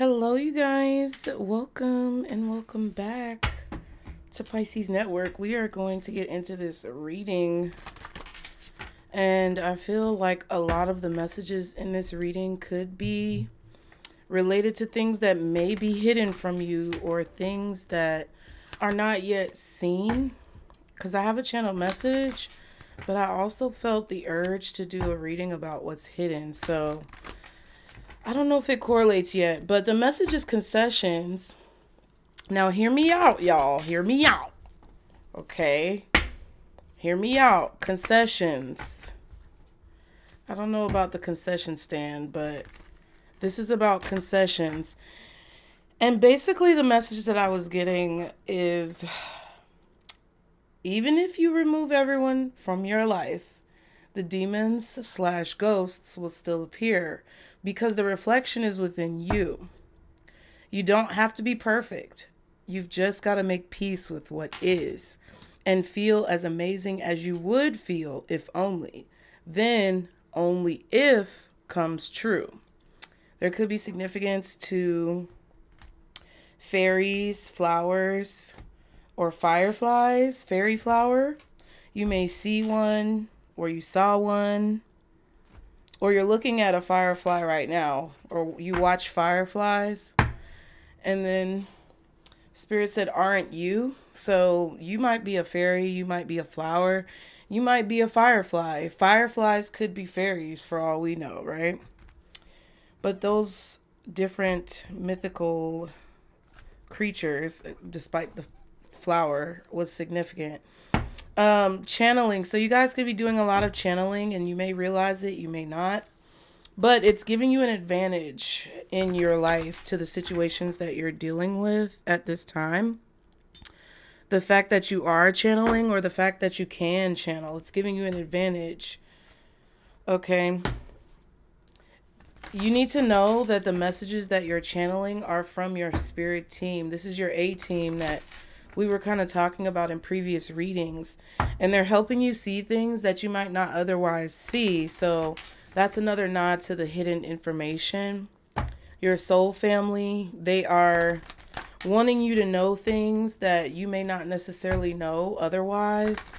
Hello, you guys. Welcome and welcome back to Pisces Network. We are going to get into this reading, and I feel like a lot of the messages in this reading could be related to things that may be hidden from you or things that are not yet seen, because I have a channel message, but I also felt the urge to do a reading about what's hidden. So I don't know if it correlates yet, but the message is concessions. Now, hear me out, y'all. Hear me out. Okay? Hear me out. Concessions. I don't know about the concession stand, but this is about concessions. And basically, the message that I was getting is, even if you remove everyone from your life, the demons/ghosts will still appear, because the reflection is within you. You don't have to be perfect. You've just got to make peace with what is and feel as amazing as you would feel if only. Then only if comes true. There could be significance to fairies, flowers, or fireflies, fairy flower. You may see one, or you saw one, or you're looking at a firefly right now, or you watch fireflies, and then Spirit said, aren't you? So you might be a fairy, you might be a flower, you might be a firefly. Fireflies could be fairies for all we know, right? But those different mythical creatures, despite the flower, was significant. Channeling. So you guys could be doing a lot of channeling, and you may realize it, you may not, but it's giving you an advantage in your life to the situations that you're dealing with at this time. The fact that you are channeling, or the fact that you can channel, it's giving you an advantage. Okay. You need to know that the messages that you're channeling are from your spirit team. This is your A team that we were kind of talking about in previous readings, and they're helping you see things that you might not otherwise see. So that's another nod to the hidden information. Your soul family, they are wanting you to know things that you may not necessarily know otherwise,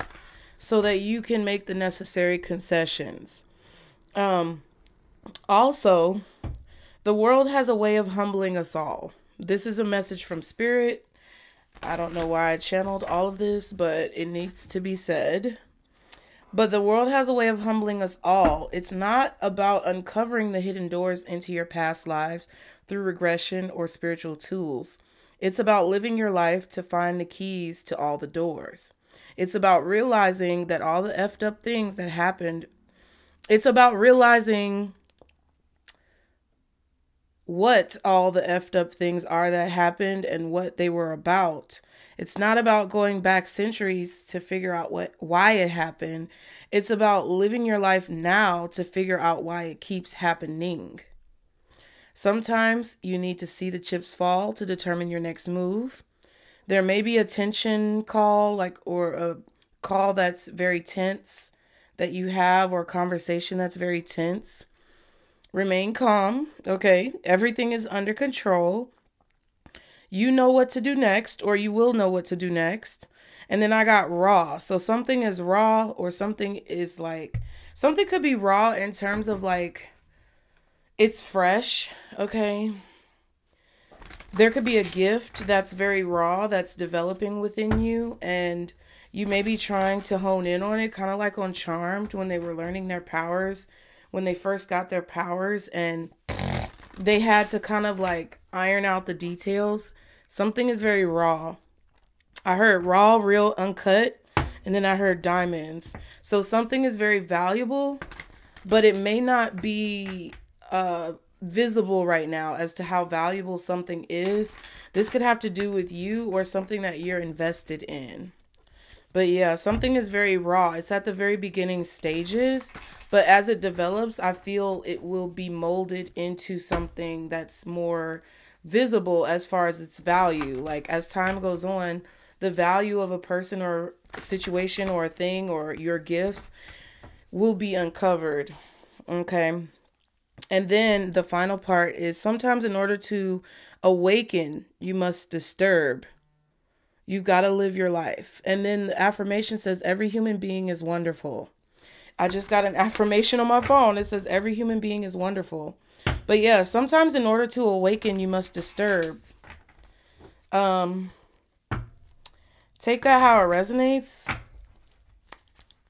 so that you can make the necessary concessions. Also, the world has a way of humbling us all. This is a message from Spirit. I don't know why I channeled all of this, but it needs to be said. But the world has a way of humbling us all. It's not about uncovering the hidden doors into your past lives through regression or spiritual tools. It's about living your life to find the keys to all the doors. It's about realizing that all the effed up things that happened, it's about realizing what all the effed up things are that happened and what they were about. It's not about going back centuries to figure out why it happened. It's about living your life now to figure out why it keeps happening. Sometimes you need to see the chips fall to determine your next move. There may be a tension call, or a call that's very tense that you have, or a conversation that's very tense. Remain calm, okay? Everything is under control. You know what to do next, or you will know what to do next. And then I got raw. So something is raw, or something is something could be raw in terms of it's fresh, okay? There could be a gift that's very raw, that's developing within you, and you may be trying to hone in on it, kind of like on Charmed when they were learning their powers. When they first got their powers and they had to kind of iron out the details. Something is very raw. I heard raw, real, uncut, and then I heard diamonds. So something is very valuable, but it may not be visible right now as to how valuable something is. This could have to do with you or something that you're invested in. But yeah, something is very raw. It's at the very beginning stages, but as it develops, I feel it will be molded into something that's more visible as far as its value. As time goes on, the value of a person or situation or a thing or your gifts will be uncovered. Okay. And then the final part is sometimes in order to awaken, you must disturb. You've got to live your life. And then the affirmation says every human being is wonderful. I just got an affirmation on my phone. It says every human being is wonderful. But yeah, sometimes in order to awaken, you must disturb. Take that how it resonates.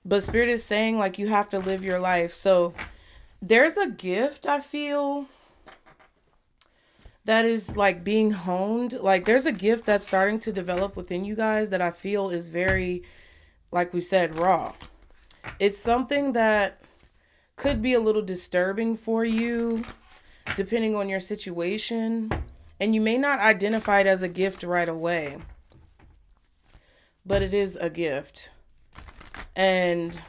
But Spirit is saying like you have to live your life. So there's a gift I feel that is like being honed. Like there's a gift that's starting to develop within you guys that I feel is very, like we said, raw. It's something that could be a little disturbing for you depending on your situation. And you may not identify it as a gift right away. But it is a gift. And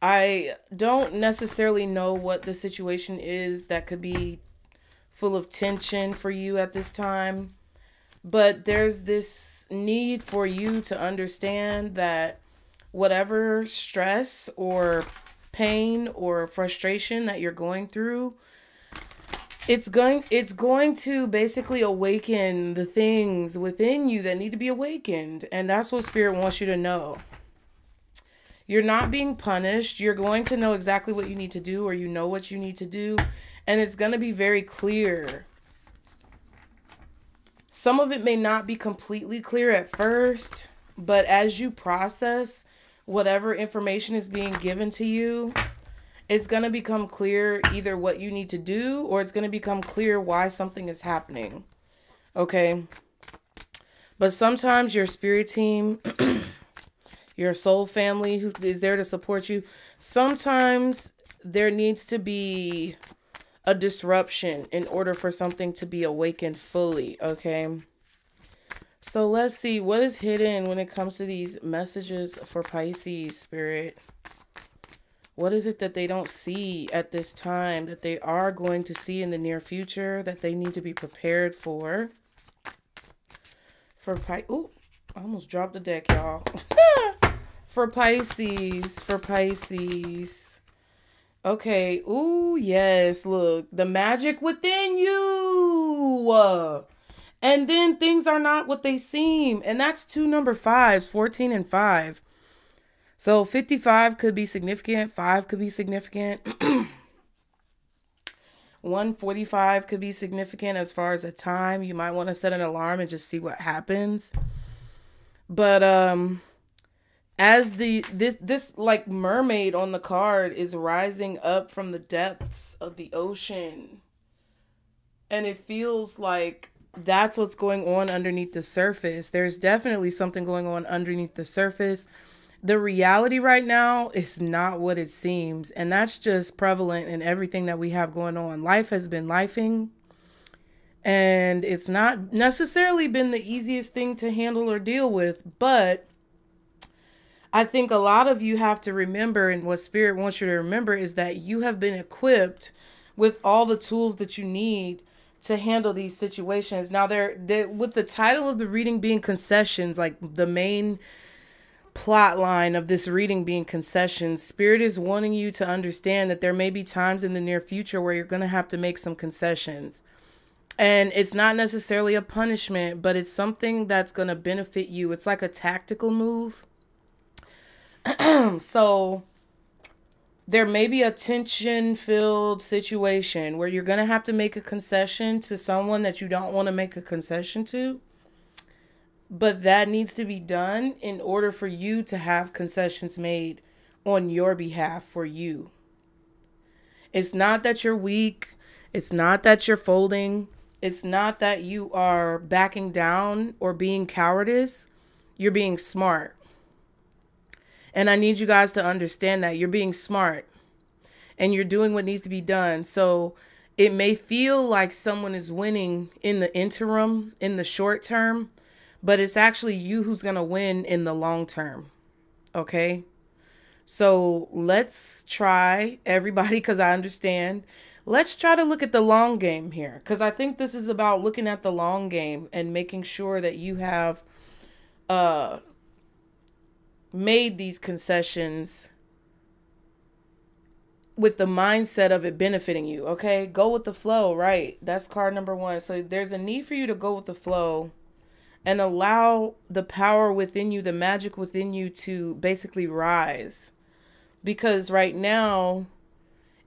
I don't necessarily know what the situation is that could be full of tension for you at this time. But there's this need for you to understand that whatever stress or pain or frustration that you're going through, it's going to basically awaken the things within you that need to be awakened. And that's what Spirit wants you to know. You're not being punished. You're going to know exactly what you need to do, or you know what you need to do. And it's going to be very clear. Some of it may not be completely clear at first, but as you process whatever information is being given to you, it's going to become clear either what you need to do, or it's going to become clear why something is happening. Okay? But sometimes your spirit team, your soul family who is there to support you, sometimes there needs to be a disruption in order for something to be awakened fully, okay? So let's see what is hidden when it comes to these messages for Pisces, Spirit. What is it that they don't see at this time that they are going to see in the near future that they need to be prepared for? Ooh, I almost dropped the deck, y'all. For Pisces. Okay. Ooh, yes. Look, the magic within you. And then things are not what they seem. And that's two number 5s, 14 and 5. So 55 could be significant. 5 could be significant. 145 could be significant as far as a time. You might want to set an alarm and just see what happens. But as this like mermaid on the card is rising up from the depths of the ocean, and it feels like that's what's going on underneath the surface. There's definitely something going on underneath the surface. The reality right now is not what it seems, and that's just prevalent in everything that we have going on. Life has been lifing, and it's not necessarily been the easiest thing to handle or deal with, but I think a lot of you have to remember, and what Spirit wants you to remember, is that you have been equipped with all the tools that you need to handle these situations. Now, they're with the title of the reading being concessions, like the main plot line of this reading being concessions, Spirit is wanting you to understand that there may be times in the near future where you're going to have to make some concessions. And it's not necessarily a punishment, but it's something that's going to benefit you. It's like a tactical move. So there may be a tension-filled situation where you're going to have to make a concession to someone that you don't want to make a concession to. But that needs to be done in order for you to have concessions made on your behalf for you. It's not that you're weak. It's not that you're folding. It's not that you are backing down or being cowardice. You're being smart. And I need you guys to understand that you're being smart and you're doing what needs to be done. So it may feel like someone is winning in the interim, in the short term, but it's actually you who's going to win in the long term. Okay? So let's try, everybody, because I understand. Let's try to look at the long game here, because I think this is about looking at the long game and making sure that you have made these concessions with the mindset of it benefiting you. Okay, go with the flow, right? That's card number 1. So there's a need for you to go with the flow and allow the power within you, the magic within you, to basically rise. Because right now,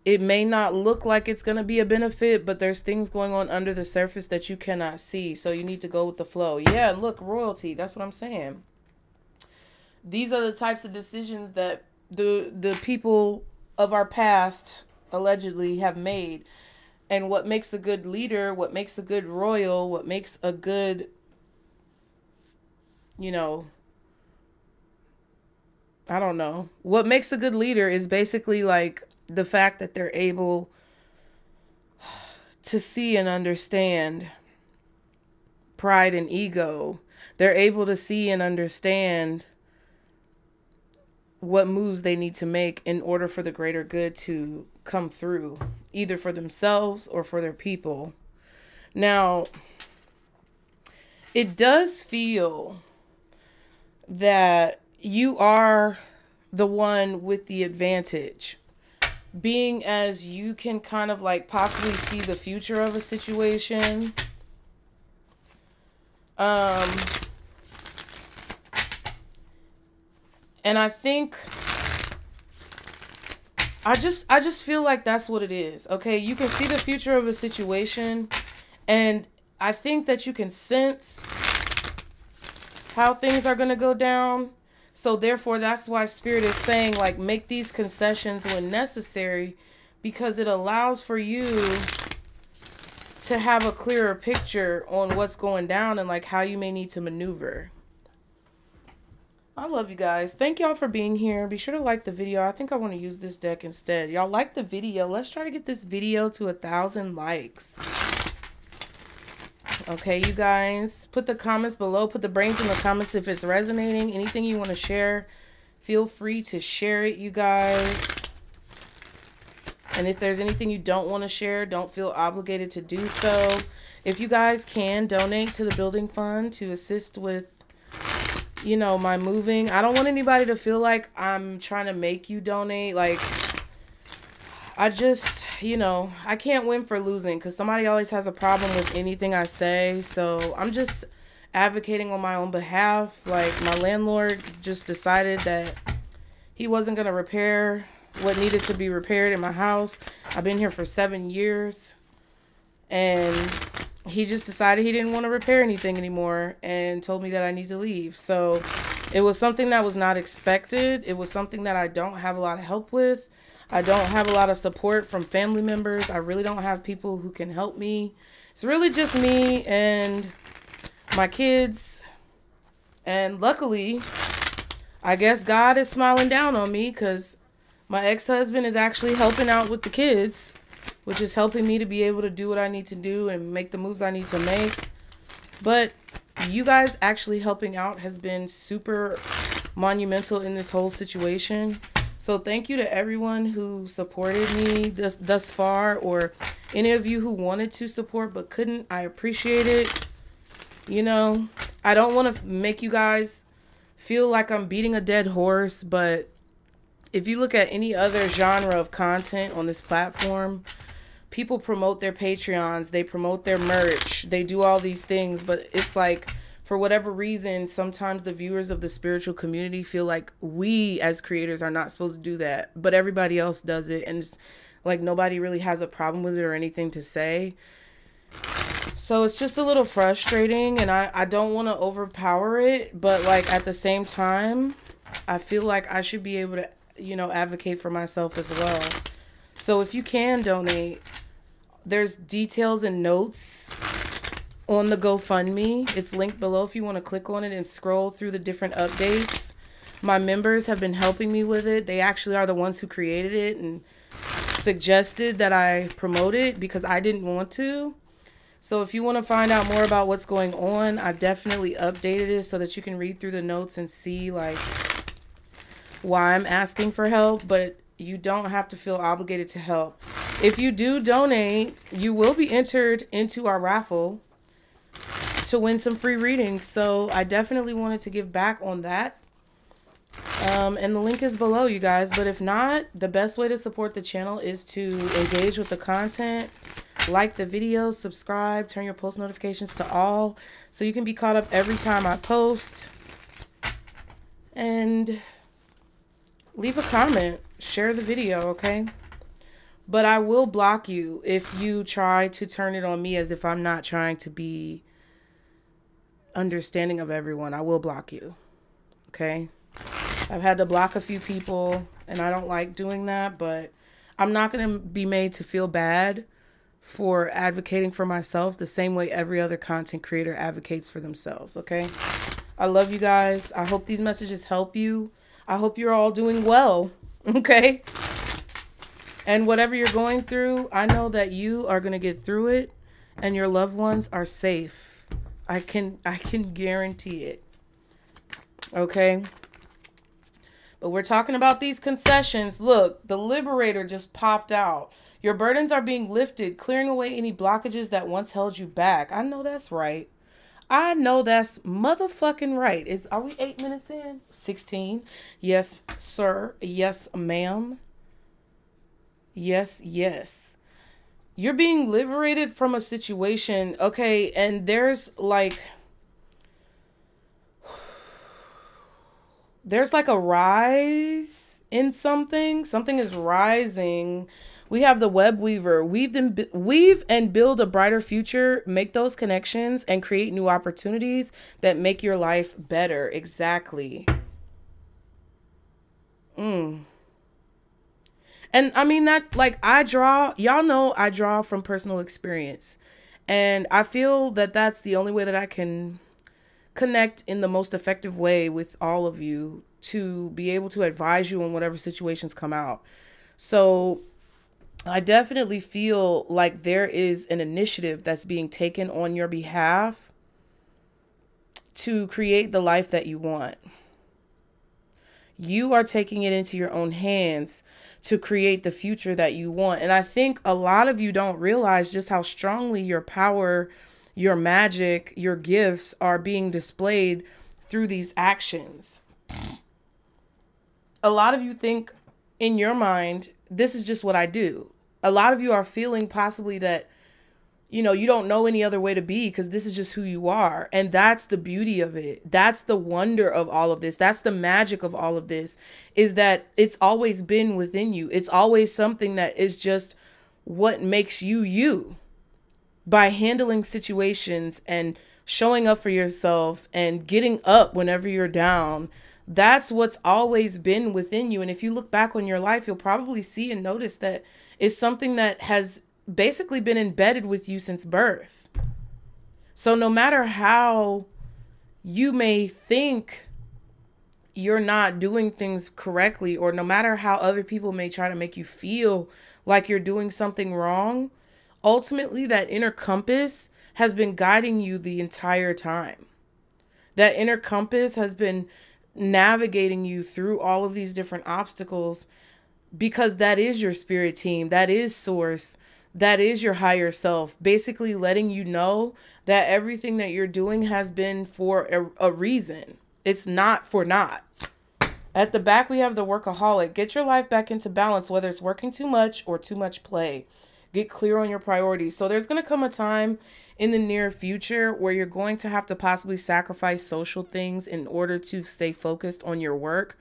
it may not look like it's going to be a benefit, but there's things going on under the surface that you cannot see. So you need to go with the flow. Yeah, look, royalty. That's what I'm saying. These are the types of decisions that the people of our past allegedly have made. And what makes a good leader, what makes a good royal, what makes a good, I don't know. What makes a good leader is basically like the fact that they're able to see and understand pride and ego. They're able to see and understand what moves they need to make in order for the greater good to come through, either for themselves or for their people. Now, it does feel that you are the one with the advantage, being as you can kind of like possibly see the future of a situation. And I think I just feel like that's what it is. Okay, you can see the future of a situation, and I think that you can sense how things are going to go down. So therefore, that's why Spirit is saying, like, make these concessions when necessary, because it allows for you to have a clearer picture on what's going down and like how you may need to maneuver. I love you guys. Thank y'all for being here. Be sure to like the video. I think I want to use this deck instead. Y'all like the video. Let's try to get this video to 1,000 likes. Okay, you guys. Put the comments below. Put the brains in the comments if it's resonating. Anything you want to share, feel free to share it, you guys. And if there's anything you don't want to share, don't feel obligated to do so. If you guys can, donate to the building fund to assist with, my moving. I don't want anybody to feel like I'm trying to make you donate. Like, I just, I can't win for losing, because somebody always has a problem with anything I say. So I'm just advocating on my own behalf. Like, my landlord just decided that he wasn't going to repair what needed to be repaired in my house. I've been here for 7 years, and he just decided he didn't want to repair anything anymore and told me that I need to leave. So it was something that was not expected. It was something that I don't have a lot of help with. I don't have a lot of support from family members. I really don't have people who can help me. It's really just me and my kids. And luckily, I guess God is smiling down on me, because my ex-husband is actually helping out with the kids, which is helping me to be able to do what I need to do and make the moves I need to make. But you guys actually helping out has been super monumental in this whole situation. So thank you to everyone who supported me thus far, or any of you who wanted to support but couldn't. I appreciate it. I don't want to make you guys feel like I'm beating a dead horse, but if you look at any other genre of content on this platform, people promote their Patreons, they promote their merch, they do all these things, but it's like, for whatever reason, sometimes the viewers of the spiritual community feel like we as creators are not supposed to do that, but everybody else does it, and it's like nobody really has a problem with it or anything to say. So it's just a little frustrating, and I don't want to overpower it, but like at the same time, I feel like I should be able to, advocate for myself as well. So if you can donate, there's details and notes on the GoFundMe. It's linked below if you want to click on it and scroll through the different updates. My members have been helping me with it. They actually are the ones who created it and suggested that I promote it, because I didn't want to. So if you want to find out more about what's going on, I've definitely updated it so that you can read through the notes and see like why I'm asking for help, but you don't have to feel obligated to help. If you do donate, you will be entered into our raffle to win some free readings. So I definitely wanted to give back on that. And the link is below, you guys. But if not, the best way to support the channel is to engage with the content, like the videos, subscribe, turn your post notifications to all so you can be caught up every time I post. And leave a comment, share the video, okay? But I will block you if you try to turn it on me as if I'm not trying to be understanding of everyone. I will block you, okay? I've had to block a few people, and I don't like doing that, but I'm not going to be made to feel bad for advocating for myself the same way every other content creator advocates for themselves, okay? I love you guys. I hope these messages help you. I hope you're all doing well, okay? And whatever you're going through, I know that you are going to get through it, and your loved ones are safe. I can guarantee it, okay? But we're talking about these concessions. Look, the Liberator just popped out. Your burdens are being lifted, clearing away any blockages that once held you back. I know that's right. I know that's motherfucking right. Are we 8 minutes in? 16. Yes, sir. Yes, ma'am. Yes, yes. You're being liberated from a situation. Okay, and there's like a rise in something. Something is rising. We have the web weaver. Weave and build a brighter future. Make those connections and create new opportunities that make your life better. Exactly. And I mean, that, like, y'all know I draw from personal experience. And I feel that that's the only way that I can connect in the most effective way with all of you to be able to advise you on whatever situations come out. So I definitely feel like there is an initiative that's being taken on your behalf to create the life that you want. You are taking it into your own hands to create the future that you want. And I think a lot of you don't realize just how strongly your power, your magic, your gifts are being displayed through these actions. A lot of you think in your mind, this is just what I do. A lot of you are feeling possibly that, you know, you don't know any other way to be because this is just who you are. And that's the beauty of it. That's the wonder of all of this. That's the magic of all of this, is that it's always been within you. It's always something that is just what makes you you. By handling situations and showing up for yourself and getting up whenever you're down, that's what's always been within you. And if you look back on your life, you'll probably see and notice that it's something that has basically been embedded with you since birth. So no matter how you may think you're not doing things correctly, or no matter how other people may try to make you feel like you're doing something wrong, ultimately, that inner compass has been guiding you the entire time. That inner compass has been navigating you through all of these different obstacles, because that is your spirit team. That is source. That is your higher self, basically letting you know that everything that you're doing has been for a reason. It's not for naught. At the back, we have the workaholic. Get your life back into balance, whether it's working too much or too much play. Get clear on your priorities. So there's going to come a time in the near future where you're going to have to possibly sacrifice social things in order to stay focused on your work,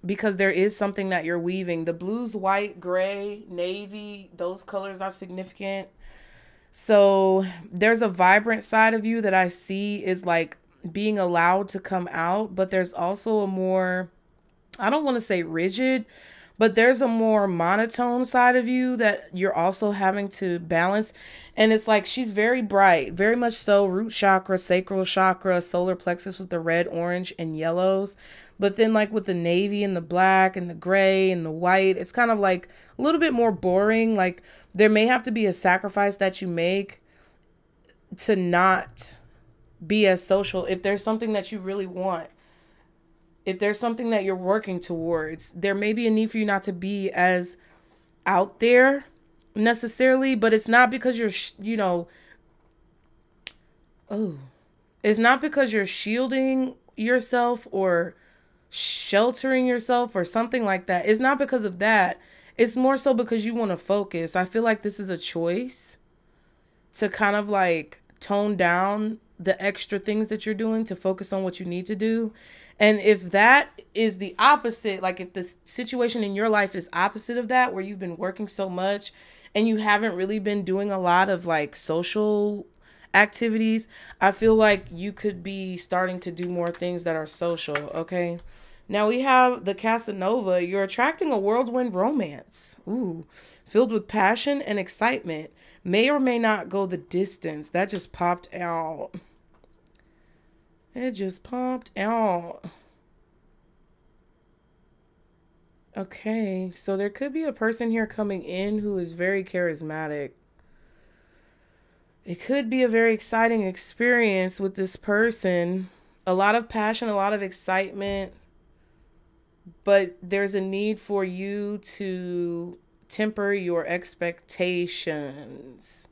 because there is something that you're weaving. The blues, white, gray, navy, those colors are significant. So there's a vibrant side of you that I see is like being allowed to come out, but there's also a more, I don't want to say rigid, but there's a more monotone side of you that you're also having to balance. And it's like, she's very bright, very much so. Root chakra, sacral chakra, solar plexus with the red, orange, and yellows. But then like with the navy and the black and the gray and the white, it's kind of like a little bit more boring. Like there may have to be a sacrifice that you make to not be as social. If there's something that you really want, if there's something that you're working towards, there may be a need for you not to be as out there necessarily, but it's not because you're, it's not because you're shielding yourself or sheltering yourself or something like that. It's not because of that. It's more so because you want to focus. I feel like this is a choice to kind of like tone down the extra things that you're doing to focus on what you need to do. And if that is the opposite, like if the situation in your life is opposite of that, where you've been working so much and you haven't really been doing a lot of like social activities, I feel like you could be starting to do more things that are social. Okay. Now we have the Casanova. You're attracting a whirlwind romance. Ooh, filled with passion and excitement. May or may not go the distance. That just popped out. It just popped out. Okay, so there could be a person here coming in who is very charismatic. It could be a very exciting experience with this person. A lot of passion, a lot of excitement. But there's a need for you to temper your expectations.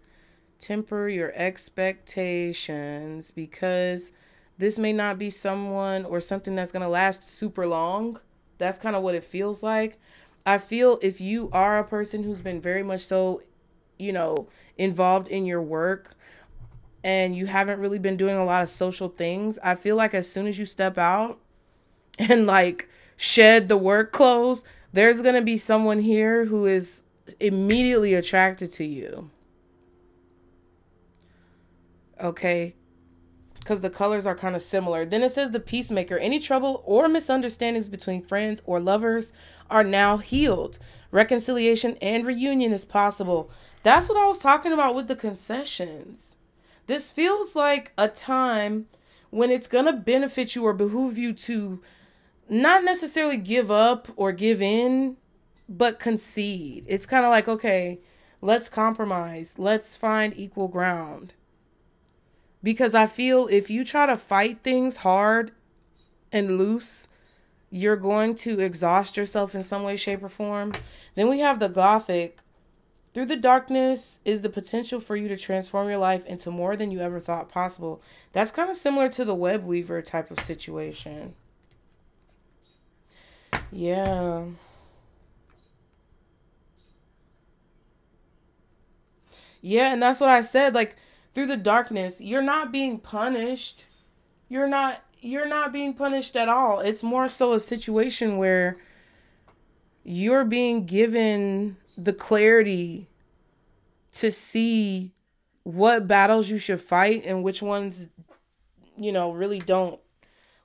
Temper your expectations, because this may not be someone or something that's going to last super long. That's kind of what it feels like. I feel if you are a person who's been very much so, involved in your work and you haven't really been doing a lot of social things, I feel like as soon as you step out and like shed the work clothes, there's going to be someone here who is immediately attracted to you. Okay. Because the colors are kind of similar. Then it says the peacemaker. Any trouble or misunderstandings between friends or lovers are now healed. Reconciliation and reunion is possible. That's what I was talking about with the concessions. This feels like a time when it's going to benefit you or behoove you to not necessarily give up or give in, but concede. It's kind of like, okay, let's compromise. Let's find equal ground. Because I feel if you try to fight things hard and loose, you're going to exhaust yourself in some way, shape, or form. Then we have the Gothic. Through the darkness is the potential for you to transform your life into more than you ever thought possible. That's kind of similar to the web weaver type of situation. Yeah. Yeah, and that's what I said. Like, through the darkness, you're not being punished. You're not being punished at all. It's more so a situation where you're being given the clarity to see what battles you should fight and which ones, really don't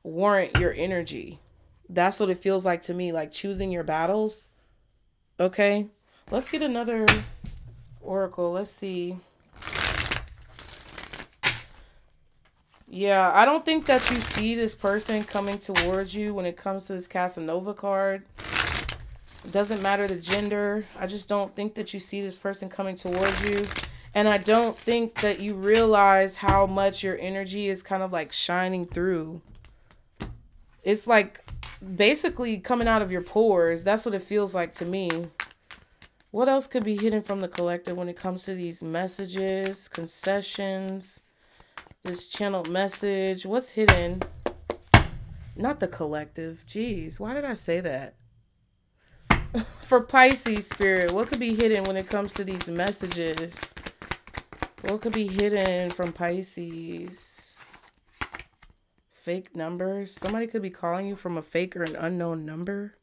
warrant your energy. That's what it feels like to me, like choosing your battles. Okay, let's get another oracle. Let's see. Yeah, I don't think that you see this person coming towards you when it comes to this Casanova card. It doesn't matter the gender. I just don't think that you see this person coming towards you. And I don't think that you realize how much your energy is kind of like shining through. It's like basically coming out of your pores. That's what it feels like to me. What else could be hidden from the collective when it comes to these messages, concessions, this channeled message? What's hidden? Not the collective. Jeez, why did I say that? For Pisces spirit, what could be hidden when it comes to these messages? What could be hidden from Pisces? Fake numbers. Somebody could be calling you from a fake or an unknown number.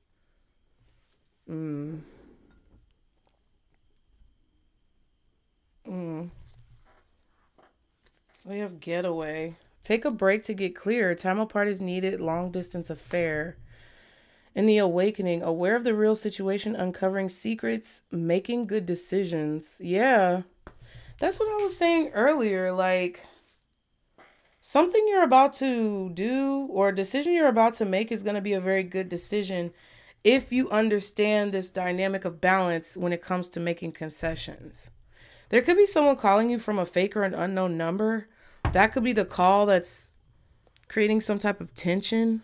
We have getaway. Take a break to get clear. Time apart is needed. Long distance affair. In the awakening, aware of the real situation, uncovering secrets, making good decisions. Yeah. That's what I was saying earlier. Like, something you're about to do or a decision you're about to make is going to be a very good decision if you understand this dynamic of balance when it comes to making concessions. There could be someone calling you from a fake or an unknown number. That could be the call that's creating some type of tension.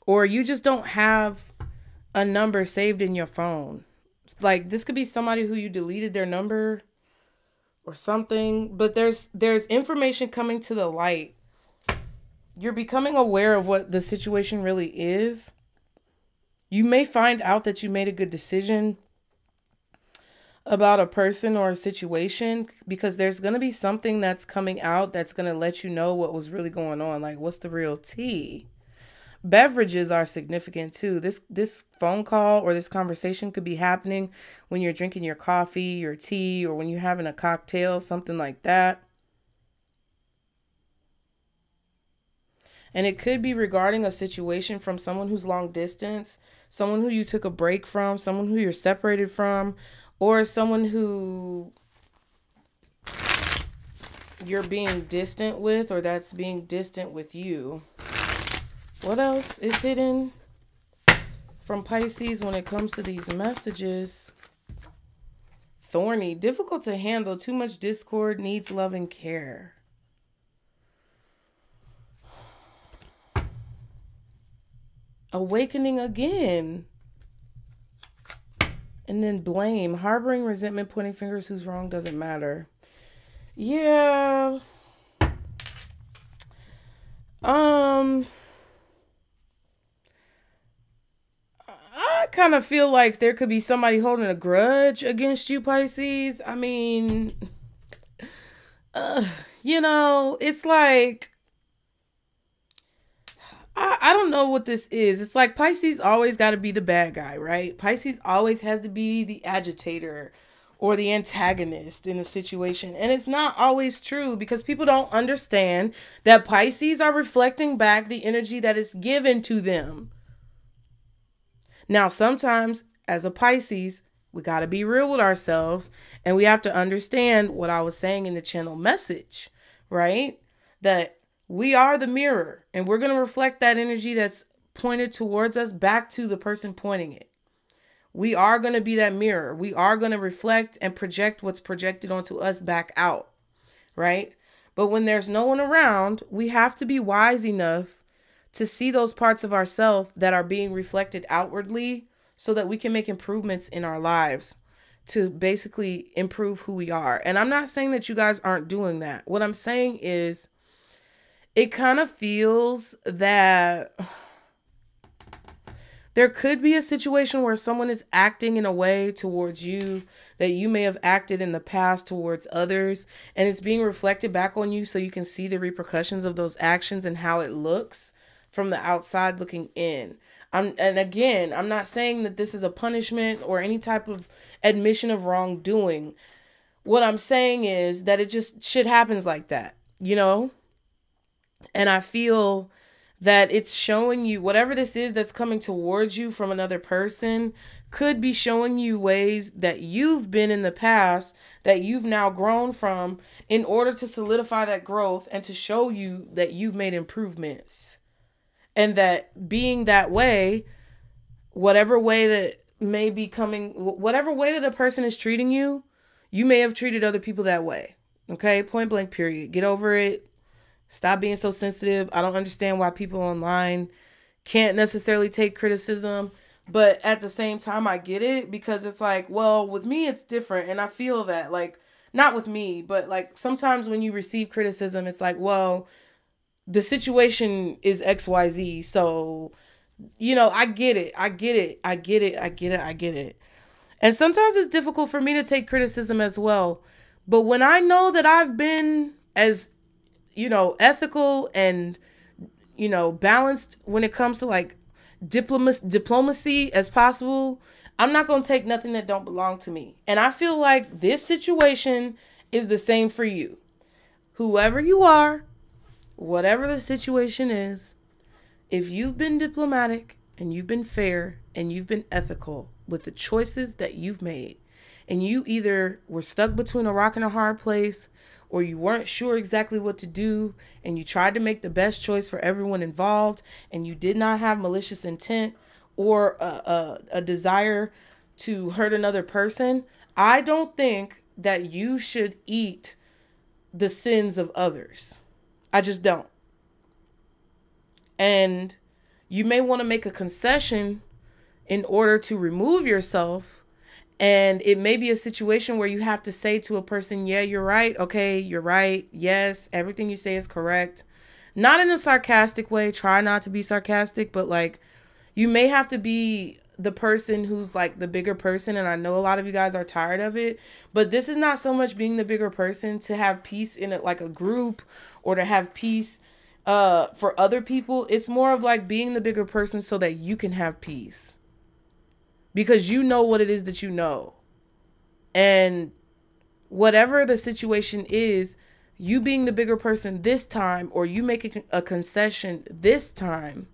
Or you just don't have a number saved in your phone. Like, this could be somebody who you deleted their number or something. But there's information coming to the light you're becoming aware of what the situation really is. You may find out that you made a good decision about a person or a situation, because there's going to be something that's coming out that's going to let you know what was really going on. Like, what's the real tea? Beverages are significant too. This phone call or this conversation could be happening when you're drinking your coffee, your tea, or when you're having a cocktail, something like that. And it could be regarding a situation from someone who's long distance, someone who you took a break from, someone who you're separated from, or someone who you're being distant with, or that's being distant with you. What else is hidden from Pisces when it comes to these messages? Thorny, difficult to handle, too much discord, needs love and care. Awakening again. And then blame, harboring resentment, pointing fingers, who's wrong doesn't matter. Yeah. I kind of feel like there could be somebody holding a grudge against you, Pisces. I mean, it's like, I don't know what this is. It's like Pisces always got to be the bad guy, right? Pisces always has to be the agitator or the antagonist in a situation. And it's not always true, because people don't understand that Pisces are reflecting back the energy that is given to them. Now, sometimes as a Pisces, we got to be real with ourselves, and we have to understand what I was saying in the channel message, right? That we are the mirror, and we're going to reflect that energy that's pointed towards us back to the person pointing it. We are going to be that mirror. We are going to reflect and project what's projected onto us back out, right? But when there's no one around, we have to be wise enough to see those parts of ourselves that are being reflected outwardly, so that we can make improvements in our lives to basically improve who we are. And I'm not saying that you guys aren't doing that. What I'm saying is, it kind of feels that there could be a situation where someone is acting in a way towards you that you may have acted in the past towards others, and it's being reflected back on you so you can see the repercussions of those actions and how it looks from the outside looking in. And again, I'm not saying that this is a punishment or any type of admission of wrongdoing. What I'm saying is that it just shit happens like that, And I feel that it's showing you whatever this is that's coming towards you from another person could be showing you ways that you've been in the past that you've now grown from, in order to solidify that growth and to show you that you've made improvements. And that being that way, whatever way that may be coming, whatever way that a person is treating you, you may have treated other people that way. Okay? Point blank, period. Get over it. Stop being so sensitive. I don't understand why people online can't necessarily take criticism. But at the same time, I get it, because it's like, well, with me, it's different. And I feel that, like, not with me, but like sometimes when you receive criticism, it's like, well, the situation is XYZ. So, I get it. I get it. And sometimes it's difficult for me to take criticism as well. But when I know that I've been as, ethical and, balanced when it comes to like diplomacy as possible, I'm not going to take nothing that don't belong to me. And I feel like this situation is the same for you. Whoever you are, whatever the situation is, if you've been diplomatic and you've been fair and you've been ethical with the choices that you've made, and you either were stuck between a rock and a hard place, or you weren't sure exactly what to do, and you tried to make the best choice for everyone involved, and you did not have malicious intent or a desire to hurt another person, I don't think that you should eat the sins of others. I just don't. And you may want to make a concession in order to remove yourself. And it may be a situation where you have to say to a person, yeah, you're right. Okay, you're right. Yes, everything you say is correct. Not in a sarcastic way. Try not to be sarcastic, but like, you may have to be the person who's like the bigger person. And I know a lot of you guys are tired of it, but this is not so much being the bigger person to have peace in it, like a group, or to have peace for other people. It's more of like being the bigger person so that you can have peace, because you know what it is that you know. And whatever the situation is, you being the bigger person this time, or you making a concession this time,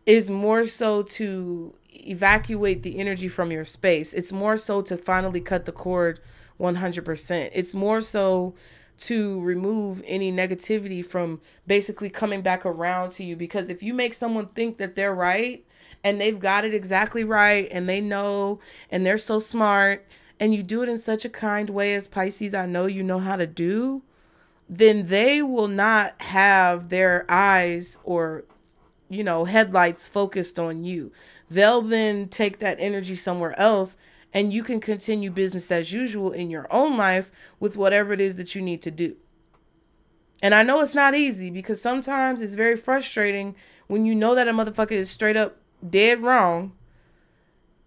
is more so to evacuate the energy from your space. It's more so to finally cut the cord 100%. It's more so to remove any negativity from basically coming back around to you. Because if you make someone think that they're right and they've got it exactly right and they know and they're so smart, and you do it in such a kind way, as Pisces I know you know how to do, then they will not have their eyes or, you know, headlights focused on you. They'll then take that energy somewhere else, and you can continue business as usual in your own life with whatever it is that you need to do. And I know it's not easy, because sometimes it's very frustrating when you know that a motherfucker is straight up dead wrong,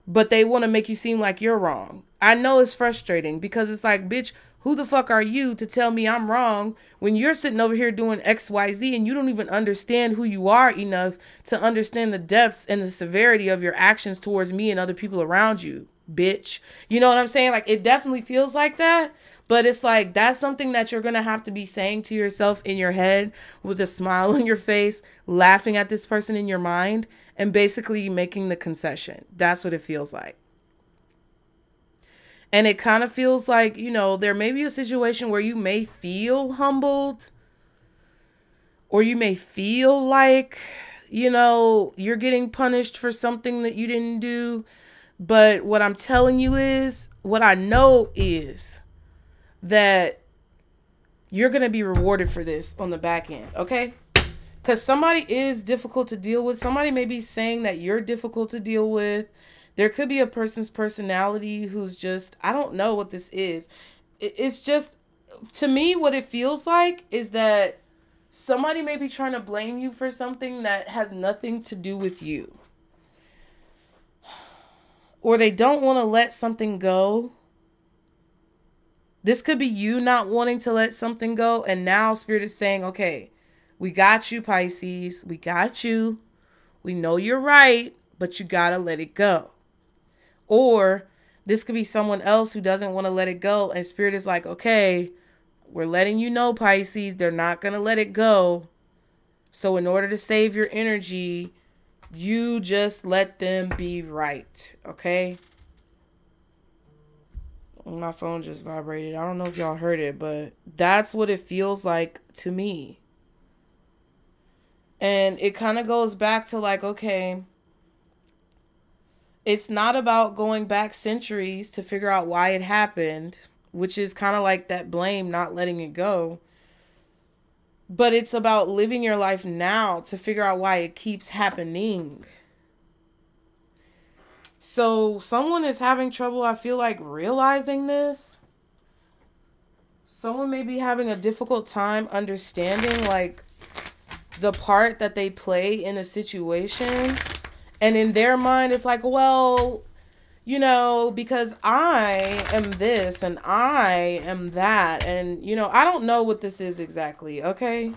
but they want to make you seem like you're wrong. I know it's frustrating, because it's like, bitch, who the fuck are you to tell me I'm wrong when you're sitting over here doing XYZ and you don't even understand who you are enough to understand the depths and the severity of your actions towards me and other people around you, bitch. You know what I'm saying? Like, it definitely feels like that, but it's like, that's something that you're going to have to be saying to yourself in your head with a smile on your face, laughing at this person in your mind, and basically making the concession. That's what it feels like. And it kind of feels like, you know, there may be a situation where you may feel humbled, or you may feel like, you know, you're getting punished for something that you didn't do. But what I'm telling you is, what I know is that you're going to be rewarded for this on the back end. Okay? Because somebody is difficult to deal with. Somebody may be saying that you're difficult to deal with. There could be a person's personality who's just, I don't know what this is. It's just, to me, what it feels like is that somebody may be trying to blame you for something that has nothing to do with you. Or they don't want to let something go. This could be you not wanting to let something go. And now Spirit is saying, okay, we got you, Pisces. We got you. We know you're right, but you got to let it go. Or this could be someone else who doesn't want to let it go. And Spirit is like, okay, we're letting you know, Pisces, they're not going to let it go. So in order to save your energy, you just let them be right. Okay? My phone just vibrated. I don't know if y'all heard it, but that's what it feels like to me. And it kind of goes back to like, okay, it's not about going back centuries to figure out why it happened, which is kind of like that blame, not letting it go. But it's about living your life now to figure out why it keeps happening. So someone is having trouble, I feel like, realizing this. Someone may be having a difficult time understanding like the part that they play in a situation. And in their mind, it's like, well, you know, because I am this and I am that. And, you know, I don't know what this is exactly, okay?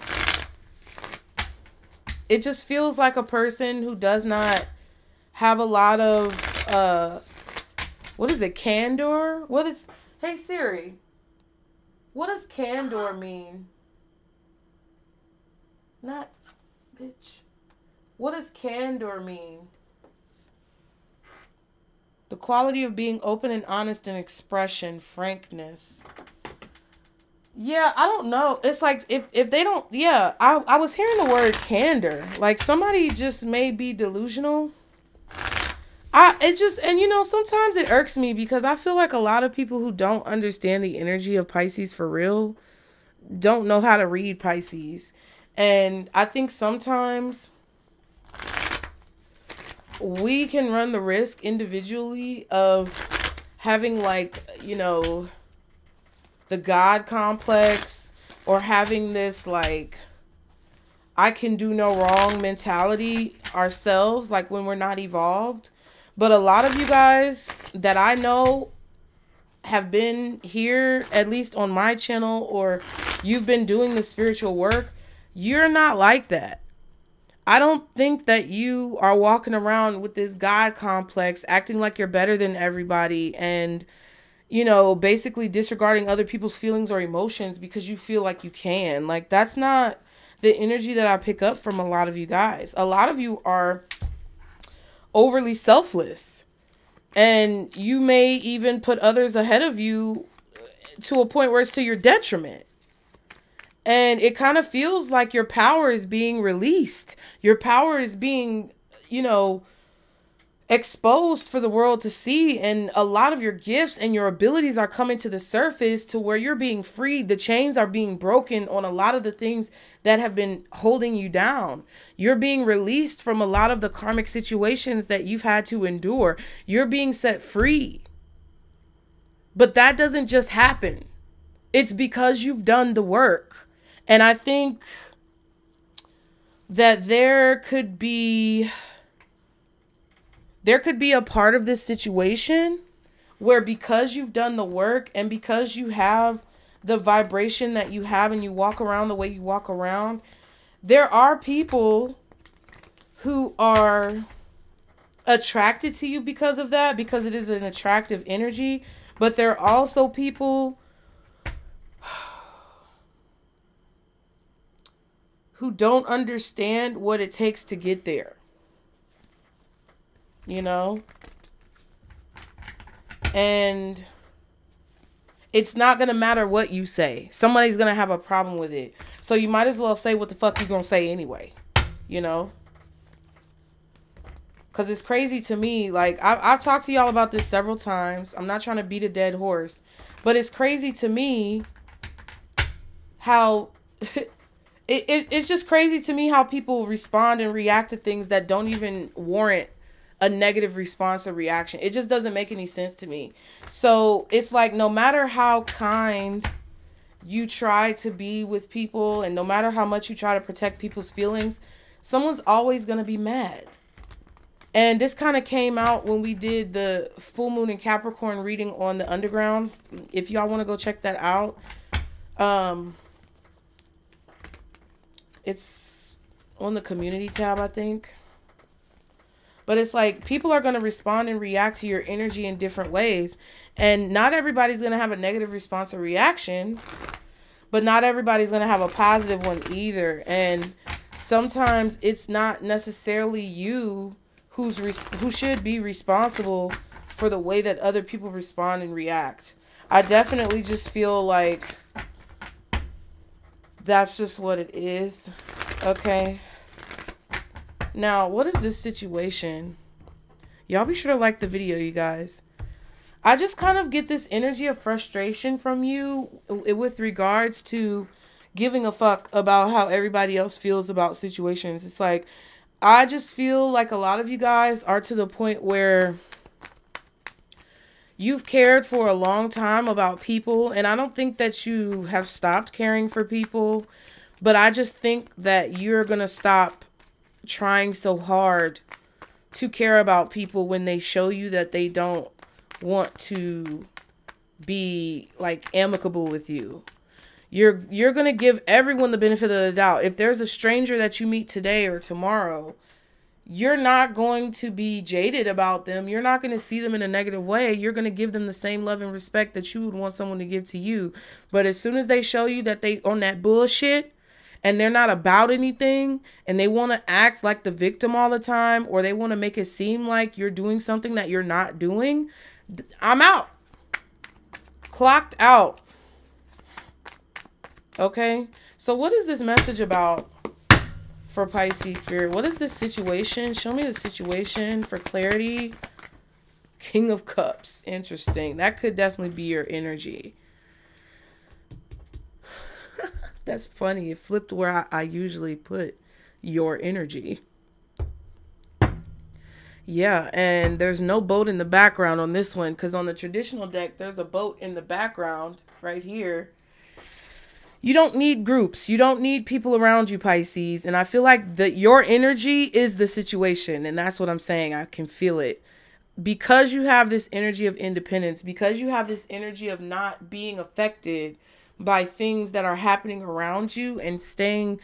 It just feels like a person who does not have a lot of, what is it, candor? What is, hey Siri, what does candor mean? Not, bitch. What does candor mean? The quality of being open and honest in expression, frankness. Yeah, I don't know. It's like if they don't, yeah, I was hearing the word candor. Like somebody just may be delusional. And you know, sometimes it irks me because I feel like a lot of people who don't understand the energy of Pisces for real don't know how to read Pisces. And I think sometimes we can run the risk individually of having like, you know, the God complex, or having this like, I can do no wrong mentality ourselves, like when we're not evolved. But a lot of you guys that I know have been here, at least on my channel, or you've been doing the spiritual work, you're not like that. I don't think that you are walking around with this God complex, acting like you're better than everybody, and, you know, basically disregarding other people's feelings or emotions because you feel like you can. Like, that's not the energy that I pick up from a lot of you guys. A lot of you are overly selfless, and you may even put others ahead of you to a point where it's to your detriment. And it kind of feels like your power is being released. Your power is being, you know, exposed for the world to see. And a lot of your gifts and your abilities are coming to the surface to where you're being freed. The chains are being broken on a lot of the things that have been holding you down. You're being released from a lot of the karmic situations that you've had to endure. You're being set free. But that doesn't just happen. It's because you've done the work. And I think that there could be a part of this situation where, because you've done the work and because you have the vibration that you have and you walk around the way you walk around, there are people who are attracted to you because of that, because it is an attractive energy. But there are also people who don't understand what it takes to get there. You know? And it's not going to matter what you say. Somebody's going to have a problem with it. So you might as well say what the fuck you're going to say anyway. You know? Because it's crazy to me. Like, I've talked to y'all about this several times. I'm not trying to beat a dead horse. But it's crazy to me how... It's just crazy to me how people respond and react to things that don't even warrant a negative response or reaction. It just doesn't make any sense to me. So it's like, no matter how kind you try to be with people and no matter how much you try to protect people's feelings, someone's always going to be mad. And this kind of came out when we did the full moon and Capricorn reading on the underground. If y'all want to go check that out, it's on the community tab, I think. But it's like, people are going to respond and react to your energy in different ways. And not everybody's going to have a negative response or reaction. But not everybody's going to have a positive one either. And sometimes it's not necessarily you who should be responsible for the way that other people respond and react. I definitely just feel like that's just what it is. Okay. Now, what is this situation? Y'all be sure to like the video, you guys. I just kind of get this energy of frustration from you with regards to giving a fuck about how everybody else feels about situations. It's like, I just feel like a lot of you guys are to the point where you've cared for a long time about people, and I don't think that you have stopped caring for people, but I just think that you're going to stop trying so hard to care about people when they show you that they don't want to be like amicable with you. You're going to give everyone the benefit of the doubt. If there's a stranger that you meet today or tomorrow, you're not going to be jaded about them. You're not going to see them in a negative way. You're going to give them the same love and respect that you would want someone to give to you. But as soon as they show you that they on that bullshit and they're not about anything and they want to act like the victim all the time, or they want to make it seem like you're doing something that you're not doing, I'm out. Clocked out. Okay? So what is this message about for Pisces spirit? What is this situation? Show me the situation for clarity. King of Cups. Interesting. That could definitely be your energy. That's funny. It flipped where I usually put your energy. Yeah, and there's no boat in the background on this one, because on the traditional deck, there's a boat in the background right here. You don't need groups. You don't need people around you, Pisces. And I feel like your energy is the situation. And that's what I'm saying. I can feel it. Because you have this energy of independence, because you have this energy of not being affected by things that are happening around you and staying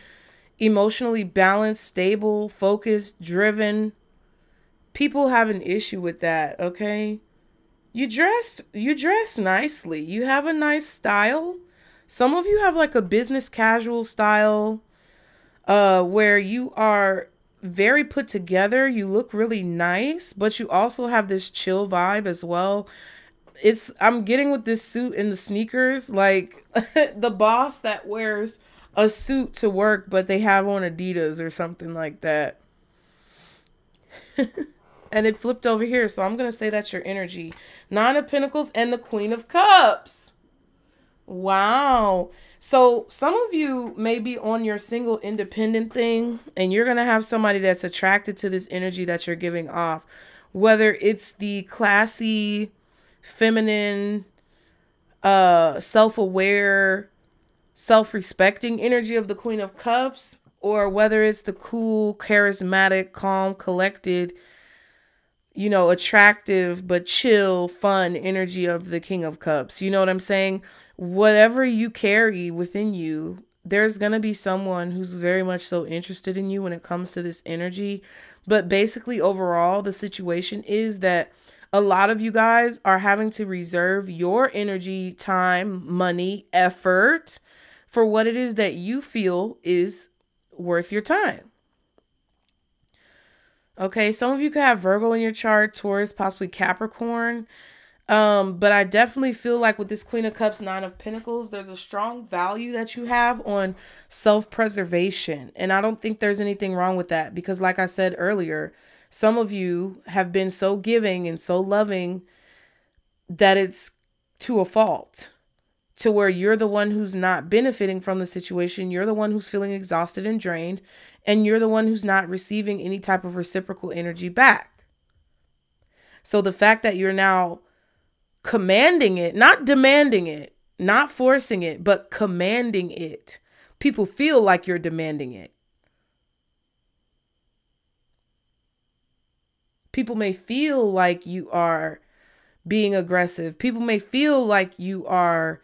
emotionally balanced, stable, focused, driven. People have an issue with that, okay? You dress nicely. You have a nice style. Some of you have like a business casual style, where you are very put together. You look really nice, but you also have this chill vibe as well. I'm getting with this suit and the sneakers, like the boss that wears a suit to work, but they have on Adidas or something like that. And it flipped over here, so I'm going to say that's your energy. Nine of Pentacles and the Queen of Cups. Wow. So some of you may be on your single independent thing, and you're going to have somebody that's attracted to this energy that you're giving off. Whether it's the classy, feminine, self-aware, self-respecting energy of the Queen of Cups, or whether it's the cool, charismatic, calm, collected, attractive but chill, fun energy of the King of Cups. You know what I'm saying? Whatever you carry within you, there's going to be someone who's very much so interested in you when it comes to this energy. But basically, overall, the situation is that a lot of you guys are having to reserve your energy, time, money, effort for what it is that you feel is worth your time. Okay, some of you could have Virgo in your chart, Taurus, possibly Capricorn. But I definitely feel like with this Queen of Cups, Nine of Pentacles, there's a strong value that you have on self-preservation. And I don't think there's anything wrong with that because like I said earlier, some of you have been so giving and so loving that it's to a fault, to where you're the one who's not benefiting from the situation. You're the one who's feeling exhausted and drained, and you're the one who's not receiving any type of reciprocal energy back. So the fact that you're now commanding it, not demanding it, not forcing it, but commanding it. People feel like you're demanding it. People may feel like you are being aggressive. People may feel like you are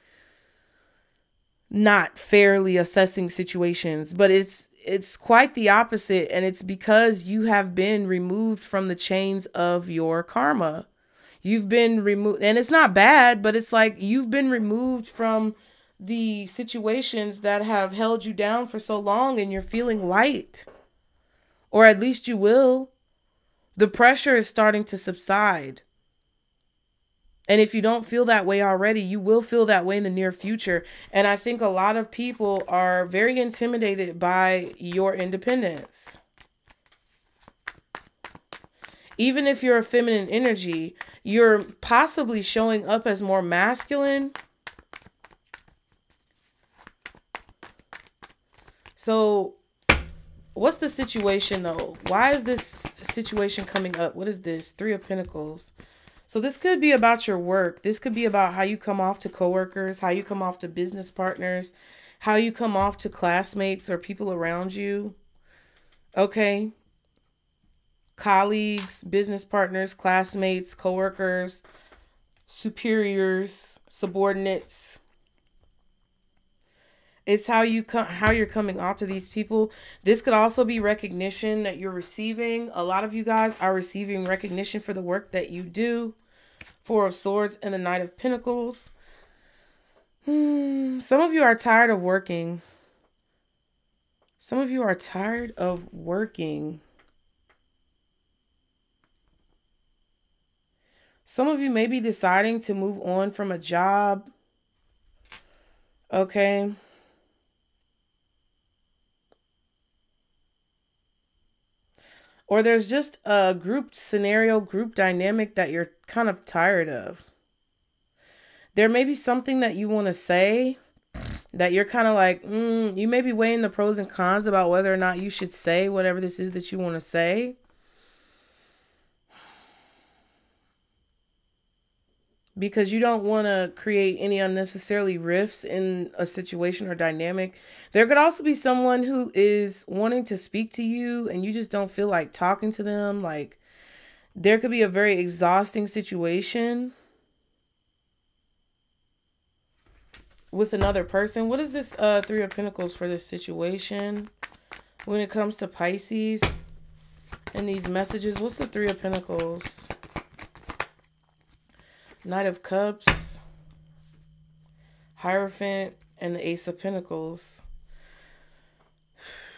not fairly assessing situations, but it's quite the opposite. And it's because you have been removed from the chains of your karma. You've been removed, and it's not bad, but it's like you've been removed from the situations that have held you down for so long, and you're feeling light, or at least you will. The pressure is starting to subside. And if you don't feel that way already, you will feel that way in the near future. And I think a lot of people are very intimidated by your independence. Even if you're a feminine energy, you're possibly showing up as more masculine. So what's the situation though? Why is this situation coming up? What is this? Three of Pentacles. So this could be about your work. This could be about how you come off to coworkers, how you come off to business partners, how you come off to classmates or people around you. Okay. Colleagues, business partners, classmates, coworkers, superiors, subordinates. It's how you're coming off to these people. This could also be recognition that you're receiving. A lot of you guys are receiving recognition for the work that you do. Four of Swords and the Knight of Pentacles. Some of you are tired of working. Some of you are tired of working. Some of you may be deciding to move on from a job. Okay. Or there's just a group scenario, group dynamic that you're kind of tired of. There may be something that you want to say that you're kind of like, you may be weighing the pros and cons about whether or not you should say whatever this is that you want to say. because you don't want to create any unnecessarily rifts in a situation or dynamic. There could also be someone who is wanting to speak to you and you just don't feel like talking to them. Like, there could be a very exhausting situation with another person. What is this Three of Pentacles for this situation when it comes to Pisces and these messages? What's the Three of Pentacles? Knight of Cups, Hierophant, and the Ace of Pentacles.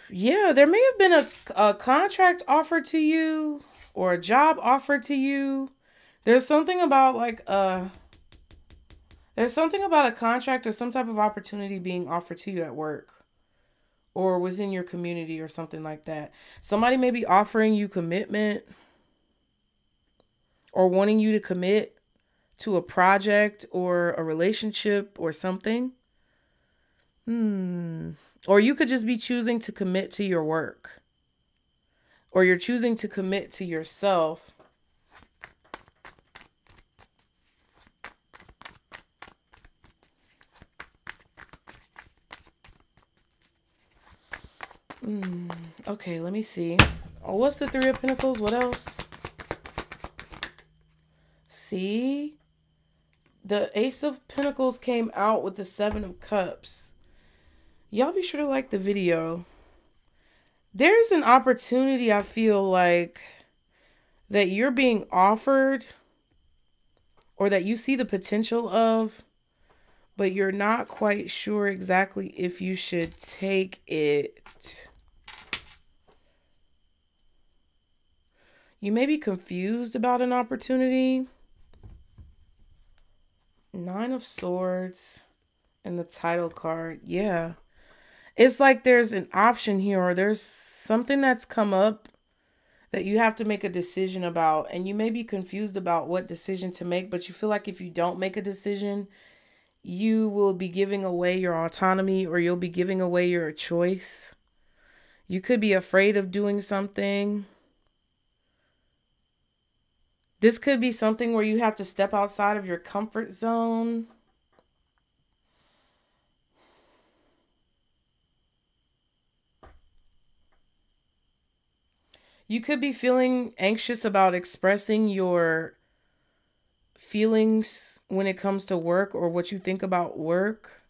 Yeah, there may have been a contract offered to you or a job offered to you. There's something about like there's something about a contract or some type of opportunity being offered to you at work or within your community or something like that. Somebody may be offering you commitment or wanting you to commit to a project or a relationship or something. Or you could just be choosing to commit to your work. Or you're choosing to commit to yourself. Okay, let me see. Oh, what's the Three of Pentacles? What else? See? The Ace of Pentacles came out with the Seven of Cups. Y'all be sure to like the video. There's an opportunity, I feel like, that you're being offered or that you see the potential of, but you're not quite sure exactly if you should take it. You may be confused about an opportunity. Nine of Swords and the title card. Yeah. It's like there's an option here, or there's something that's come up that you have to make a decision about. And you may be confused about what decision to make, but you feel like if you don't make a decision, you will be giving away your autonomy or you'll be giving away your choice. You could be afraid of doing something. This could be something where you have to step outside of your comfort zone. You could be feeling anxious about expressing your feelings when it comes to work or what you think about work.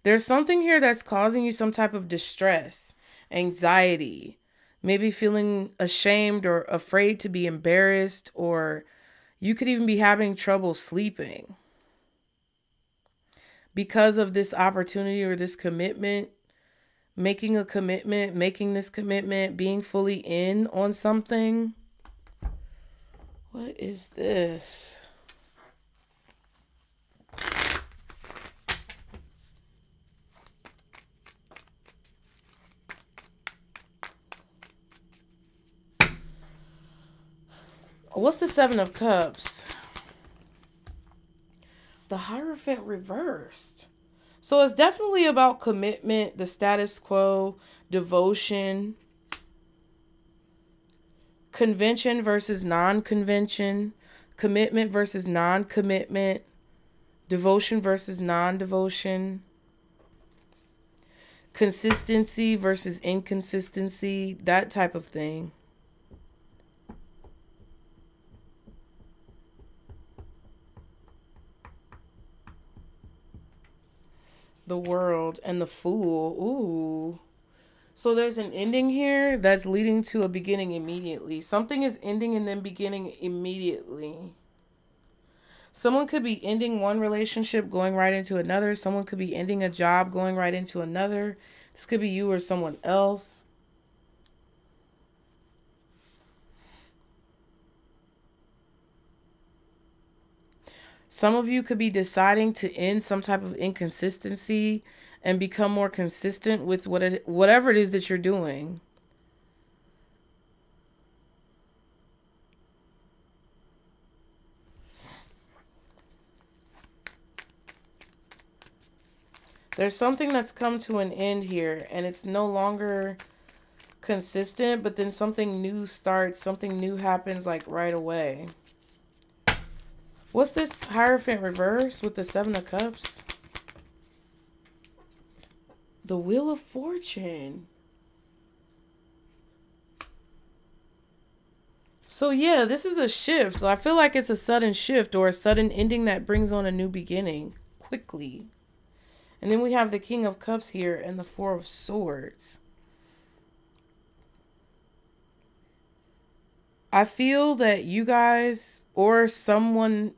There's something here that's causing you some type of distress, anxiety. Maybe feeling ashamed or afraid to be embarrassed, or you could even be having trouble sleeping because of this opportunity or this commitment, making a commitment, making this commitment, being fully in on something. What is this? What's the Seven of Cups? The Hierophant reversed. So it's definitely about commitment, the status quo, devotion, convention versus non-convention, commitment versus non-commitment, devotion versus non-devotion, consistency versus inconsistency, that type of thing. The World and the Fool. Ooh. So there's an ending here that's leading to a beginning immediately. Something is ending and then beginning immediately. Someone could be ending one relationship, going right into another. Someone could be ending a job, going right into another. This could be you or someone else. Some of you could be deciding to end some type of inconsistency and become more consistent with whatever it is that you're doing. There's something that's come to an end here, and it's no longer consistent, but then something new starts, something new happens like right away. What's this Hierophant reverse with the Seven of Cups? The Wheel of Fortune. So yeah, this is a shift. I feel like it's a sudden shift or a sudden ending that brings on a new beginning quickly. And then we have the King of Cups here and the Four of Swords. I feel that you guys or someone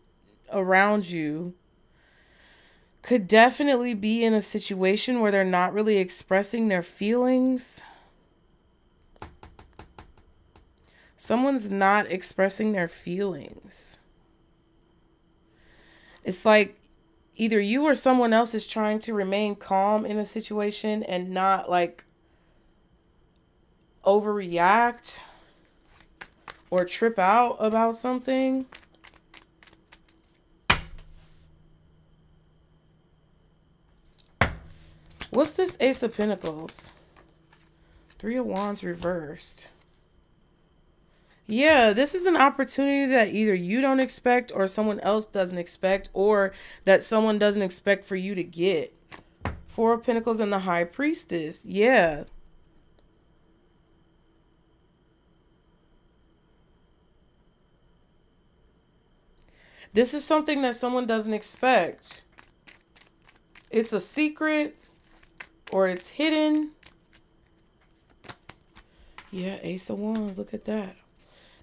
around you could definitely be in a situation where they're not really expressing their feelings. Someone's not expressing their feelings. It's like either you or someone else is trying to remain calm in a situation and not like overreact or trip out about something. What's this Ace of Pentacles? Three of Wands reversed. Yeah, this is an opportunity that either you don't expect or someone else doesn't expect, or that someone doesn't expect for you to get. Four of Pentacles and the High Priestess. Yeah. This is something that someone doesn't expect. It's a secret or it's hidden. Yeah, Ace of Wands. Look at that.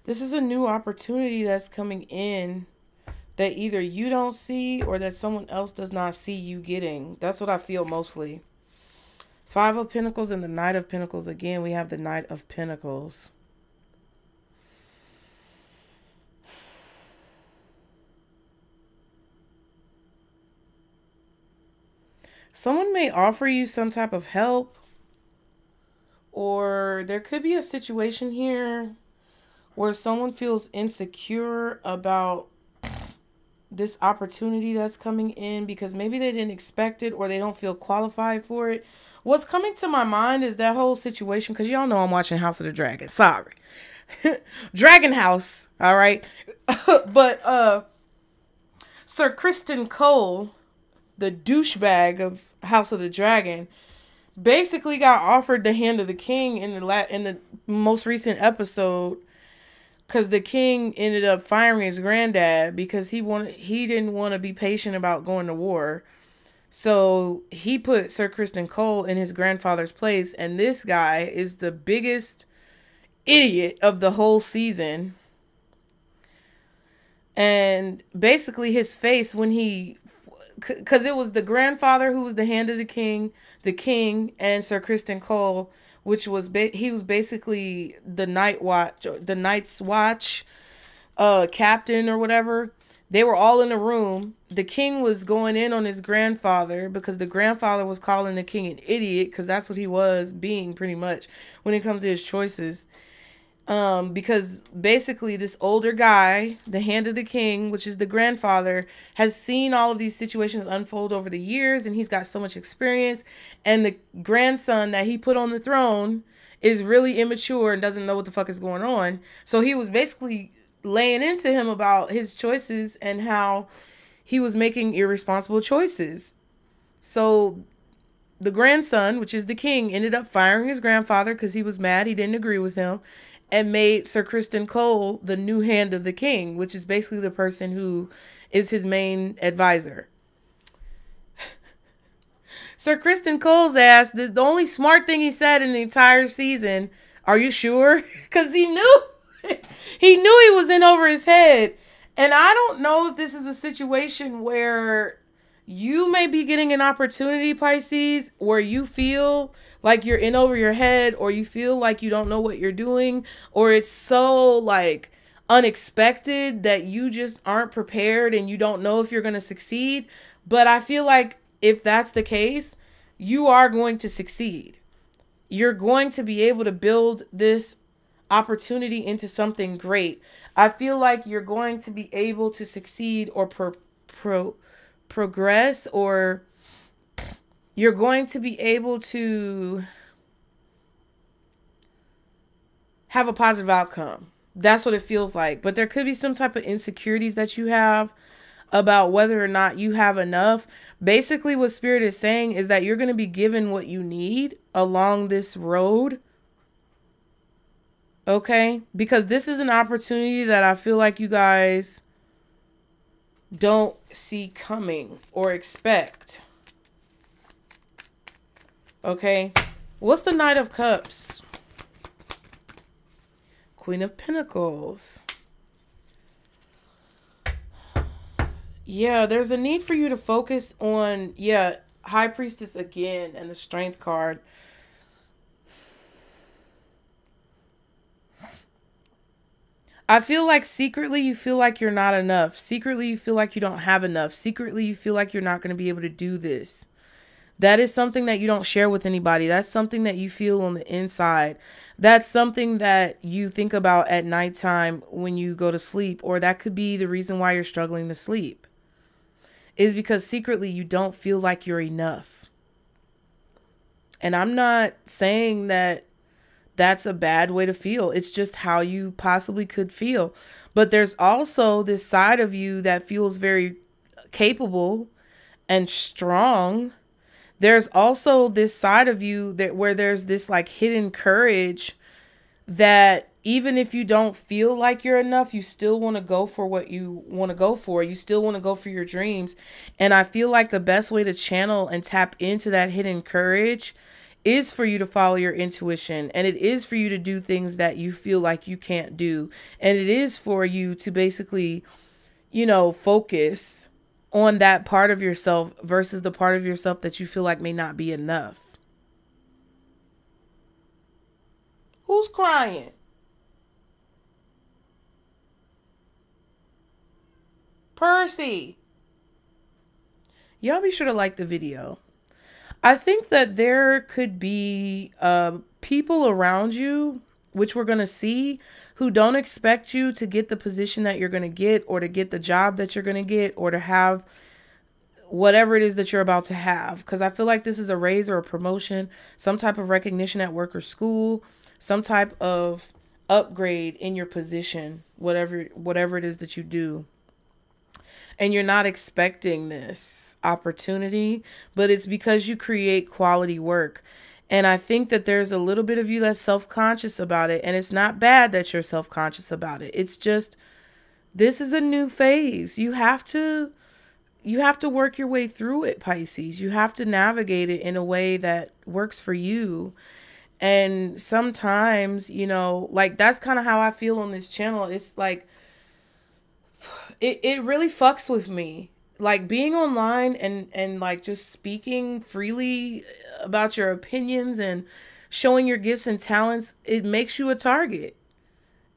This is a new opportunity that's coming in that either you don't see or that someone else does not see you getting. That's what I feel mostly. Five of Pentacles and the Knight of Pentacles. Again, we have the Knight of Pentacles. Someone may offer you some type of help, or there could be a situation here where someone feels insecure about this opportunity that's coming in because maybe they didn't expect it or they don't feel qualified for it. What's coming to my mind is that whole situation, because y'all know I'm watching House of the Dragon. Sorry. Dragon House, all right? But Sir Criston Cole, the douchebag of House of the Dragon, basically got offered the hand of the king in the most recent episode, because the king ended up firing his granddad because he didn't want to be patient about going to war. So he put Sir Criston Cole in his grandfather's place, and this guy is the biggest idiot of the whole season. And basically his face when he, because it was the grandfather who was the hand of the king, and Sir Criston Cole, which was he was basically the Night's Watch captain or whatever. They were all in a room. The king was going in on his grandfather because the grandfather was calling the king an idiot, because that's what he was being pretty much when it comes to his choices. Because basically this older guy, the hand of the king, which is the grandfather, has seen all of these situations unfold over the years, and he's got so much experience. And the grandson that he put on the throne is really immature and doesn't know what the fuck is going on. So he was basically laying into him about his choices and how he was making irresponsible choices. So the grandson, which is the king, ended up firing his grandfather because he was mad. He didn't agree with him, and made Sir Criston Cole the new hand of the king, which is basically the person who is his main advisor. Sir Criston Cole's ass, the only smart thing he said in the entire season, "Are you sure?" Because he knew he was in over his head. And I don't know if this is a situation where you may be getting an opportunity, Pisces, where you feel like you're in over your head, or you feel like you don't know what you're doing, or it's so like unexpected that you just aren't prepared and you don't know if you're going to succeed. But I feel like if that's the case, you are going to succeed. You're going to be able to build this opportunity into something great. I feel like you're going to be able to succeed or progress, or you're going to be able to have a positive outcome. That's what it feels like. But there could be some type of insecurities that you have. about whether or not you have enough. Basically, what Spirit is saying is that you're going to be given what you need along this road. Okay? Because this is an opportunity that I feel like you guys don't see coming or expect. Okay? What's the Knight of Cups? Queen of Pentacles. Yeah, there's a need for you to focus on, High Priestess again and the Strength card. I feel like secretly you feel like you're not enough. Secretly you feel like you don't have enough. Secretly you feel like you're not going to be able to do this. That is something that you don't share with anybody. That's something that you feel on the inside. That's something that you think about at nighttime when you go to sleep, or that could be the reason why you're struggling to sleep. Is because secretly you don't feel like you're enough. And I'm not saying that that's a bad way to feel. It's just how you possibly could feel. But there's also this side of you that feels very capable and strong. There's also this side of you that where there's this like hidden courage that even if you don't feel like you're enough, you still want to go for what you want to go for. You still want to go for your dreams. And I feel like the best way to channel and tap into that hidden courage is for you to follow your intuition. And it is for you to do things that you feel like you can't do. And it is for you to basically, focus on that part of yourself versus the part of yourself that you feel like may not be enough. Who's crying? Percy. Y'all be sure to like the video. I think that there could be people around you, which we're going to see, who don't expect you to get the position that you're going to get, or to get the job that you're going to get, or to have whatever it is that you're about to have. Because I feel like this is a raise or a promotion, some type of recognition at work or school, some type of upgrade in your position, whatever it is that you do. And you're not expecting this opportunity, but it's because you create quality work. And I think that there's a little bit of you that's self-conscious about it. And it's not bad that you're self-conscious about it. It's just, this is a new phase. You have to work your way through it, Pisces. You have to navigate it in a way that works for you. And sometimes, that's kind of how I feel on this channel. It's like, it really fucks with me. Like being online and like just speaking freely about your opinions and showing your gifts and talents, it makes you a target.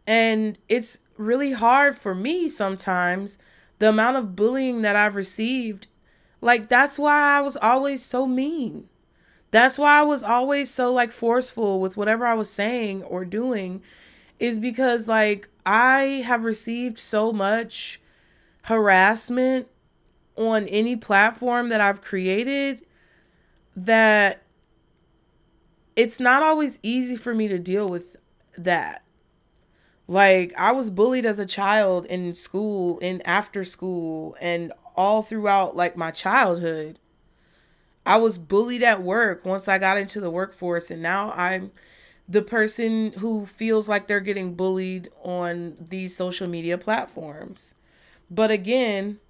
And it's really hard for me sometimes, the amount of bullying that I've received. Like, that's why I was always so mean. That's why I was always so like forceful with whatever I was saying or doing, is because like I have received so much harassment on any platform that I've created that it's not always easy for me to deal with that. Like, I was bullied as a child in school, in after school, and all throughout like my childhood. I was bullied at work once I got into the workforce, and now I'm the person who feels like they're getting bullied on these social media platforms. But again,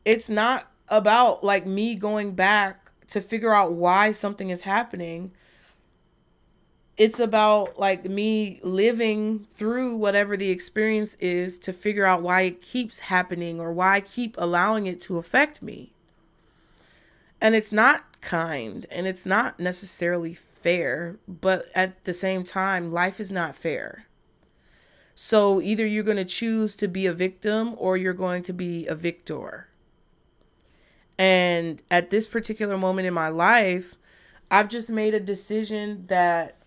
it's not about like me going back to figure out why something is happening. It's about like me living through whatever the experience is to figure out why it keeps happening or why I keep allowing it to affect me. And it's not kind and it's not necessarily fair, but at the same time, life is not fair. So either you're going to choose to be a victim or you're going to be a victor. And at this particular moment in my life, I've just made a decision that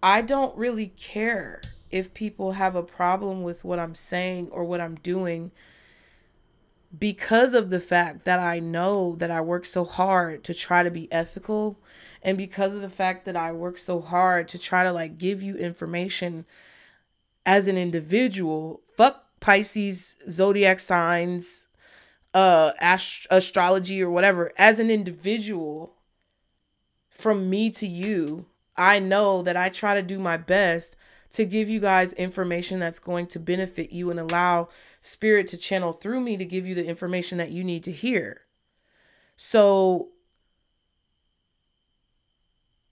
I don't really care if people have a problem with what I'm saying or what I'm doing, because of the fact that I know that I work so hard to try to be ethical, and because of the fact that I work so hard to try to like give you information as an individual. Fuck Pisces, zodiac signs, astrology or whatever, as an individual, from me to you, I know that I try to do my best to give you guys information that's going to benefit you and allow spirit to channel through me to give you the information that you need to hear. So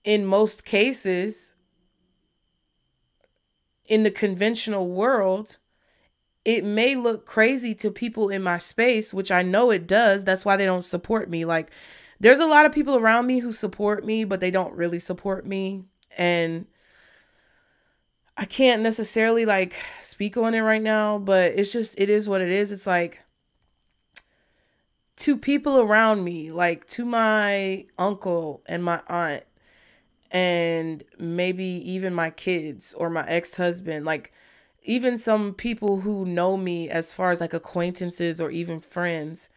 in most cases, in the conventional world, it may look crazy to people in my space, which I know it does. That's why they don't support me. Like, there's a lot of people around me who support me, but they don't really support me. And I can't necessarily like speak on it right now, but it's just, it is what it is. It's like, to people around me, like to my uncle and my aunt, and maybe even my kids or my ex-husband, like even some people who know me as far as like acquaintances or even friends,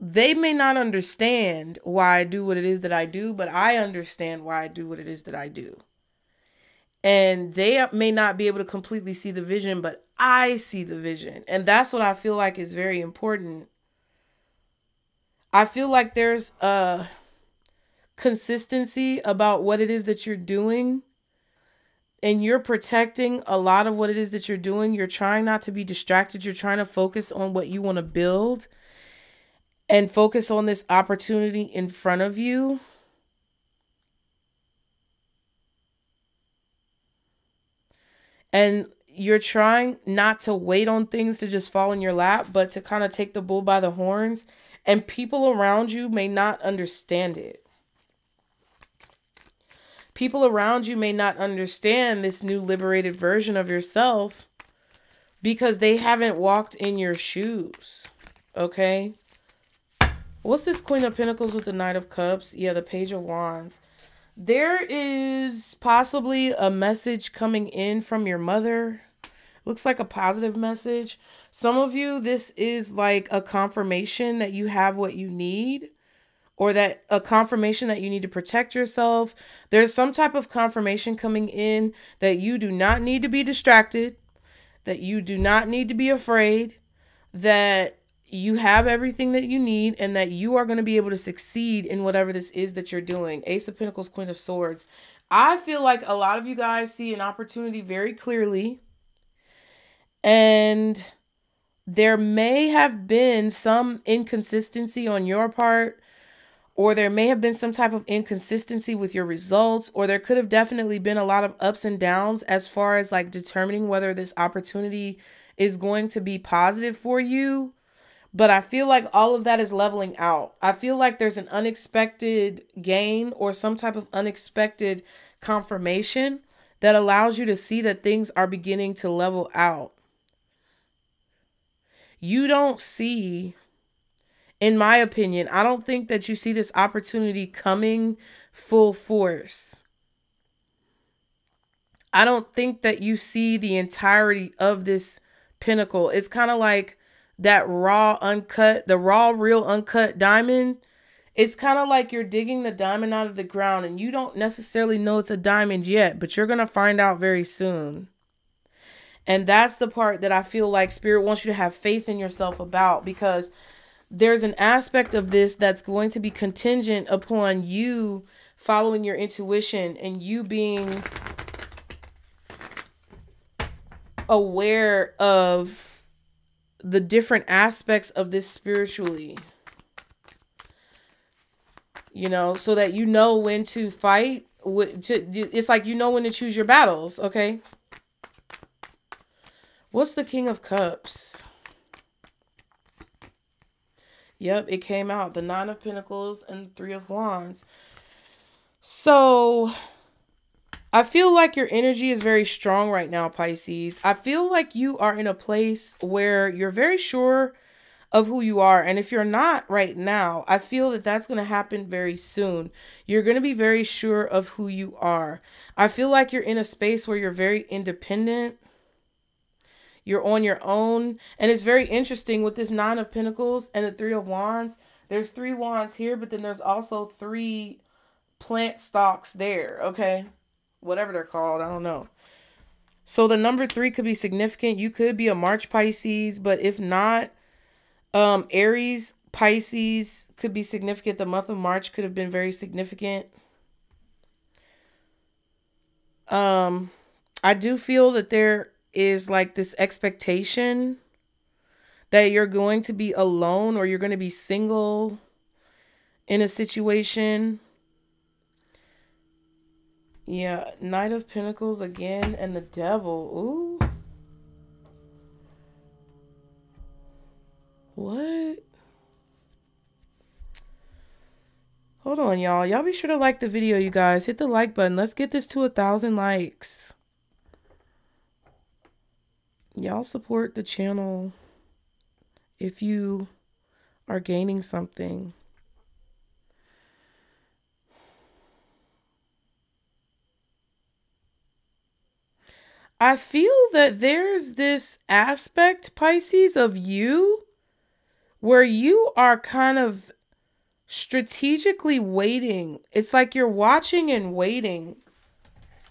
they may not understand why I do what it is that I do, but I understand why I do what it is that I do. And they may not be able to completely see the vision, but I see the vision. And that's what I feel like is very important. I feel like there's a consistency about what it is that you're doing, and you're protecting a lot of what it is that you're doing. You're trying not to be distracted. You're trying to focus on what you want to build and focus on this opportunity in front of you. And you're trying not to wait on things to just fall in your lap, but to kind of take the bull by the horns. And people around you may not understand it. People around you may not understand this new liberated version of yourself because they haven't walked in your shoes. Okay? What's this Queen of Pentacles with the Knight of Cups? Yeah, the Page of Wands. There is possibly a message coming in from your mother. Looks like a positive message. Some of you, this is like a confirmation that you have what you need, or that a confirmation that you need to protect yourself. There's some type of confirmation coming in that you do not need to be distracted, that you do not need to be afraid, that you have everything that you need, and that you are going to be able to succeed in whatever this is that you're doing. Ace of Pentacles, Queen of Swords. I feel like a lot of you guys see an opportunity very clearly, and there may have been some inconsistency on your part, or there may have been some type of inconsistency with your results, or there could have definitely been a lot of ups and downs as far as like determining whether this opportunity is going to be positive for you. But I feel like all of that is leveling out. I feel like there's an unexpected gain or some type of unexpected confirmation that allows you to see that things are beginning to level out. You don't see, in my opinion, I don't think that you see this opportunity coming full force. I don't think that you see the entirety of this pinnacle. It's kind of like that raw, uncut, the raw, real uncut diamond. It's kind of like you're digging the diamond out of the ground and you don't necessarily know it's a diamond yet, but you're going to find out very soon. And that's the part that I feel like Spirit wants you to have faith in yourself about, because there's an aspect of this that's going to be contingent upon you following your intuition and you being aware of the different aspects of this spiritually, you know, so that you know when to fight. It's like, you know when to choose your battles. Okay. What's the King of Cups? Yep, it came out. The Nine of Pentacles and the Three of Wands. So I feel like your energy is very strong right now, Pisces. I feel like you are in a place where you're very sure of who you are. And if you're not right now, I feel that that's going to happen very soon. You're going to be very sure of who you are. I feel like you're in a space where you're very independent. You're on your own. And it's very interesting with this Nine of Pentacles and the Three of Wands. There's 3 wands here, but then there's also 3 plant stalks there. Okay. Whatever they're called, I don't know. So the number 3 could be significant. You could be a March Pisces, but if not, Aries, Pisces could be significant. The month of March could have been very significant. I do feel that there is like this expectation that you're going to be alone or you're going to be single in a situation. Yeah, Knight of Pentacles again and the Devil. Ooh. What? Hold on, y'all. Y'all be sure to like the video, you guys. Hit the like button. Let's get this to 1,000 likes. Y'all support the channel if you are gaining something. I feel that there's this aspect, Pisces, of you where you are kind of strategically waiting. It's like you're watching and waiting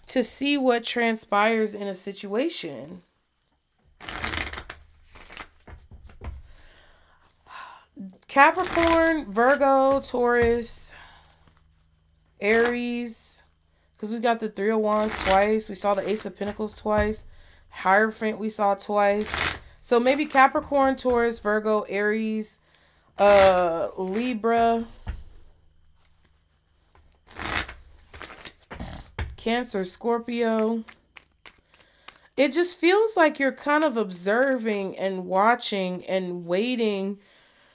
to see what transpires in a situation. Capricorn, Virgo, Taurus, Aries, because we got the Three of Wands twice. We saw the Ace of Pentacles twice. Hierophant we saw twice. So maybe Capricorn, Taurus, Virgo, Aries, Libra, Cancer, Scorpio. It just feels like you're kind of observing and watching and waiting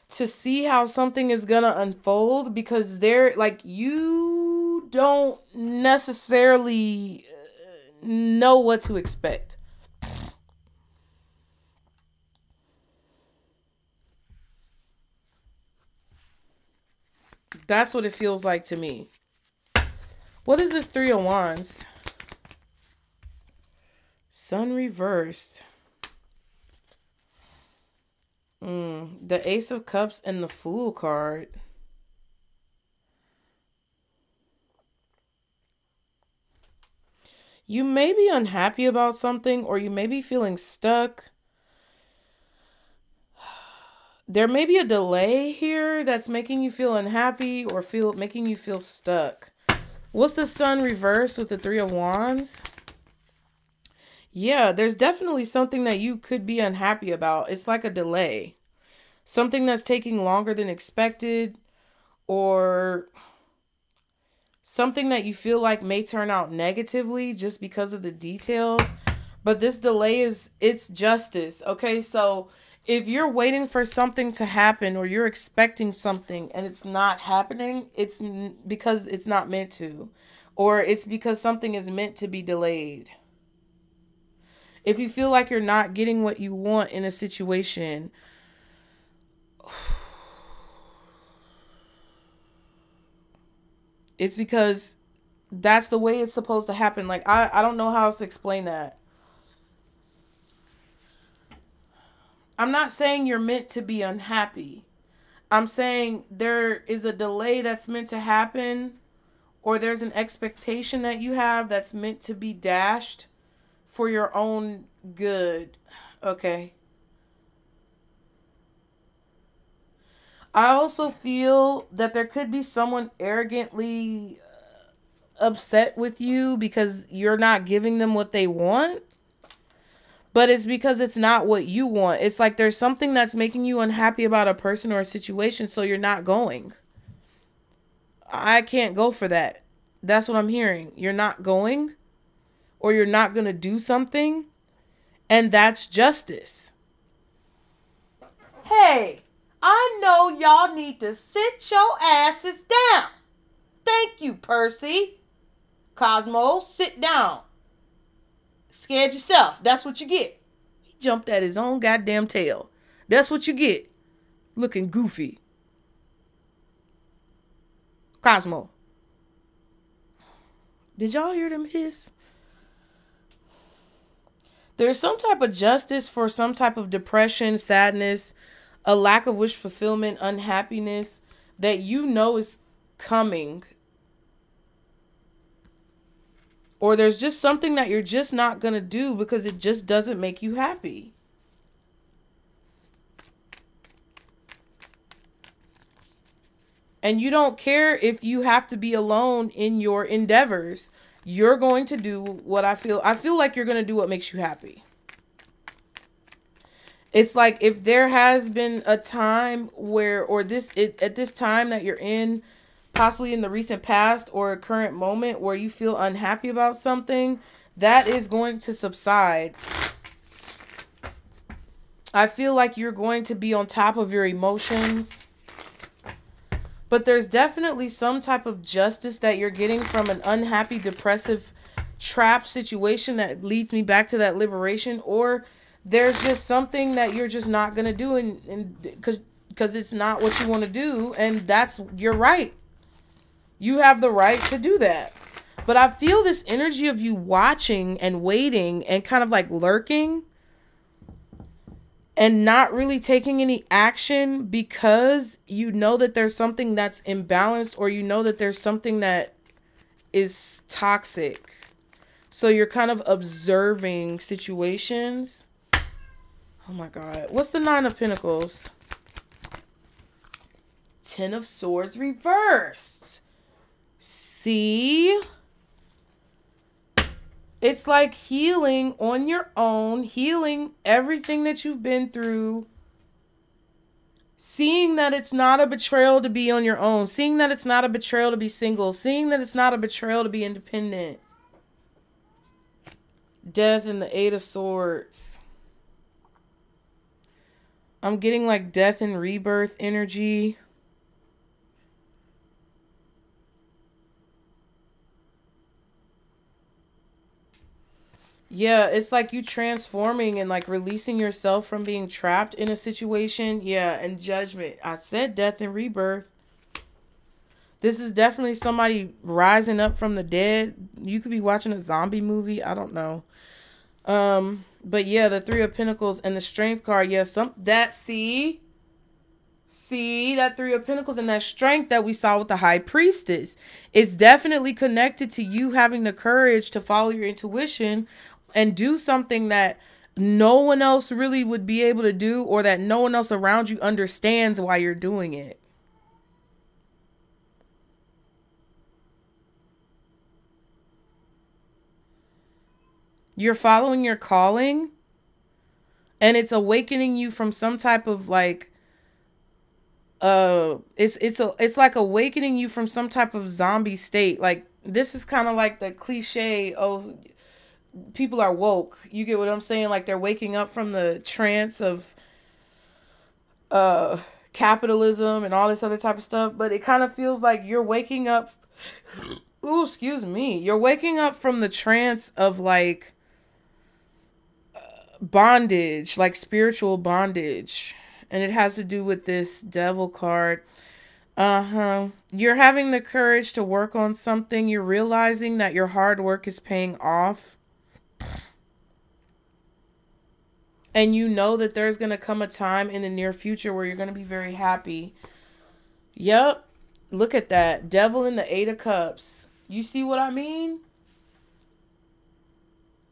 to see how something is gonna unfold, because they're like, you don't necessarily know what to expect. That's what it feels like to me. What is this Three of Wands? Sun reversed. The Ace of Cups and the Fool card. You may be unhappy about something, or you may be feeling stuck. There may be a delay here that's making you feel unhappy or making you feel stuck. What's the Sun reversed with the Three of Wands? Yeah, there's definitely something that you could be unhappy about. It's like a delay. Something that's taking longer than expected, or something that you feel like may turn out negatively just because of the details. But this delay it's justice. Okay, so if you're waiting for something to happen, or you're expecting something and it's not happening, it's because it's not meant to, or it's because something is meant to be delayed. If you feel like you're not getting what you want in a situation, it's because that's the way it's supposed to happen. Like, I don't know how else to explain that. I'm not saying you're meant to be unhappy. I'm saying there is a delay that's meant to happen, or there's an expectation that you have that's meant to be dashed for your own good. Okay. I also feel that there could be someone arrogantly upset with you because you're not giving them what they want. But it's because it's not what you want. It's like there's something that's making you unhappy about a person or a situation, so you're not going. I can't go for that. That's what I'm hearing. You're not going, or you're not going to do something, and that's justice. Hey, I know y'all need to sit your asses down. Thank you, Percy. Cosmo, sit down. Scared yourself. That's what you get. He jumped at his own goddamn tail. That's what you get. Looking goofy. Cosmo. Did y'all hear them hiss? There's some type of justice for some type of depression, sadness, a lack of wish fulfillment, unhappiness that you know is coming. Or there's just something that you're just not going to do because it just doesn't make you happy. And you don't care if you have to be alone in your endeavors. You're going to do what I feel like you're going to do what makes you happy. It's like if there has been a time where, at this time that you're in, possibly in the recent past or a current moment where you feel unhappy about something, that is going to subside. I feel like you're going to be on top of your emotions. But there's definitely some type of justice that you're getting from an unhappy, depressive, trapped situation that leads me back to that liberation. Or there's just something that you're just not going to do and because it's not what you want to do. And that's your right. You have the right to do that. But I feel this energy of you watching and waiting and kind of like lurking and not really taking any action because you know that there's something that's imbalanced, or you know that there's something that is toxic. So you're kind of observing situations. Oh my God. What's the Nine of Pentacles? Ten of Swords reversed. See? It's like healing on your own, healing everything that you've been through, seeing that it's not a betrayal to be on your own, seeing that it's not a betrayal to be single, seeing that it's not a betrayal to be independent. Death and the Eight of Swords. I'm getting like death and rebirth energy. Yeah, it's like you transforming and like releasing yourself from being trapped in a situation. Yeah, and judgment. I said death and rebirth. This is definitely somebody rising up from the dead. You could be watching a zombie movie. I don't know. But yeah, the Three of Pentacles and the Strength card. Yeah, See that Three of Pentacles and that strength that we saw with the High Priestess. It's definitely connected to you having the courage to follow your intuition and do something that no one else really would be able to do, or that no one else around you understands why you're doing it. You're following your calling, and it's awakening you from some type of like it's like awakening you from some type of zombie state. Like, this is kind of like the cliche, oh, people are woke. You get what I'm saying? Like, they're waking up from the trance of capitalism and all this other type of stuff. But it kind of feels like you're waking up. Ooh, excuse me. You're waking up from the trance of like bondage, like spiritual bondage. And it has to do with this Devil card. You're having the courage to work on something. You're realizing that your hard work is paying off. And you know that there's going to come a time in the near future where you're going to be very happy. Yep. Look at that. Devil and the Eight of Cups. You see what I mean?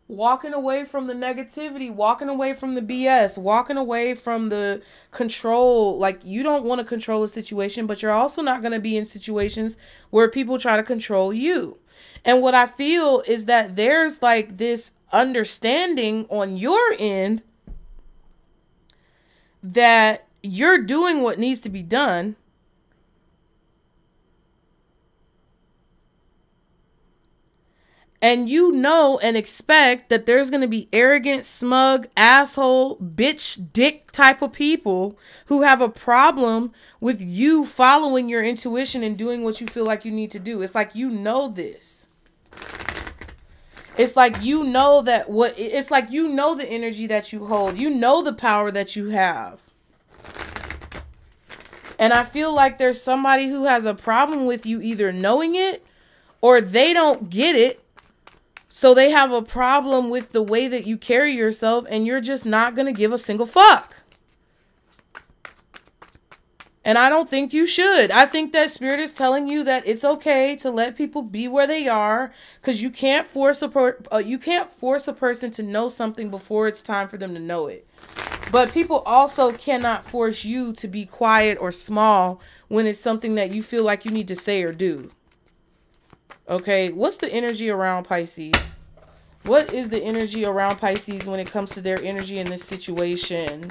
Walking away from the negativity, walking away from the BS, walking away from the control. Like, you don't want to control a situation, but you're also not going to be in situations where people try to control you. And what I feel is that there's like this understanding on your end that you're doing what needs to be done. And you know and expect that there's going to be arrogant, smug, asshole, bitch, dick type of people who have a problem with you following your intuition and doing what you feel like you need to do. It's like, you know this. It's like, you know that it's like, you know the energy that you hold. You know the power that you have. And I feel like there's somebody who has a problem with you either knowing it or they don't get it. So they have a problem with the way that you carry yourself, and you're just not going to give a single fuck. And I don't think you should. I think that Spirit is telling you that it's okay to let people be where they are, because you can't force a person to know something before it's time for them to know it. But people also cannot force you to be quiet or small when it's something that you feel like you need to say or do. Okay, what's the energy around Pisces? What is the energy around Pisces when it comes to their energy in this situation?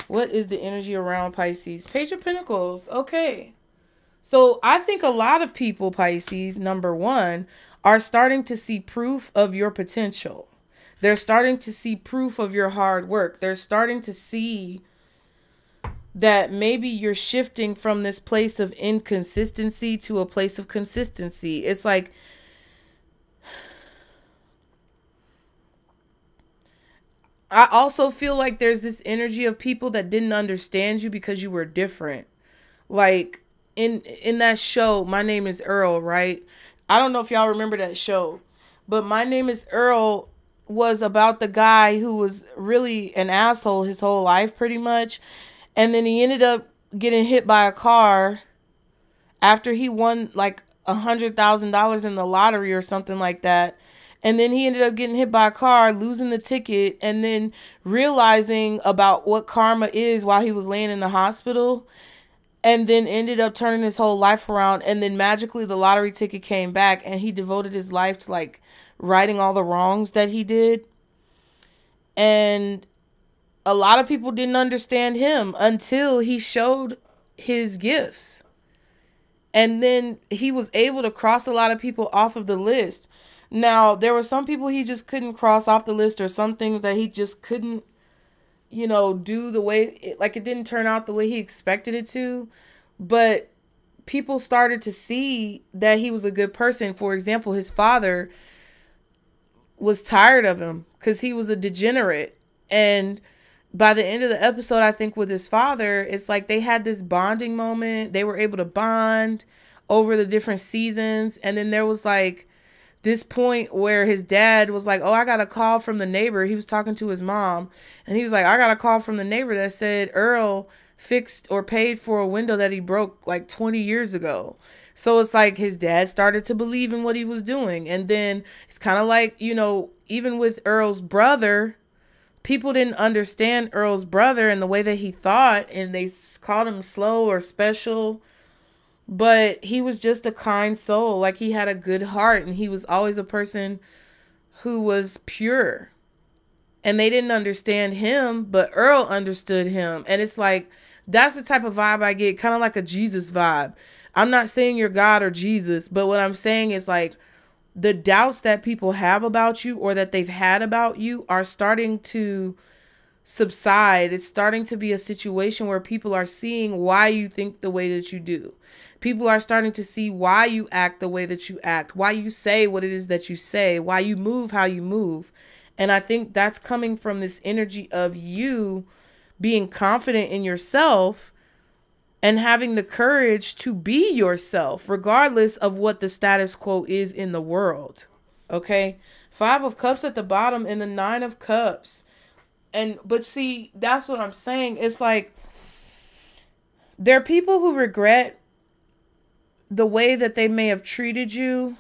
What is the energy around Pisces? Page of Pentacles. Okay. So I think a lot of people, Pisces, number one, are starting to see proof of your potential. They're starting to see proof of your hard work. They're starting to see that maybe you're shifting from this place of inconsistency to a place of consistency. It's like, I also feel like there's this energy of people that didn't understand you because you were different. Like in that show, My Name is Earl, right? I don't know if y'all remember that show, but My Name is Earl was about the guy who was really an asshole his whole life, pretty much. And then he ended up getting hit by a car after he won like $100,000 in the lottery or something like that. And then he ended up getting hit by a car, losing the ticket, and then realizing about what karma is while he was laying in the hospital. And then ended up turning his whole life around. And then magically the lottery ticket came back and he devoted his life to like righting all the wrongs that he did. And a lot of people didn't understand him until he showed his gifts. And then he was able to cross a lot of people off of the list. Now, there were some people he just couldn't cross off the list, or some things that he just couldn't, you know, do the way, it didn't turn out the way he expected it to. But people started to see that he was a good person. For example, his father was tired of him because he was a degenerate. And by the end of the episode, I think with his father, it's like they had this bonding moment. They were able to bond over the different seasons. And then there was like this point where his dad was like, oh, I got a call from the neighbor. He was talking to his mom. And he was like, I got a call from the neighbor that said Earl fixed or paid for a window that he broke like 20 years ago. So it's like his dad started to believe in what he was doing. And then it's kind of like, you know, even with Earl's brother, people didn't understand Earl's brother and the way that he thought, and they called him slow or special. But he was just a kind soul. Like, he had a good heart, and he was always a person who was pure. And they didn't understand him, but Earl understood him. And it's like, that's the type of vibe I get, kind of like a Jesus vibe. I'm not saying you're God or Jesus, but what I'm saying is like the doubts that people have about you or that they've had about you are starting to subside. It's starting to be a situation where people are seeing why you think the way that you do. People are starting to see why you act the way that you act, why you say what it is that you say, why you move how you move. And I think that's coming from this energy of you being confident in yourself and having the courage to be yourself, regardless of what the status quo is in the world. Okay? 5 of Cups at the bottom and the 9 of Cups. But see, that's what I'm saying. It's like, there are people who regret the way that they may have treated you.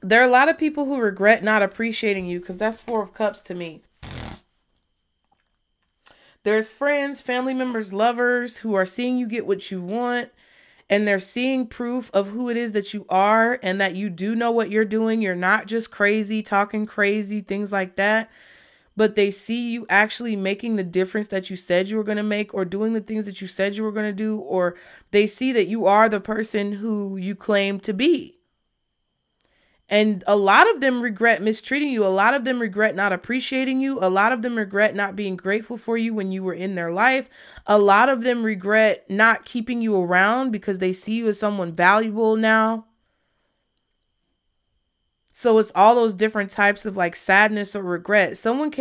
There are a lot of people who regret not appreciating you, because that's 4 of Cups to me. There's friends, family members, lovers who are seeing you get what you want, and they're seeing proof of who it is that you are and that you do know what you're doing. You're not just crazy, talking crazy, things like that, but they see you actually making the difference that you said you were going to make, or doing the things that you said you were going to do, or they see that you are the person who you claim to be. And a lot of them regret mistreating you. A lot of them regret not appreciating you. A lot of them regret not being grateful for you when you were in their life. A lot of them regret not keeping you around because they see you as someone valuable now. So it's all those different types of like sadness or regret. Someone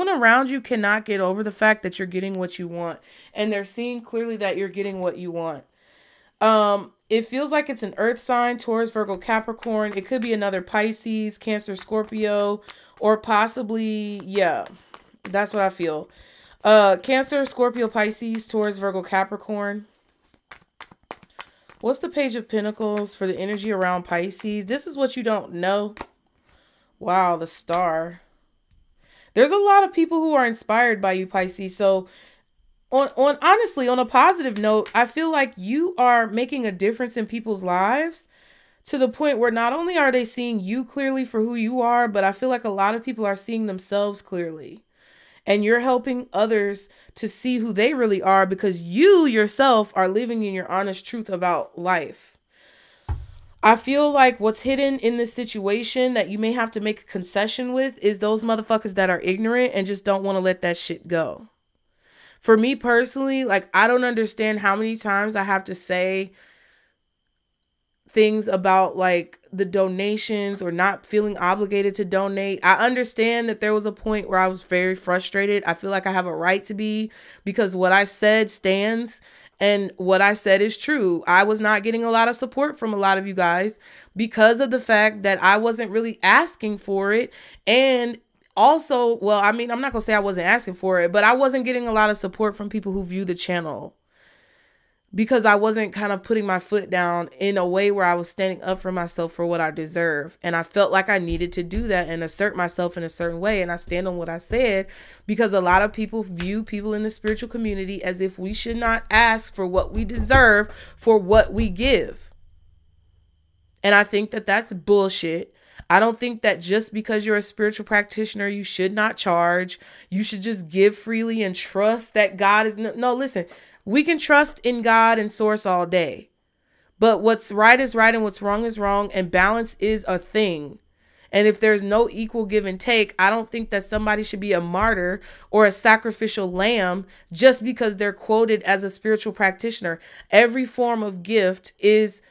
around you cannot get over the fact that you're getting what you want. And they're seeing clearly that you're getting what you want. It feels like it's an earth sign, Taurus, Virgo, Capricorn. It could be another Pisces, Cancer, Scorpio, or possibly, yeah, that's what I feel. Cancer, Scorpio, Pisces, Taurus, Virgo, Capricorn. What's the Page of Pentacles for the energy around Pisces? This is what you don't know. Wow, the Star. There's a lot of people who are inspired by you, Pisces. So on honestly, on a positive note, I feel like you are making a difference in people's lives to the point where not only are they seeing you clearly for who you are, but I feel like a lot of people are seeing themselves clearly. And you're helping others to see who they really are because you yourself are living in your honest truth about life. I feel like what's hidden in this situation that you may have to make a concession with is those motherfuckers that are ignorant and just don't want to let that shit go. For me personally, like, I don't understand how many times I have to say things about like the donations or not feeling obligated to donate. I understand that there was a point where I was very frustrated. I feel like I have a right to be, because what I said stands and what I said is true. I was not getting a lot of support from a lot of you guys because of the fact that I wasn't really asking for it. And also, well, I mean, I'm not gonna say I wasn't asking for it, but I wasn't getting a lot of support from people who view the channel because I wasn't kind of putting my foot down in a way where I was standing up for myself for what I deserve. And I felt like I needed to do that and assert myself in a certain way. And I stand on what I said because a lot of people view people in the spiritual community as if we should not ask for what we deserve for what we give. And I think that that's bullshit. I don't think that just because you're a spiritual practitioner, you should not charge. You should just give freely and trust that God is... No, listen, we can trust in God and source all day. But what's right is right and what's wrong is wrong. And balance is a thing. And if there's no equal give and take, I don't think that somebody should be a martyr or a sacrificial lamb just because they're quoted as a spiritual practitioner. Every form of gift is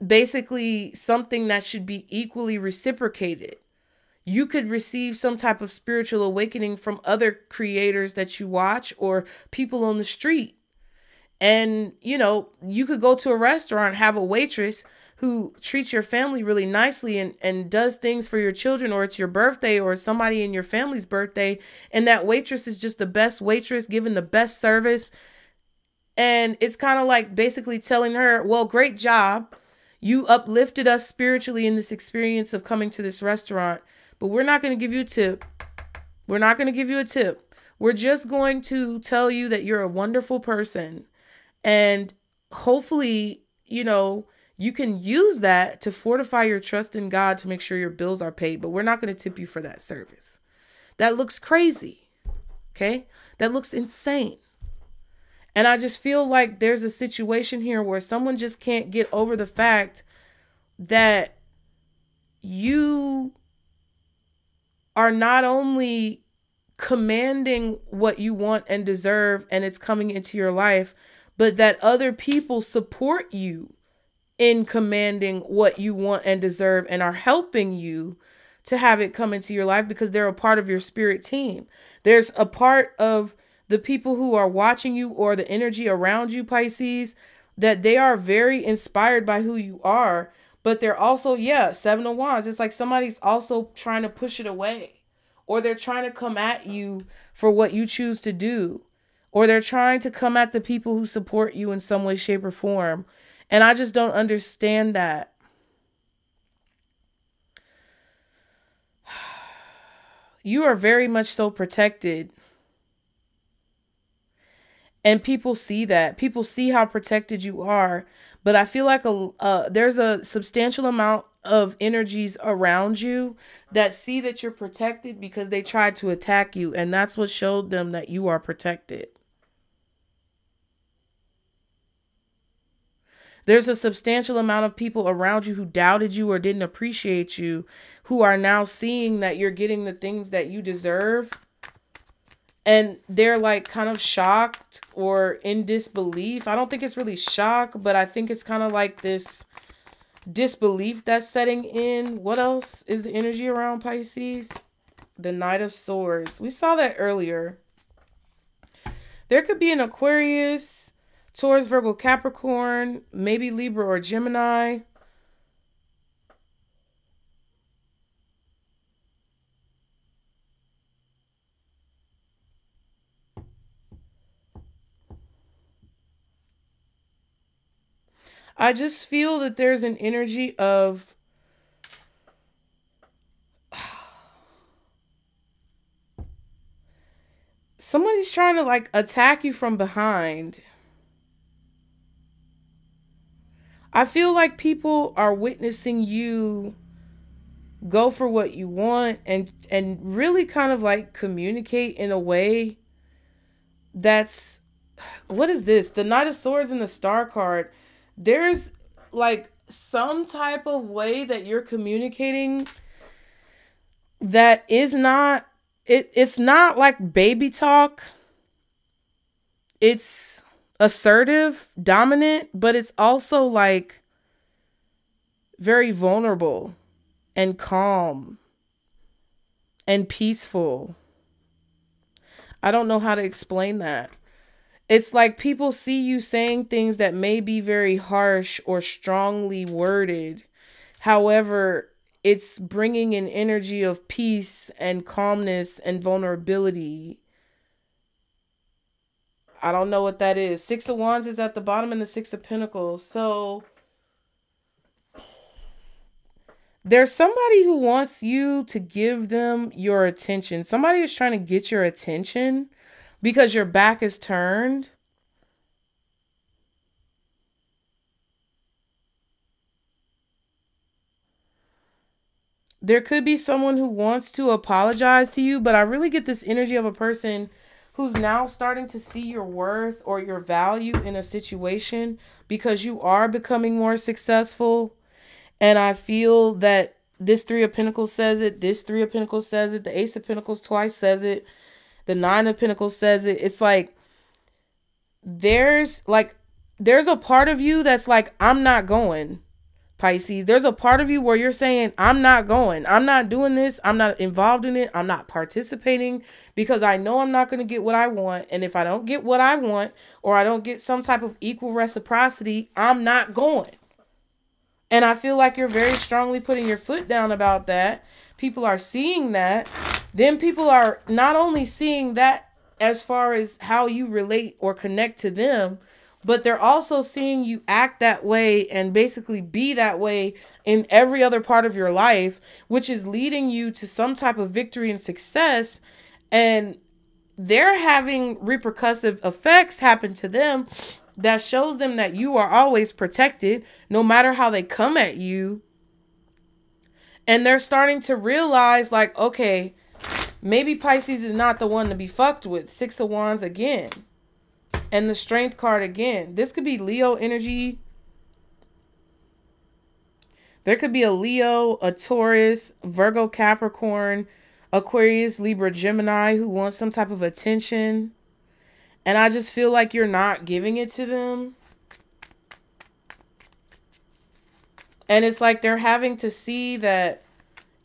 basically something that should be equally reciprocated. You could receive some type of spiritual awakening from other creators that you watch or people on the street. And, you know, you could go to a restaurant, have a waitress who treats your family really nicely and does things for your children, or it's your birthday or somebody in your family's birthday. And that waitress is just the best waitress, giving the best service. And it's kind of like basically telling her, well, great job. You uplifted us spiritually in this experience of coming to this restaurant, but we're not going to give you a tip. We're not going to give you a tip. We're just going to tell you that you're a wonderful person. And hopefully, you know, you can use that to fortify your trust in God to make sure your bills are paid, but we're not going to tip you for that service. That looks crazy. Okay? That looks insane. And I just feel like there's a situation here where someone just can't get over the fact that you are not only commanding what you want and deserve and it's coming into your life, but that other people support you in commanding what you want and deserve and are helping you to have it come into your life because they're a part of your spirit team. There's a part of the people who are watching you or the energy around you, Pisces, that they are very inspired by who you are, but they're also, yeah, Seven of Wands. It's like somebody's also trying to push it away, or they're trying to come at you for what you choose to do, or they're trying to come at the people who support you in some way, shape, or form. And I just don't understand that. You are very much so protected. And people see that. People see how protected you are. But I feel like there's a substantial amount of energies around you that see that you're protected because they tried to attack you. And that's what showed them that you are protected. There's a substantial amount of people around you who doubted you or didn't appreciate you, who are now seeing that you're getting the things that you deserve. And they're like kind of shocked or in disbelief. I don't think it's really shock, but I think it's kind of like this disbelief that's setting in. What else is the energy around Pisces? The Knight of Swords. We saw that earlier. There could be an Aquarius, Taurus, Virgo, Capricorn, maybe Libra or Gemini. I just feel that there's an energy of Somebody's trying to like attack you from behind. I feel like people are witnessing you go for what you want and really kind of like communicate in a way that's, what is this? The Knight of Swords and the Star card. There's like some type of way that you're communicating that is not, it's not like baby talk. It's assertive, dominant, but it's also like very vulnerable and calm and peaceful. I don't know how to explain that. It's like people see you saying things that may be very harsh or strongly worded. However, it's bringing an energy of peace and calmness and vulnerability. I don't know what that is. Six of Wands is at the bottom and the Six of Pentacles. So there's somebody who wants you to give them your attention. Somebody is trying to get your attention because your back is turned. There could be someone who wants to apologize to you, but I really get this energy of a person who's now starting to see your worth or your value in a situation because you are becoming more successful. And I feel that this Three of Pentacles says it. This Three of Pentacles says it. The Ace of Pentacles twice says it. The Nine of Pentacles says it. It's like there's a part of you that's like, I'm not going, Pisces. There's a part of you where you're saying, I'm not going. I'm not doing this. I'm not involved in it. I'm not participating because I know I'm not going to get what I want. And if I don't get what I want, or I don't get some type of equal reciprocity, I'm not going. And I feel like you're very strongly putting your foot down about that. People are seeing that. Then people are not only seeing that as far as how you relate or connect to them, but they're also seeing you act that way and basically be that way in every other part of your life, which is leading you to some type of victory and success. And they're having repercussive effects happen to them that shows them that you are always protected, no matter how they come at you. And they're starting to realize, like, okay, maybe Pisces is not the one to be fucked with. Six of Wands again. And the Strength card again. This could be Leo energy. There could be a Leo, a Taurus, Virgo, Capricorn, Aquarius, Libra, Gemini who wants some type of attention. And I just feel like you're not giving it to them. And it's like they're having to see that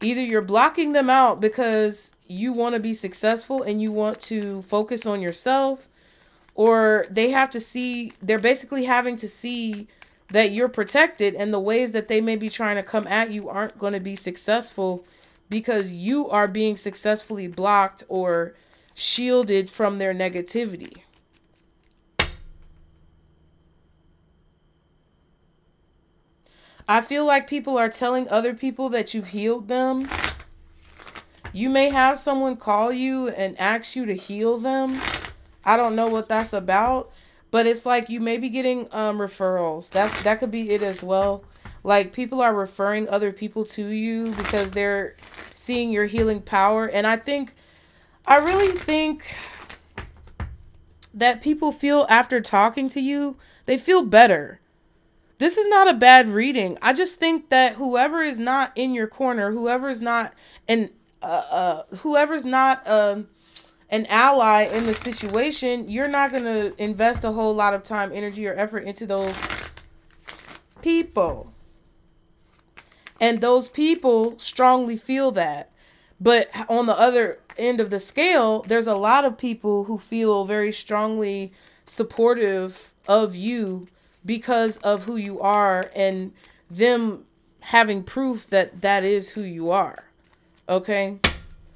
either you're blocking them out because you want to be successful and you want to focus on yourself, or they have to see, they're basically having to see that you're protected and the ways that they may be trying to come at you aren't going to be successful because you are being successfully blocked or shielded from their negativity. I feel like people are telling other people that you've healed them. You may have someone call you and ask you to heal them. I don't know what that's about, but it's like you may be getting referrals. That could be it as well. Like people are referring other people to you because they're seeing your healing power. And I really think that people feel after talking to you, they feel better. This is not a bad reading. I just think that whoever is not in your corner, whoever's not an ally in the situation, you're not going to invest a whole lot of time, energy, or effort into those people. And those people strongly feel that. But on the other end of the scale, there's a lot of people who feel very strongly supportive of you because of who you are and them having proof that that is who you are. Okay?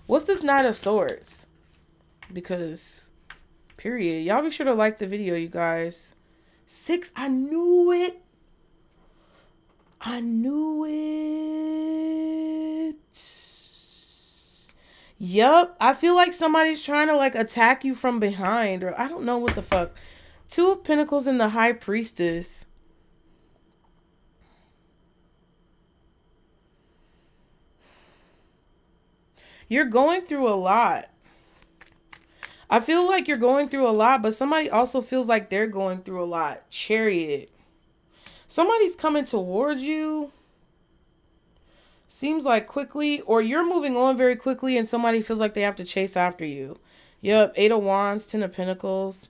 What's this Knight of Swords? Because, period. Y'all be sure to like the video, you guys. 6, I knew it. I knew it. Yup. I feel like somebody's trying to like attack you from behind, or I don't know what the fuck. Two of Pentacles and the High Priestess. You're going through a lot. I feel like you're going through a lot, but somebody also feels like they're going through a lot. Chariot. Somebody's coming towards you. Seems like quickly, or you're moving on very quickly and somebody feels like they have to chase after you. Yep, Eight of Wands, Ten of Pentacles.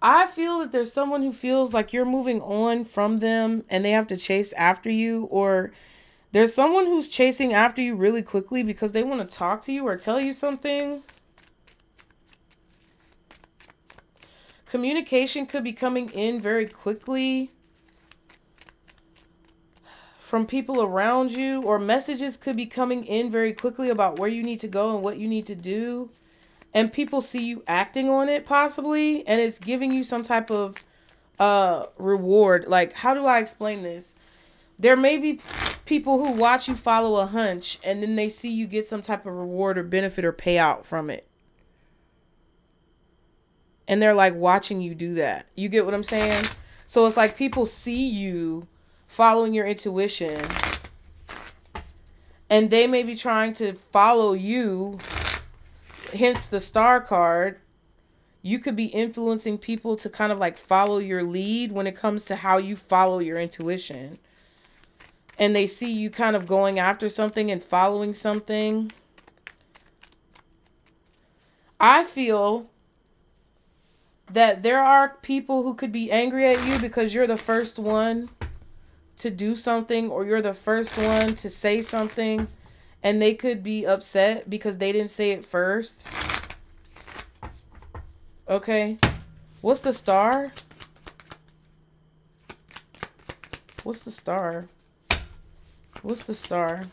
I feel that there's someone who feels like you're moving on from them and they have to chase after you, or there's someone who's chasing after you really quickly because they want to talk to you or tell you something. Communication could be coming in very quickly from people around you, or messages could be coming in very quickly about where you need to go and what you need to do. And people see you acting on it possibly, and it's giving you some type of reward. Like, how do I explain this? There may be people who watch you follow a hunch and then they see you get some type of reward or benefit or payout from it. And they're like watching you do that. You get what I'm saying? So it's like people see you following your intuition and they may be trying to follow you, hence the Star card. You could be influencing people to kind of like follow your lead when it comes to how you follow your intuition, and they see you kind of going after something and following something. I feel that there are people who could be angry at you because you're the first one to do something, or you're the first one to say something, and they could be upset because they didn't say it first. Okay. What's the Star? What's the Star? What's the Star?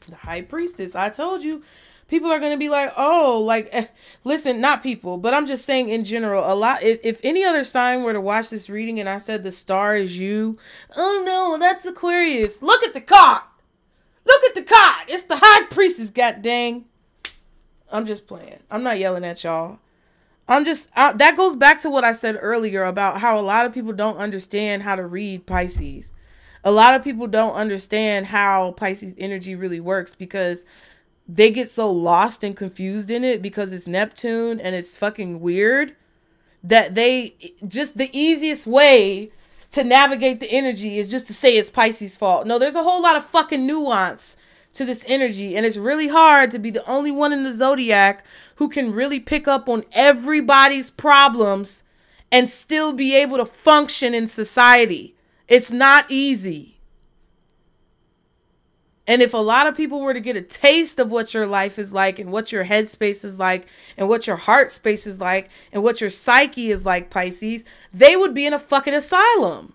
The High Priestess. I told you. People are going to be like, oh, like, listen, not people, but I'm just saying in general, a lot, if any other sign were to watch this reading and I said the Star is you, oh no, that's Aquarius. Look at the card. Look at the card. It's the High Priestess, god dang. I'm just playing. I'm not yelling at y'all. That goes back to what I said earlier about how a lot of people don't understand how to read Pisces. A lot of people don't understand how Pisces energy really works because they get so lost and confused in it because it's Neptune and it's fucking weird that they just, the easiest way to navigate the energy is just to say it's Pisces' fault. No, there's a whole lot of fucking nuance to this energy, and it's really hard to be the only one in the zodiac who can really pick up on everybody's problems and still be able to function in society. It's not easy. And if a lot of people were to get a taste of what your life is like and what your headspace is like and what your heart space is like and what your psyche is like, Pisces, they would be in a fucking asylum.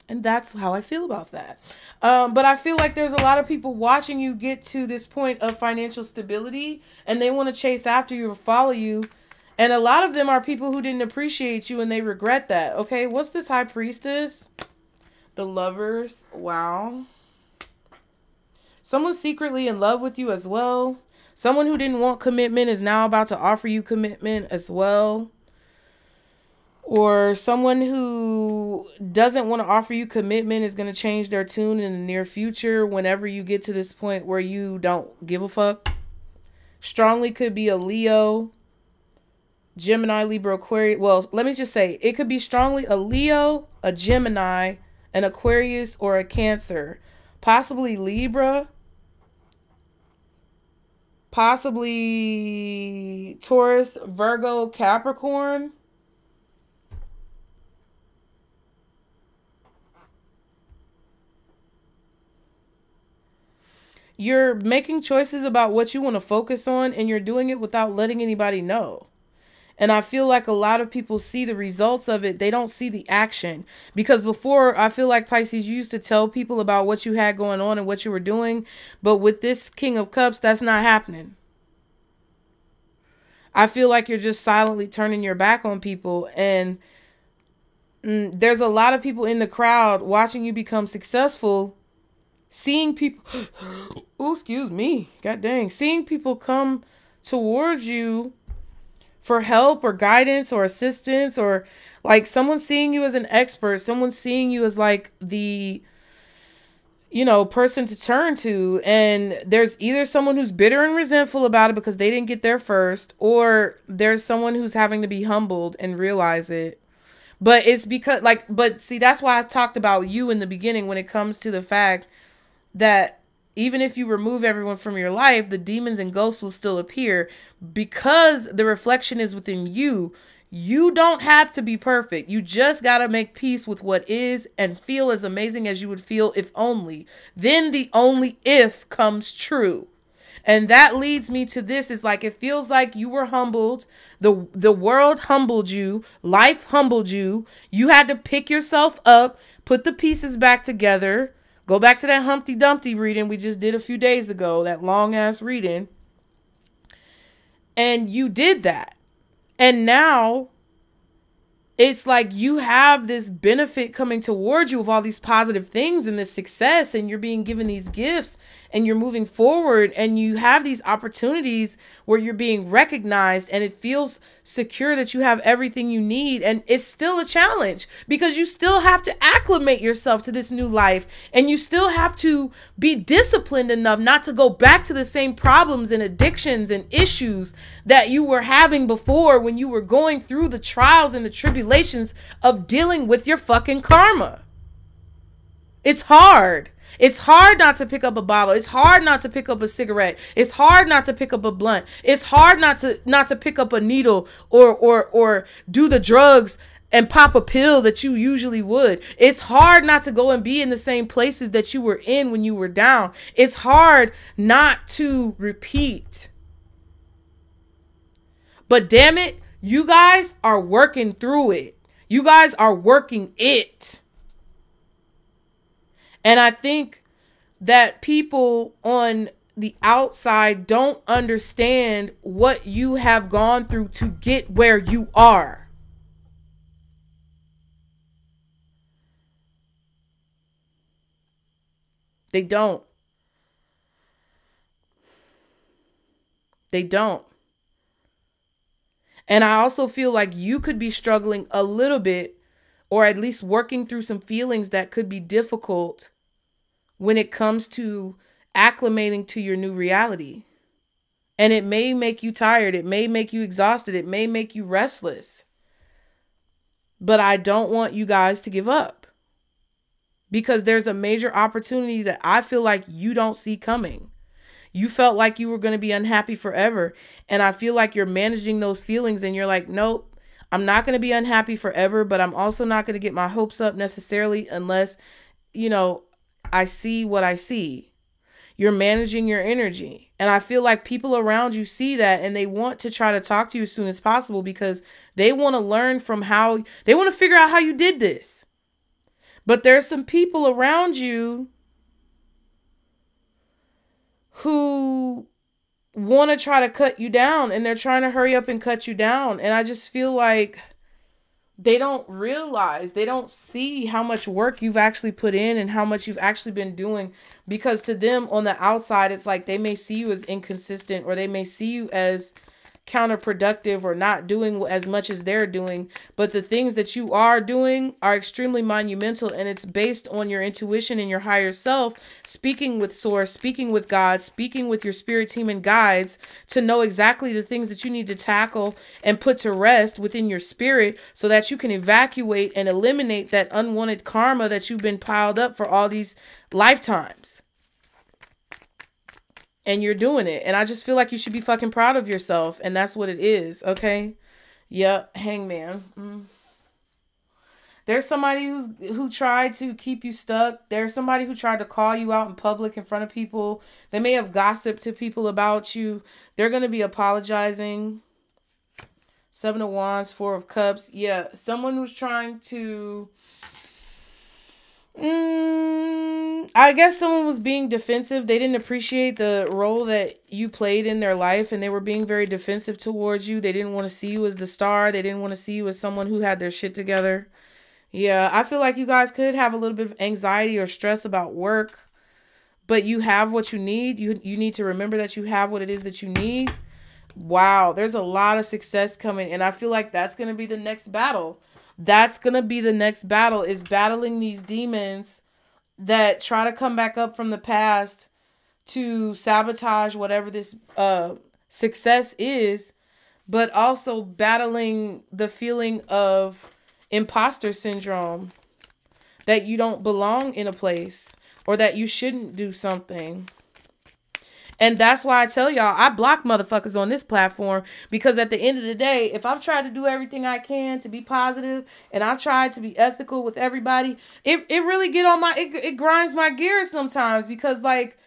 And that's how I feel about that. But I feel like there's a lot of people watching you get to this point of financial stability and they want to chase after you or follow you. And a lot of them are people who didn't appreciate you and they regret that. Okay, what's this High Priestess? The Lovers. Wow. Someone's secretly in love with you as well. Someone who didn't want commitment is now about to offer you commitment as well. Or someone who doesn't want to offer you commitment is going to change their tune in the near future whenever you get to this point where you don't give a fuck. Strongly could be a Leo, Gemini, Libra, Aquarius. Well, let me just say, it could be strongly a Leo, a Gemini, an Aquarius, or a Cancer. Possibly Libra. Possibly Taurus, Virgo, Capricorn. You're making choices about what you want to focus on, and you're doing it without letting anybody know. And I feel like a lot of people see the results of it. They don't see the action. Because before, I feel like Pisces, you used to tell people about what you had going on and what you were doing. But with this King of Cups, that's not happening. I feel like you're just silently turning your back on people. And there's a lot of people in the crowd watching you become successful, seeing people, oh, excuse me, god dang, seeing people come towards you for help or guidance or assistance, or like someone seeing you as an expert, someone seeing you as like the, you know, person to turn to. And there's either someone who's bitter and resentful about it because they didn't get there first, or there's someone who's having to be humbled and realize it. But it's because like, but see, that's why I talked about you in the beginning when it comes to the fact that even if you remove everyone from your life, the demons and ghosts will still appear because the reflection is within you. You don't have to be perfect. You just got to make peace with what is and feel as amazing as you would feel if only. Then the only if comes true. And that leads me to this. Is like, it feels like you were humbled. The world humbled you. Life humbled you. You had to pick yourself up, put the pieces back together. Go back to that Humpty Dumpty reading we just did a few days ago, that long ass reading. And you did that. And now it's like you have this benefit coming towards you of all these positive things and this success, and you're being given these gifts and you're moving forward and you have these opportunities where you're being recognized, and it feels secure that you have everything you need. And it's still a challenge because you still have to acclimate yourself to this new life, and you still have to be disciplined enough not to go back to the same problems and addictions and issues that you were having before when you were going through the trials and the tribulations of dealing with your fucking karma. It's hard. It's hard not to pick up a bottle. It's hard not to pick up a cigarette. It's hard not to pick up a blunt. It's hard not to pick up a needle or do the drugs and pop a pill that you usually would. It's hard not to go and be in the same places that you were in when you were down. It's hard not to repeat. But damn it, you guys are working through it. You guys are working it. And I think that people on the outside don't understand what you have gone through to get where you are. They don't. They don't. And I also feel like you could be struggling a little bit, or at least working through some feelings that could be difficult when it comes to acclimating to your new reality. And it may make you tired. It may make you exhausted. It may make you restless. But I don't want you guys to give up, because there's a major opportunity that I feel like you don't see coming. You felt like you were going to be unhappy forever. And I feel like you're managing those feelings, and you're like, nope, I'm not going to be unhappy forever, but I'm also not going to get my hopes up necessarily unless, you know, I see what I see. You're managing your energy. And I feel like people around you see that, and they want to try to talk to you as soon as possible because they want to learn from how, they want to figure out how you did this. But there's some people around you who want to try to cut you down, and they're trying to hurry up and cut you down. And I just feel like they don't realize, they don't see how much work you've actually put in and how much you've actually been doing, because to them on the outside, it's like they may see you as inconsistent, or they may see you as counterproductive or not doing as much as they're doing. But the things that you are doing are extremely monumental, and it's based on your intuition and your higher self, speaking with source, speaking with God, speaking with your spirit team and guides to know exactly the things that you need to tackle and put to rest within your spirit, so that you can evacuate and eliminate that unwanted karma that you've been piled up for all these lifetimes. And you're doing it. And I just feel like you should be fucking proud of yourself. And that's what it is. Okay. Yep. Hangman. There's somebody who tried to keep you stuck. There's somebody who tried to call you out in public in front of people. They may have gossiped to people about you. They're going to be apologizing. 7 of Wands, 4 of Cups. Yeah. Someone who's trying to... I guess someone was being defensive. They didn't appreciate the role that you played in their life, and they were being very defensive towards you. They didn't want to see you as the star. They didn't want to see you as someone who had their shit together. Yeah, I feel like you guys could have a little bit of anxiety or stress about work, but you have what you need. You need to remember that you have what it is that you need. Wow, there's a lot of success coming, and I feel like that's going to be the next battle. That's going to be the next battle, is battling these demons that try to come back up from the past to sabotage whatever this success is, but also battling the feeling of imposter syndrome, that you don't belong in a place or that you shouldn't do something. And that's why I tell y'all, I block motherfuckers on this platform, because at the end of the day, if I've tried to do everything I can to be positive and I tried to be ethical with everybody, it really get on my, it grinds my gears sometimes, because like,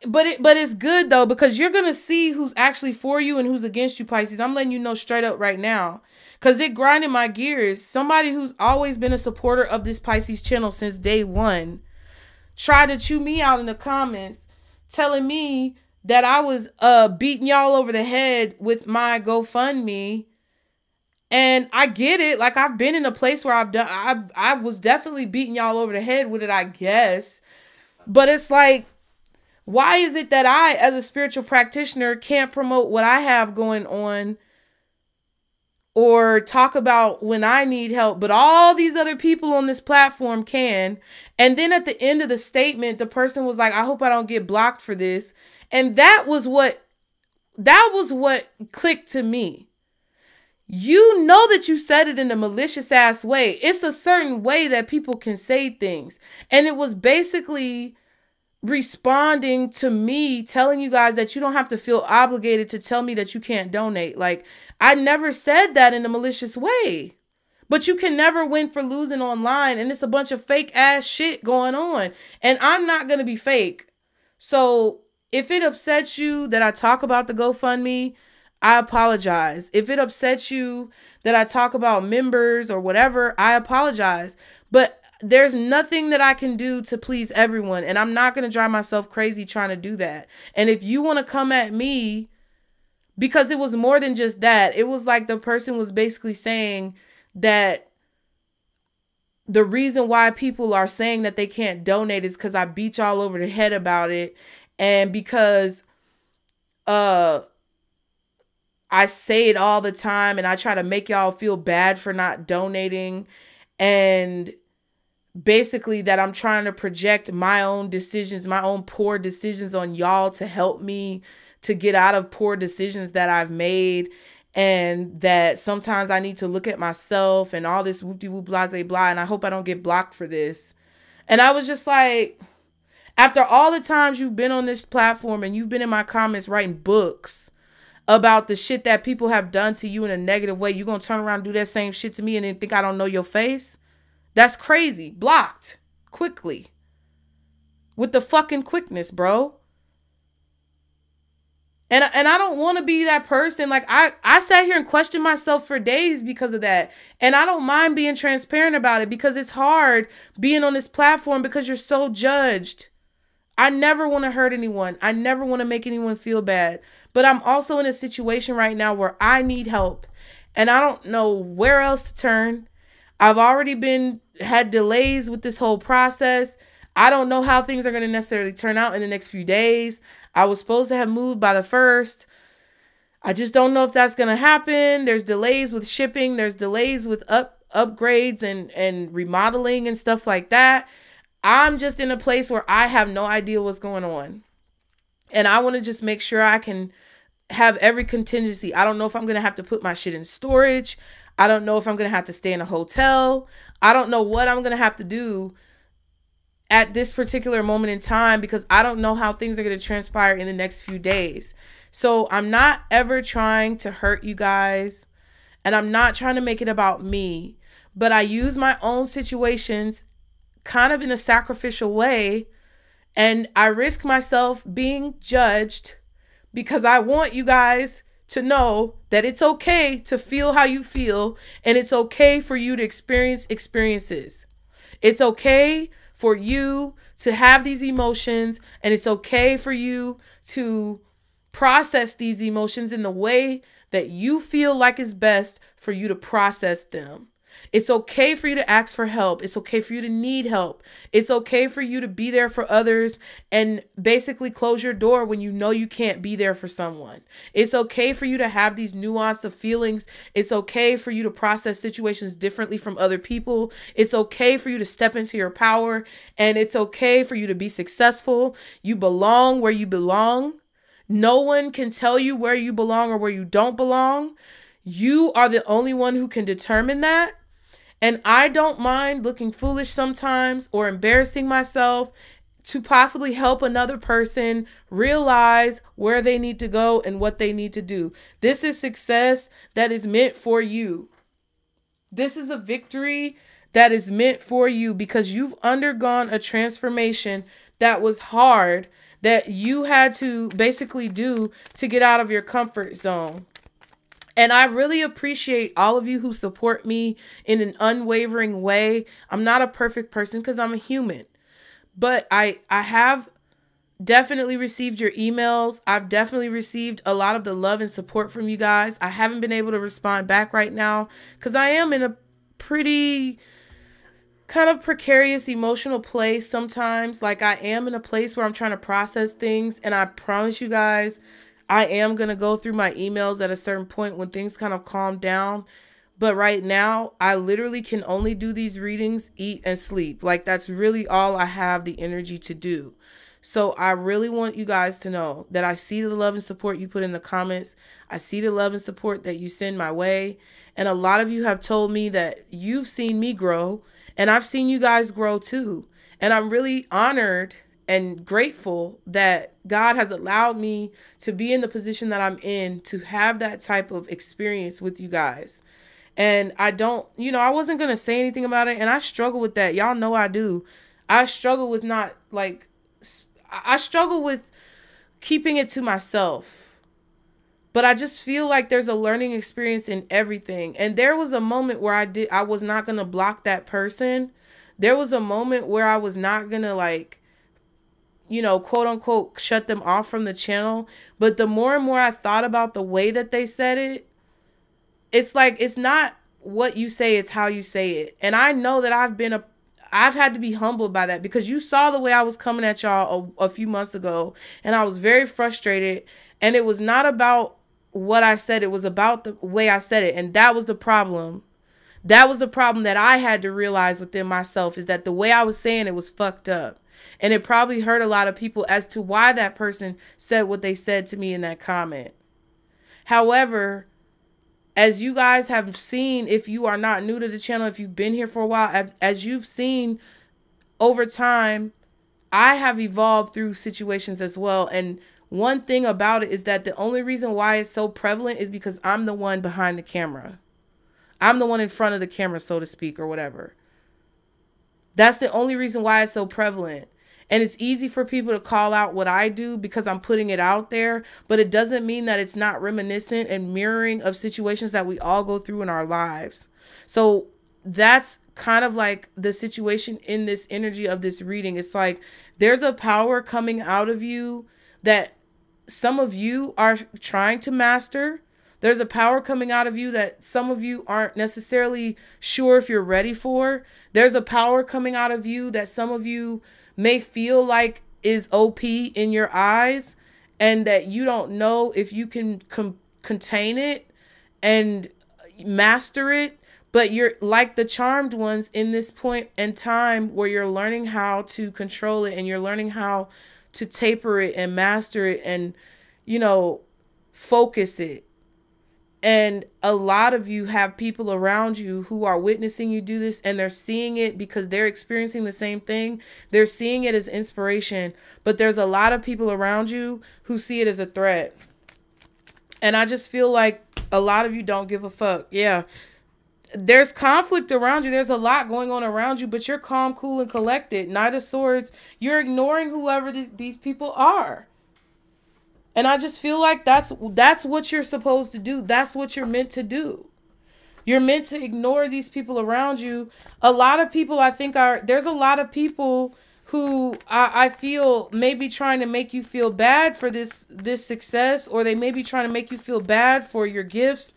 but it's good though, because you're going to see who's actually for you and who's against you, Pisces. I'm letting you know straight up right now, because it grinded my gears. Somebody who's always been a supporter of this Pisces channel since day one tried to chew me out in the comments, telling me that I was beating y'all over the head with my GoFundMe. And I get it. Like, I've been in a place where I was definitely beating y'all over the head with it, I guess. But it's like, why is it that I, as a spiritual practitioner, can't promote what I have going on or talk about when I need help, but all these other people on this platform can? And then at the end of the statement, the person was like, I hope I don't get blocked for this. And that was what clicked to me. You know that you said it in a malicious ass way. It's a certain way that people can say things. And it was basically responding to me telling you guys that you don't have to feel obligated to tell me that you can't donate. Like, I never said that in a malicious way, but you can never win for losing online, and it's a bunch of fake ass shit going on, and I'm not going to be fake. So if it upsets you that I talk about the GoFundMe, I apologize. If it upsets you that I talk about members or whatever, I apologize. But there's nothing that I can do to please everyone, and I'm not going to drive myself crazy trying to do that. And if you want to come at me, because it was more than just that, it was like the person was basically saying that the reason why people are saying that they can't donate is because I beat y'all over the head about it, and because I say it all the time and I try to make y'all feel bad for not donating, and basically that I'm trying to project my own decisions, my own poor decisions on y'all to help me to get out of poor decisions that I've made, and that sometimes I need to look at myself and all this whoop-de-whoop blase blah, and I hope I don't get blocked for this. And I was just like, after all the times you've been on this platform and you've been in my comments writing books about the shit that people have done to you in a negative way, you gonna turn around and do that same shit to me and then think I don't know your face? That's crazy. Blocked. Quickly. With the fucking quickness, bro. And I don't want to be that person. Like, I sat here and questioned myself for days because of that. And I don't mind being transparent about it, because it's hard being on this platform because you're so judged. I never want to hurt anyone. I never want to make anyone feel bad. But I'm also in a situation right now where I need help. And I don't know where else to turn. I've already had delays with this whole process. I don't know how things are going to necessarily turn out in the next few days. I was supposed to have moved by the 1st. I just don't know if that's going to happen. There's delays with shipping. There's delays with upgrades and remodeling and stuff like that. I'm just in a place where I have no idea what's going on. And I want to just make sure I can have every contingency. I don't know if I'm going to have to put my shit in storage. I don't know if I'm going to have to stay in a hotel. I don't know what I'm going to have to do at this particular moment in time, because I don't know how things are going to transpire in the next few days. So I'm not ever trying to hurt you guys, and I'm not trying to make it about me, but I use my own situations kind of in a sacrificial way, and I risk myself being judged because I want you guys to know that it's okay to feel how you feel, and it's okay for you to experience experiences. It's okay for you to have these emotions, and it's okay for you to process these emotions in the way that you feel like is best for you to process them. It's okay for you to ask for help. It's okay for you to need help. It's okay for you to be there for others and basically close your door when you know you can't be there for someone. It's okay for you to have these nuanced of feelings. It's okay for you to process situations differently from other people. It's okay for you to step into your power, and it's okay for you to be successful. You belong where you belong. No one can tell you where you belong or where you don't belong. You are the only one who can determine that. And I don't mind looking foolish sometimes or embarrassing myself to possibly help another person realize where they need to go and what they need to do. This is success that is meant for you. This is a victory that is meant for you because you've undergone a transformation that was hard, that you had to basically do to get out of your comfort zone. And I really appreciate all of you who support me in an unwavering way. I'm not a perfect person because I'm a human, but I have definitely received your emails. I've definitely received a lot of the love and support from you guys. I haven't been able to respond back right now because I am in a pretty kind of precarious emotional place sometimes. Like, I am in a place where I'm trying to process things, and I promise you guys, I am going to go through my emails at a certain point when things kind of calm down. But right now, I literally can only do these readings, eat, and sleep. Like, that's really all I have the energy to do. So I really want you guys to know that I see the love and support you put in the comments. I see the love and support that you send my way. And a lot of you have told me that you've seen me grow, and I've seen you guys grow too. And I'm really honored and grateful that God has allowed me to be in the position that I'm in, to have that type of experience with you guys. And I don't, I wasn't going to say anything about it. And I struggle with that. Y'all know I do. I struggle with I struggle with keeping it to myself. But I just feel like there's a learning experience in everything. And there was a moment where I was not going to block that person. There was a moment where I was not going to quote unquote, shut them off from the channel. But the more and more I thought about the way that they said it, it's like, it's not what you say, it's how you say it. And I know that I've had to be humbled by that, because you saw the way I was coming at y'all a few months ago, and I was very frustrated. And it was not about what I said. It was about the way I said it. And that was the problem. That was the problem that I had to realize within myself, is that the way I was saying it was fucked up. And it probably hurt a lot of people as to why that person said what they said to me in that comment. However, as you guys have seen, if you are not new to the channel, if you've been here for a while, as you've seen over time, I have evolved through situations as well. And one thing about it is that the only reason why it's so prevalent is because I'm the one behind the camera. I'm the one in front of the camera, so to speak, or whatever. That's the only reason why it's so prevalent. And it's easy for people to call out what I do because I'm putting it out there, but it doesn't mean that it's not reminiscent and mirroring of situations that we all go through in our lives. So that's kind of like the situation in this energy of this reading. It's like there's a power coming out of you that some of you are trying to master. There's a power coming out of you that some of you aren't necessarily sure if you're ready for. There's a power coming out of you that some of you may feel like is OP in your eyes, and that you don't know if you can contain it and master it. But you're like the charmed ones in this point in time where you're learning how to control it, and you're learning how to taper it and master it and, focus it. And a lot of you have people around you who are witnessing you do this, and they're seeing it because they're experiencing the same thing. They're seeing it as inspiration, but there's a lot of people around you who see it as a threat. And I just feel like a lot of you don't give a fuck. Yeah, there's conflict around you. There's a lot going on around you, but you're calm, cool, and collected. Knight of Swords, you're ignoring whoever these people are. And I just feel like that's what you're supposed to do. That's what you're meant to do. You're meant to ignore these people around you. A lot of people, I think, there's a lot of people who I feel may be trying to make you feel bad for this success, or they may be trying to make you feel bad for your gifts.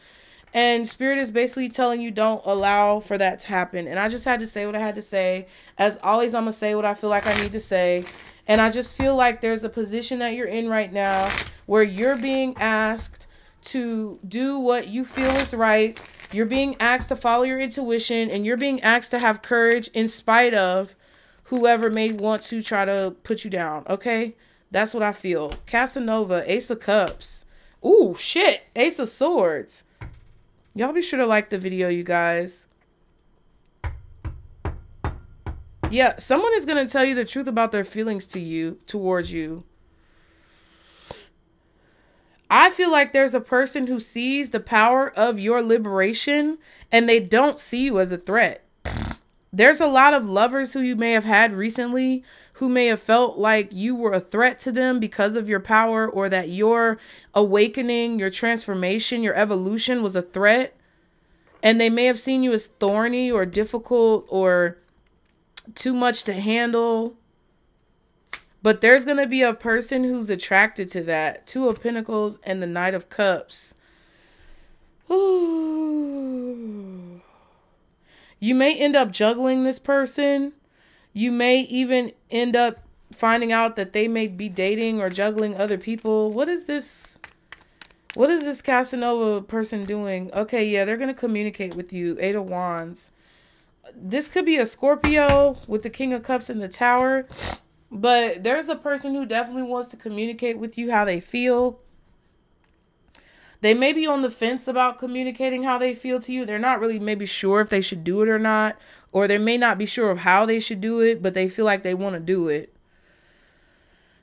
And Spirit is basically telling you don't allow for that to happen. And I just had to say what I had to say. As always, I'm going to say what I feel like I need to say. And I just feel like there's a position that you're in right now where you're being asked to do what you feel is right. You're being asked to follow your intuition, and you're being asked to have courage in spite of whoever may want to try to put you down. Okay? That's what I feel. Casanova, Ace of Cups. Ooh, shit. Ace of Swords. Y'all be sure to like the video, you guys. Yeah, someone is going to tell you the truth about their feelings towards you. I feel like there's a person who sees the power of your liberation and they don't see you as a threat. There's a lot of lovers who you may have had recently who may have felt like you were a threat to them because of your power, or that your awakening, your transformation, your evolution was a threat. And they may have seen you as thorny or difficult or too much to handle. But there's going to be a person who's attracted to that. Two of Pentacles and the Knight of Cups. Ooh. You may end up juggling this person. You may even end up finding out that they may be dating or juggling other people. What is this? What is this Casanova person doing? Okay, yeah, they're going to communicate with you. Eight of Wands. This could be a Scorpio with the King of Cups in the Tower. But there's a person who definitely wants to communicate with you how they feel. They may be on the fence about communicating how they feel to you. They're not really maybe sure if they should do it or not. Or they may not be sure of how they should do it, but they feel like they want to do it.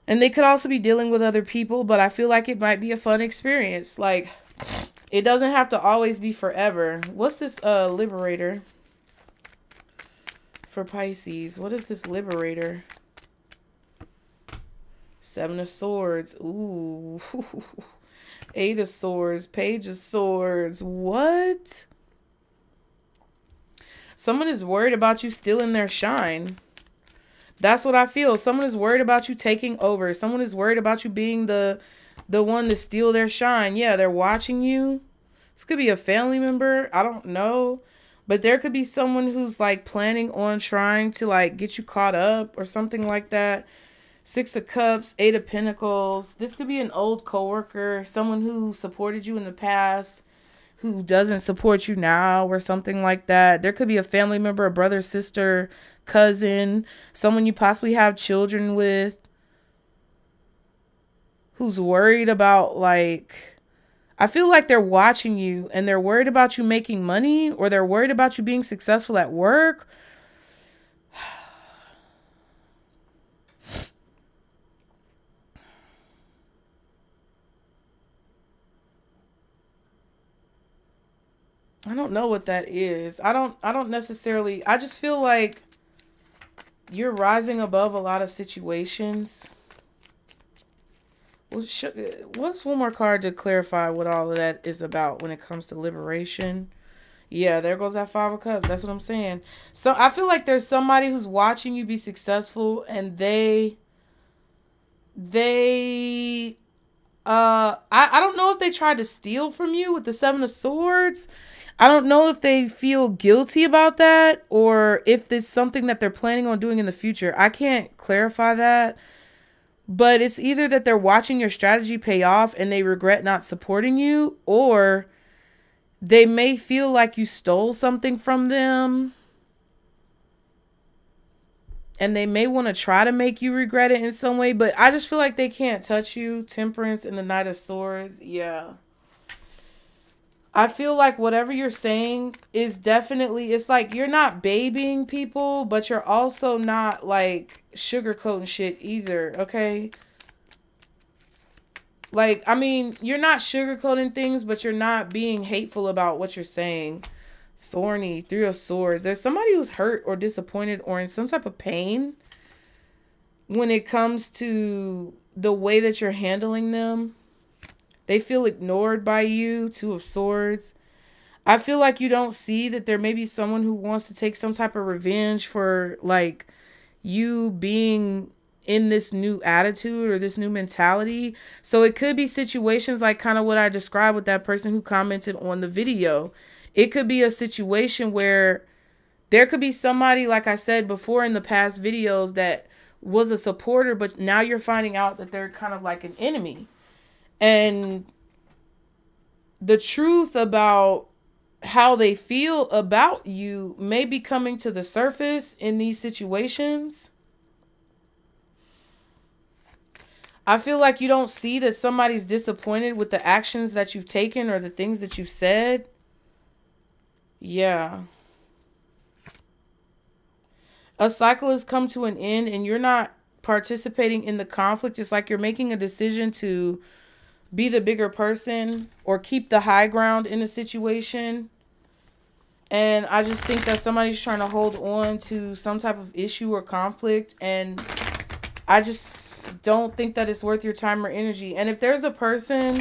And they could also be dealing with other people, but I feel like it might be a fun experience. Like, it doesn't have to always be forever. What's this Liberator for Pisces? What is this Liberator? Seven of Swords. Ooh. Eight of Swords. Page of Swords. What? Someone is worried about you stealing their shine. That's what I feel. Someone is worried about you taking over. Someone is worried about you being the one to steal their shine. Yeah, they're watching you. This could be a family member. I don't know. But there could be someone who's like planning on trying to like get you caught up or something like that. Six of Cups, Eight of Pentacles. This could be an old coworker, someone who supported you in the past, who doesn't support you now or something like that. There could be a family member, a brother, sister, cousin, someone you possibly have children with, who's worried about, like, I feel like they're watching you and they're worried about you making money, or they're worried about you being successful at work. I don't know what that is. I don't necessarily, I just feel like you're rising above a lot of situations. What's one more card to clarify what all of that is about when it comes to liberation? Yeah, there goes that Five of Cups. That's what I'm saying. So I feel like there's somebody who's watching you be successful, and I don't know if they tried to steal from you with the Seven of Swords. I don't know if they feel guilty about that, or if it's something that they're planning on doing in the future. I can't clarify that. But it's either that they're watching your strategy pay off and they regret not supporting you, or they may feel like you stole something from them and they may want to try to make you regret it in some way. But I just feel like they can't touch you. Temperance and the Knight of Swords. Yeah. I feel like whatever you're saying is definitely, it's like you're not babying people, but you're also not like sugarcoating shit either, okay? Like, I mean, you're not sugarcoating things, but you're not being hateful about what you're saying. Thorny, Three of Swords. There's somebody who's hurt or disappointed or in some type of pain when it comes to the way that you're handling them. They feel ignored by you. Two of Swords. I feel like you don't see that there may be someone who wants to take some type of revenge for like you being in this new attitude or this new mentality. So it could be situations like kind of what I described with that person who commented on the video. It could be a situation where there could be somebody, like I said before in the past videos, that was a supporter, but now you're finding out that they're kind of like an enemy. And the truth about how they feel about you may be coming to the surface in these situations. I feel like you don't see that somebody's disappointed with the actions that you've taken or the things that you've said. Yeah. A cycle has come to an end and you're not participating in the conflict. It's like you're making a decision to be the bigger person or keep the high ground in a situation. And I just think that somebody's trying to hold on to some type of issue or conflict. And I just don't think that it's worth your time or energy. And if there's a person,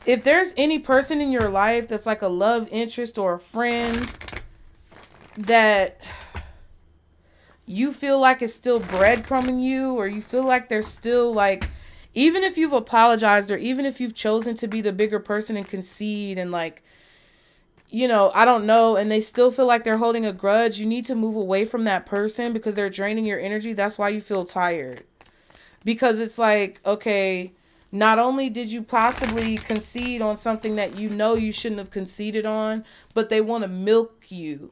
if there's any person in your life that's like a love interest or a friend that you feel like is still breadcrumbing you, or you feel like they're still like, even if you've apologized or even if you've chosen to be the bigger person and concede and like, you know, I don't know, and they still feel like they're holding a grudge, you need to move away from that person because they're draining your energy. That's why you feel tired. Because it's like, okay, not only did you possibly concede on something that you know you shouldn't have conceded on, but they want to milk you.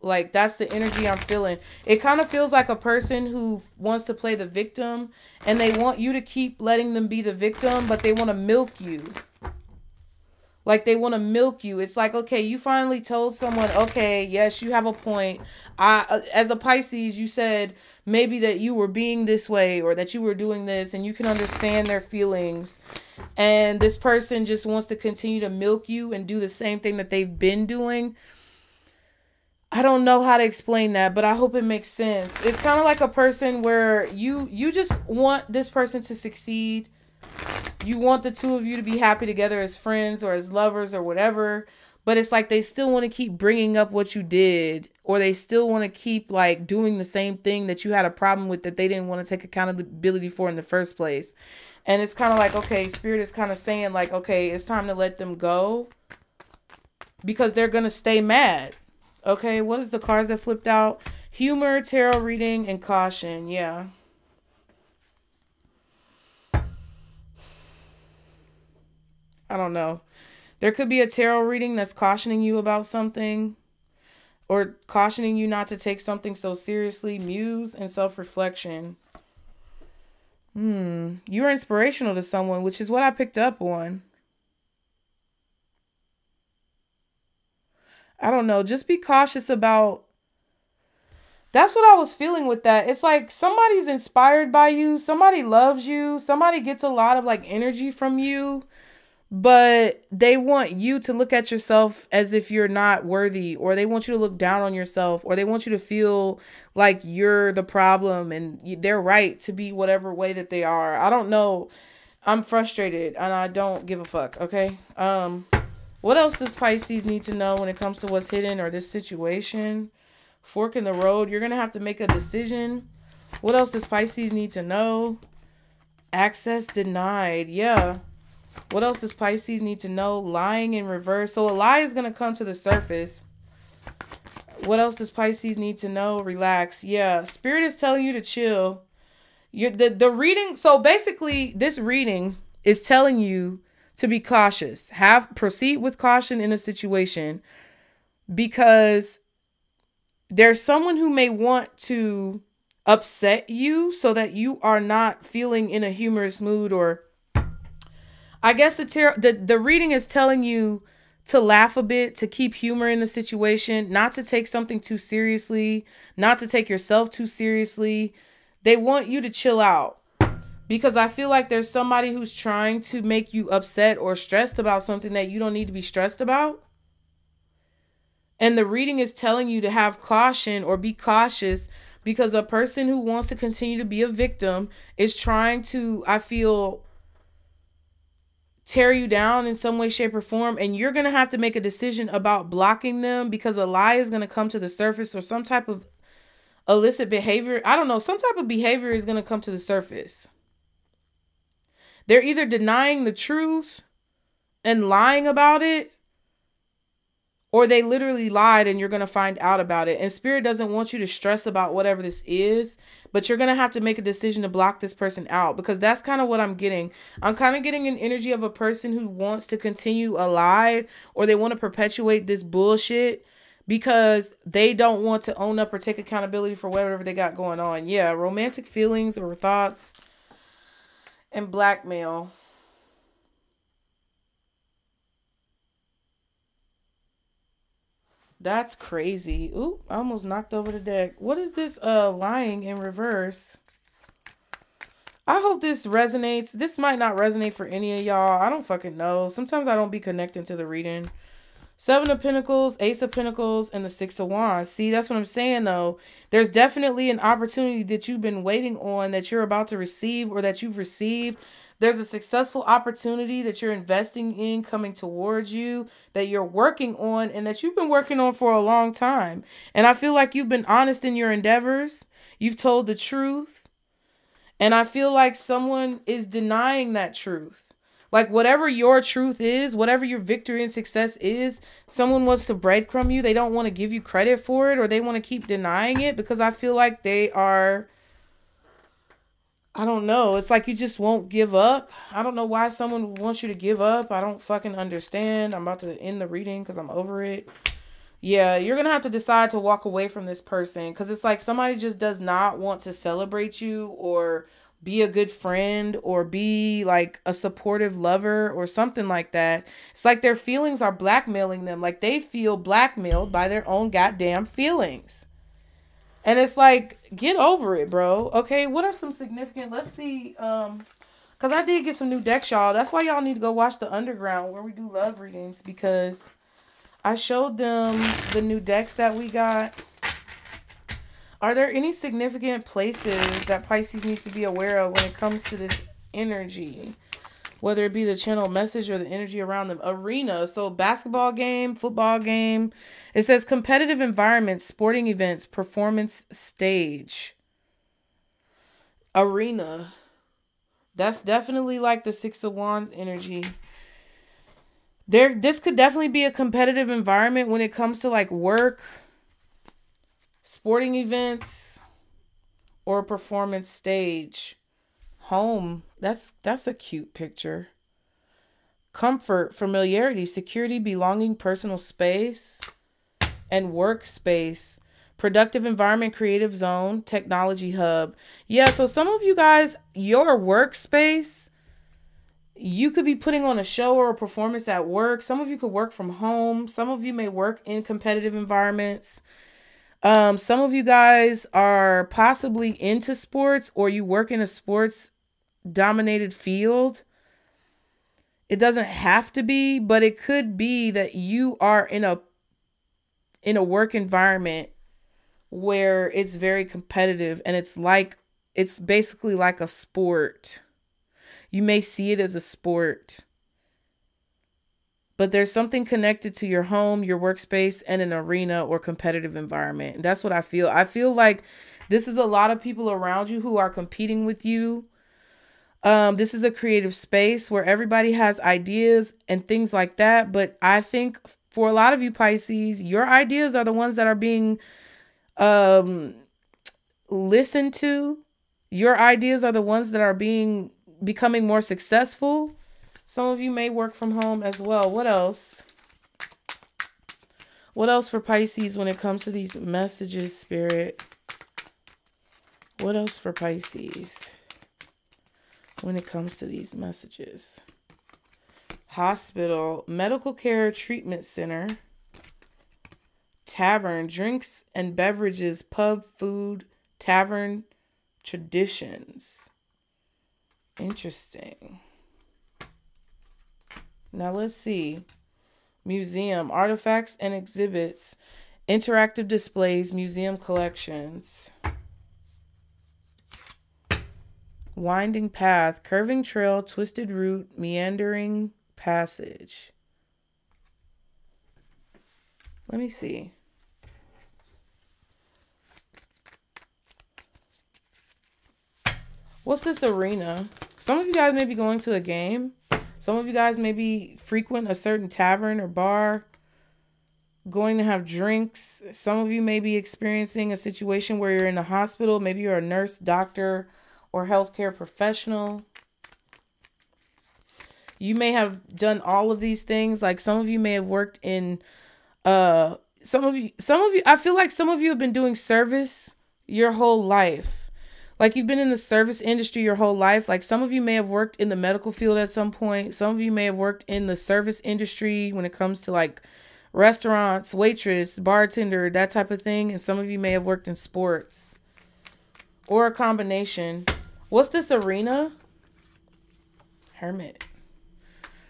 Like, that's the energy I'm feeling. It kind of feels like a person who wants to play the victim and they want you to keep letting them be the victim, but they want to milk you. Like, they want to milk you. It's like, okay, you finally told someone, okay, yes, you have a point. As a Pisces, you said maybe that you were being this way or that you were doing this, and you can understand their feelings. And this person just wants to continue to milk you and do the same thing that they've been doing. I don't know how to explain that, but I hope it makes sense. It's kind of like a person where you just want this person to succeed. You want the two of you to be happy together as friends or as lovers or whatever. But it's like they still want to keep bringing up what you did, or they still want to keep like doing the same thing that you had a problem with that they didn't want to take accountability for in the first place. And it's kind of like, okay, Spirit is kind of saying like, okay, it's time to let them go because they're going to stay mad. Okay, what is the cards that flipped out? Humor, tarot reading, and caution. Yeah. I don't know. There could be a tarot reading that's cautioning you about something, or cautioning you not to take something so seriously. Muse and self-reflection. You're inspirational to someone, which is what I picked up on. I don't know. Just be cautious about. That's what I was feeling with that. It's like somebody's inspired by you. Somebody loves you. Somebody gets a lot of like energy from you. But they want you to look at yourself as if you're not worthy, or they want you to look down on yourself, or they want you to feel like you're the problem and they're right to be whatever way that they are. I don't know. I'm frustrated and I don't give a fuck. Okay. What else does Pisces need to know when it comes to what's hidden or this situation? Fork in the road. You're going to have to make a decision. What else does Pisces need to know? Access denied. Yeah. What else does Pisces need to know? Lying in reverse. So a lie is going to come to the surface. What else does Pisces need to know? Relax. Yeah. Spirit is telling you to chill. The reading. So basically this reading is telling you to be cautious. Proceed with caution in a situation, because there's someone who may want to upset you so that you are not feeling in a humorous mood, or I guess the reading is telling you to laugh a bit, to keep humor in the situation, not to take something too seriously, not to take yourself too seriously. They want you to chill out. Because I feel like there's somebody who's trying to make you upset or stressed about something that you don't need to be stressed about. And the reading is telling you to have caution or be cautious, because a person who wants to continue to be a victim is trying to, I feel, tear you down in some way, shape, or form. And you're going to have to make a decision about blocking them, because a lie is going to come to the surface, or some type of illicit behavior. I don't know. Some type of behavior is going to come to the surface. They're either denying the truth and lying about it, or they literally lied and you're going to find out about it. And Spirit doesn't want you to stress about whatever this is, but you're going to have to make a decision to block this person out, because that's kind of what I'm getting. I'm kind of getting an energy of a person who wants to continue a lie, or they want to perpetuate this bullshit because they don't want to own up or take accountability for whatever they got going on. Yeah, romantic feelings or thoughts and blackmail. That's crazy. Ooh, I almost knocked over the deck. What is this lying in reverse? I hope this resonates. This might not resonate for any of y'all. I don't fucking know. Sometimes I don't be connecting to the reading. 7 of Pentacles, Ace of Pentacles, and the 6 of Wands. See, that's what I'm saying, though. There's definitely an opportunity that you've been waiting on, that you're about to receive, or that you've received. There's a successful opportunity that you're investing in coming towards you, that you're working on, and that you've been working on for a long time. And I feel like you've been honest in your endeavors. You've told the truth. And I feel like someone is denying that truth. Like whatever your truth is, whatever your victory and success is, someone wants to breadcrumb you. They don't want to give you credit for it, or they want to keep denying it, because I feel like they are, I don't know. It's like you just won't give up. I don't know why someone wants you to give up. I don't fucking understand. I'm about to end the reading because I'm over it. Yeah, you're going to have to decide to walk away from this person, because it's like somebody just does not want to celebrate you or be a good friend or be like a supportive lover or something like that. It's like their feelings are blackmailing them. Like they feel blackmailed by their own goddamn feelings. And it's like, get over it, bro. Okay, what are some significant, let's see, because I did get some new decks, y'all. That's why y'all need to go watch the Underground where we do love readings, because I showed them the new decks that we got. Are there any significant places that Pisces needs to be aware of when it comes to this energy? Whether it be the channel message or the energy around them. Arena. So basketball game, football game. It says competitive environments, sporting events, performance stage. Arena. That's definitely like the 6 of Wands energy. This could definitely be a competitive environment when it comes to like work, sporting events, or a performance stage. Home. That's a cute picture. Comfort, familiarity, security, belonging, personal space, and workspace. Productive environment, creative zone, technology hub. Yeah, so some of you guys, your workspace, you could be putting on a show or a performance at work. Some of you could work from home. Some of you may work in competitive environments. Some of you guys are possibly into sports, or you work in a sports dominated field. It doesn't have to be, but it could be that you are in a work environment where it's very competitive, and it's basically like a sport. You may see it as a sport, but there's something connected to your home, your workspace, and an arena or competitive environment. And that's what I feel. I feel like this is a lot of people around you who are competing with you. This is a creative space where everybody has ideas and things like that. But I think for a lot of you Pisces, your ideas are the ones that are being listened to. Your ideas are the ones that are becoming more successful. Some of you may work from home as well. What else? What else for Pisces when it comes to these messages, Spirit? What else for Pisces when it comes to these messages? Hospital, medical care treatment center, tavern, drinks and beverages, pub, food, tavern, traditions. Interesting. Now let's see. Museum, artifacts and exhibits, interactive displays, museum collections. Winding path, curving trail, twisted route, meandering passage. Let me see. What's this arena? Some of you guys may be going to a game. Some of you guys may be frequent a certain tavern or bar, going to have drinks. Some of you may be experiencing a situation where you're in the hospital. Maybe you're a nurse, doctor, or healthcare professional. You may have done all of these things. Like some of you may have worked in, some of you, I feel like some of you have been doing service your whole life. Like you've been in the service industry your whole life. Like some of you may have worked in the medical field at some point. Some of you may have worked in the service industry when it comes to like restaurants, waitress, bartender, that type of thing. And some of you may have worked in sports or a combination. What's this arena? Hermit.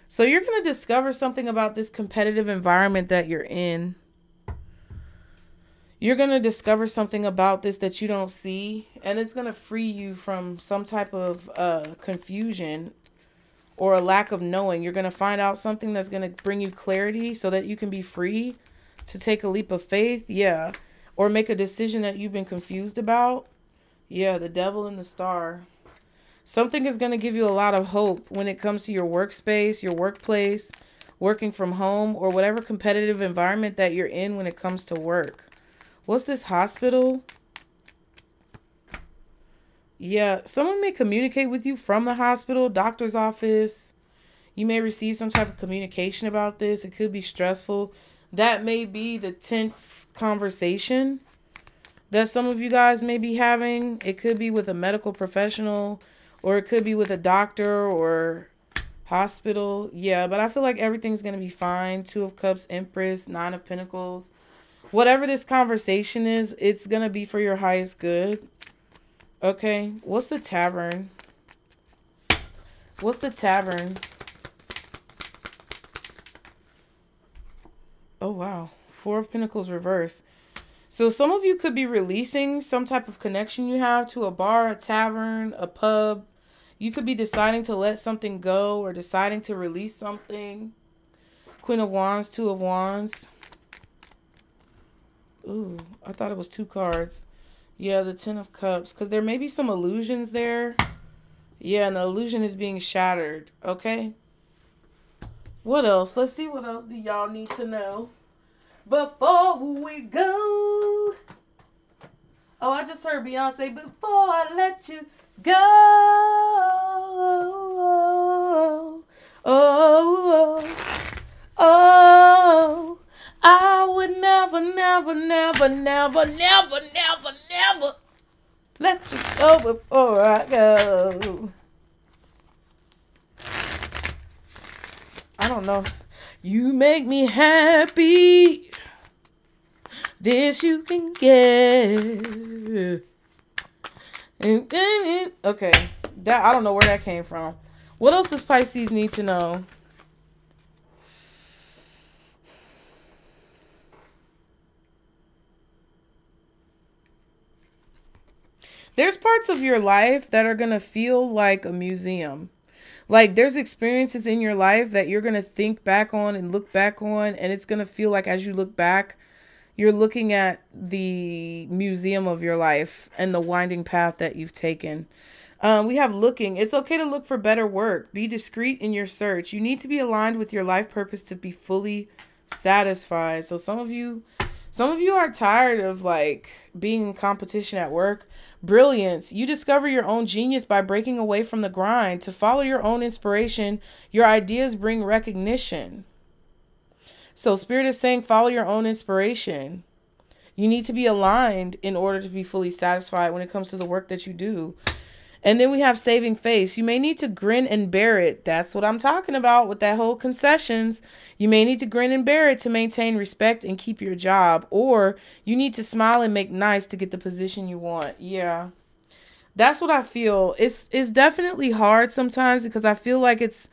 So you're going to discover something about this competitive environment that you're in. You're going to discover something about this that you don't see, and it's going to free you from some type of confusion or a lack of knowing. You're going to find out something that's going to bring you clarity so that you can be free to take a leap of faith. Yeah. Or make a decision that you've been confused about. Yeah, the devil and the star. Something is going to give you a lot of hope when it comes to your workspace, your workplace, working from home, or whatever competitive environment that you're in when it comes to work. What's this hospital? Yeah, someone may communicate with you from the hospital, doctor's office. You may receive some type of communication about this. It could be stressful. That may be the tense conversation that some of you guys may be having. It could be with a medical professional, or it could be with a doctor or hospital. Yeah, but I feel like everything's going to be fine. 2 of Cups, Empress, 9 of Pentacles. Whatever this conversation is, it's going to be for your highest good. Okay. What's the tavern? What's the tavern? Oh, wow. 4 of Pentacles reverse. So some of you could be releasing some type of connection you have to a bar, a tavern, a pub. You could be deciding to let something go or deciding to release something. Queen of Wands, 2 of Wands. Ooh, I thought it was 2 cards. Yeah, the 10 of Cups. Because there may be some illusions there. Yeah, and the illusion is being shattered. Okay. What else? Let's see what else do y'all need to know before we go. Oh, I just heard Beyonce, before I let you go. Oh, oh, oh. I would never let you go before I go. I don't know. You make me happy. This you can get. Okay. That, I don't know where that came from. What else does Pisces need to know? There's parts of your life that are going to feel like a museum. Like there's experiences in your life that you're going to think back on and look back on. And it's going to feel like as you look back, you're looking at the museum of your life and the winding path that you've taken. We have looking. It's okay to look for better work. Be discreet in your search. You need to be aligned with your life purpose to be fully satisfied. So some of you are tired of like being in competition at work. Brilliance. You discover your own genius by breaking away from the grind. To follow your own inspiration, your ideas bring recognition. So Spirit is saying follow your own inspiration. You need to be aligned in order to be fully satisfied when it comes to the work that you do. And then we have saving face. You may need to grin and bear it. That's what I'm talking about with that whole concessions. You may need to grin and bear it to maintain respect and keep your job. Or you need to smile and make nice to get the position you want. Yeah. That's what I feel. It's definitely hard sometimes because I feel like it's...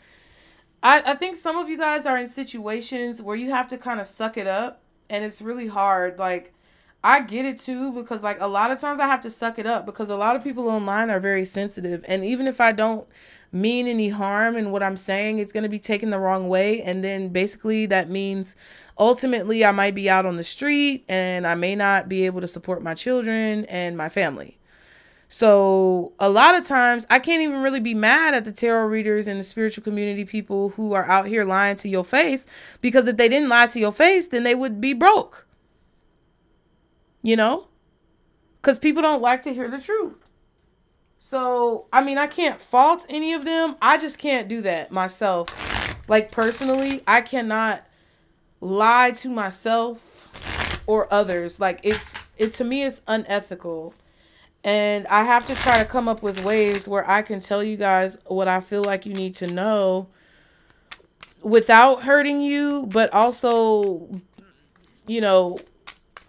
I think some of you guys are in situations where you have to kind of suck it up. And it's really hard. Like... I get it too, because like a lot of times I have to suck it up because a lot of people online are very sensitive. And even if I don't mean any harm in what I'm saying, it's going to be taken the wrong way. And then basically that means ultimately I might be out on the street and I may not be able to support my children and my family. So a lot of times I can't even really be mad at the tarot readers and the spiritual community people who are out here lying to your face, because if they didn't lie to your face, then they would be broke. You know, because people don't like to hear the truth. So, I mean, I can't fault any of them. I just can't do that myself. Like, personally, I cannot lie to myself or others. Like, it to me is unethical. And I have to try to come up with ways where I can tell you guys what I feel like you need to know without hurting you, but also, you know,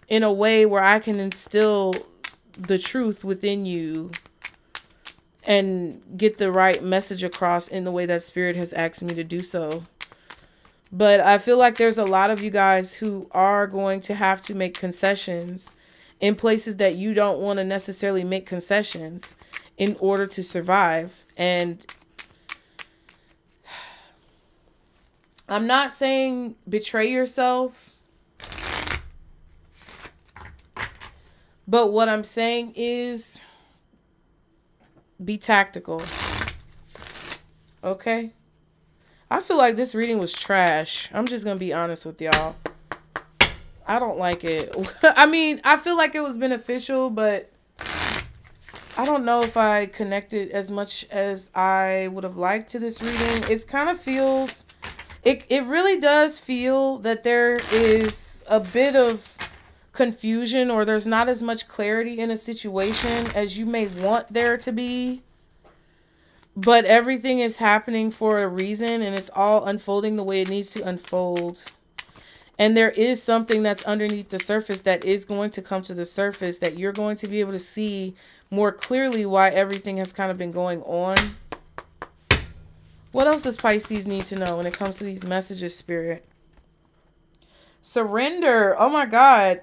in a way where I can instill the truth within you and get the right message across in the way that Spirit has asked me to do so. But I feel like there's a lot of you guys who are going to have to make concessions in places that you don't want to necessarily make concessions in order to survive. And I'm not saying betray yourself, but what I'm saying is be tactical. Okay? I feel like this reading was trash. I'm just going to be honest with y'all. I don't like it. I mean, I feel like it was beneficial, but I don't know if I connected as much as I would have liked to this reading. It kind of feels, it really does feel that there is a bit of confusion, or there's not as much clarity in a situation as you may want there to be. But everything is happening for a reason, and it's all unfolding the way it needs to unfold. And there is something that's underneath the surface that is going to come to the surface, that you're going to be able to see more clearly why everything has kind of been going on. What else does Pisces need to know when it comes to these messages, Spirit? Surrender. Oh my God.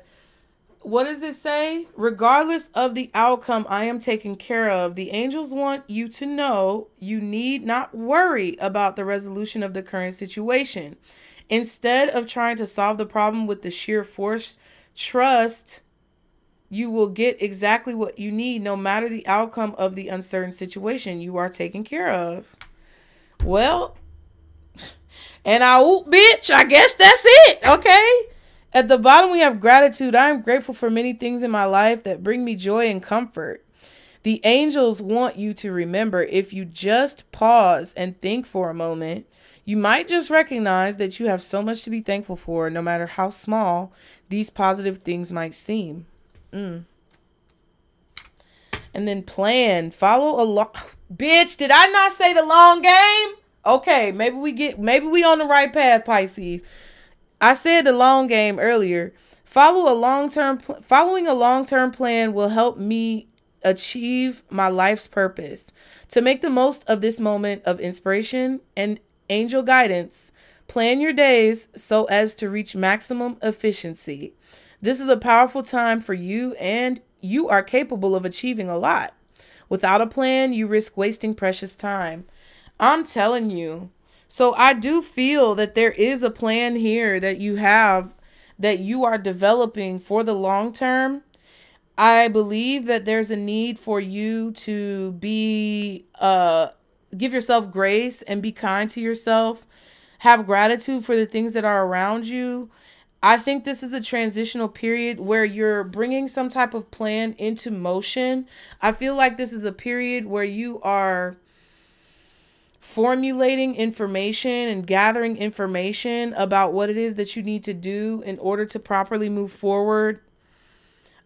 What does it say? Regardless of the outcome, I am taken care of. The angels want you to know you need not worry about the resolution of the current situation. Instead of trying to solve the problem with the sheer force, trust you will get exactly what you need no matter the outcome of the uncertain situation. You are taken care of. Well, and bitch, I guess that's it. Okay. At the bottom, we have gratitude. I am grateful for many things in my life that bring me joy and comfort. The angels want you to remember, if you just pause and think for a moment, you might just recognize that you have so much to be thankful for, no matter how small these positive things might seem. And then plan. Follow along. Bitch, did I not say the long game? Okay, maybe we on the right path, Pisces. I said the long game earlier. Following a long-term plan will help me achieve my life's purpose. To make the most of this moment of inspiration and angel guidance, plan your days so as to reach maximum efficiency. This is a powerful time for you, and you are capable of achieving a lot. Without a plan, you risk wasting precious time. I'm telling you. So I do feel that there is a plan here that you have, that you are developing for the long term. I believe that there's a need for you to be, give yourself grace and be kind to yourself. Have gratitude for the things that are around you. I think this is a transitional period where you're bringing some type of plan into motion. I feel like this is a period where you are formulating information and gathering information about what it is that you need to do in order to properly move forward.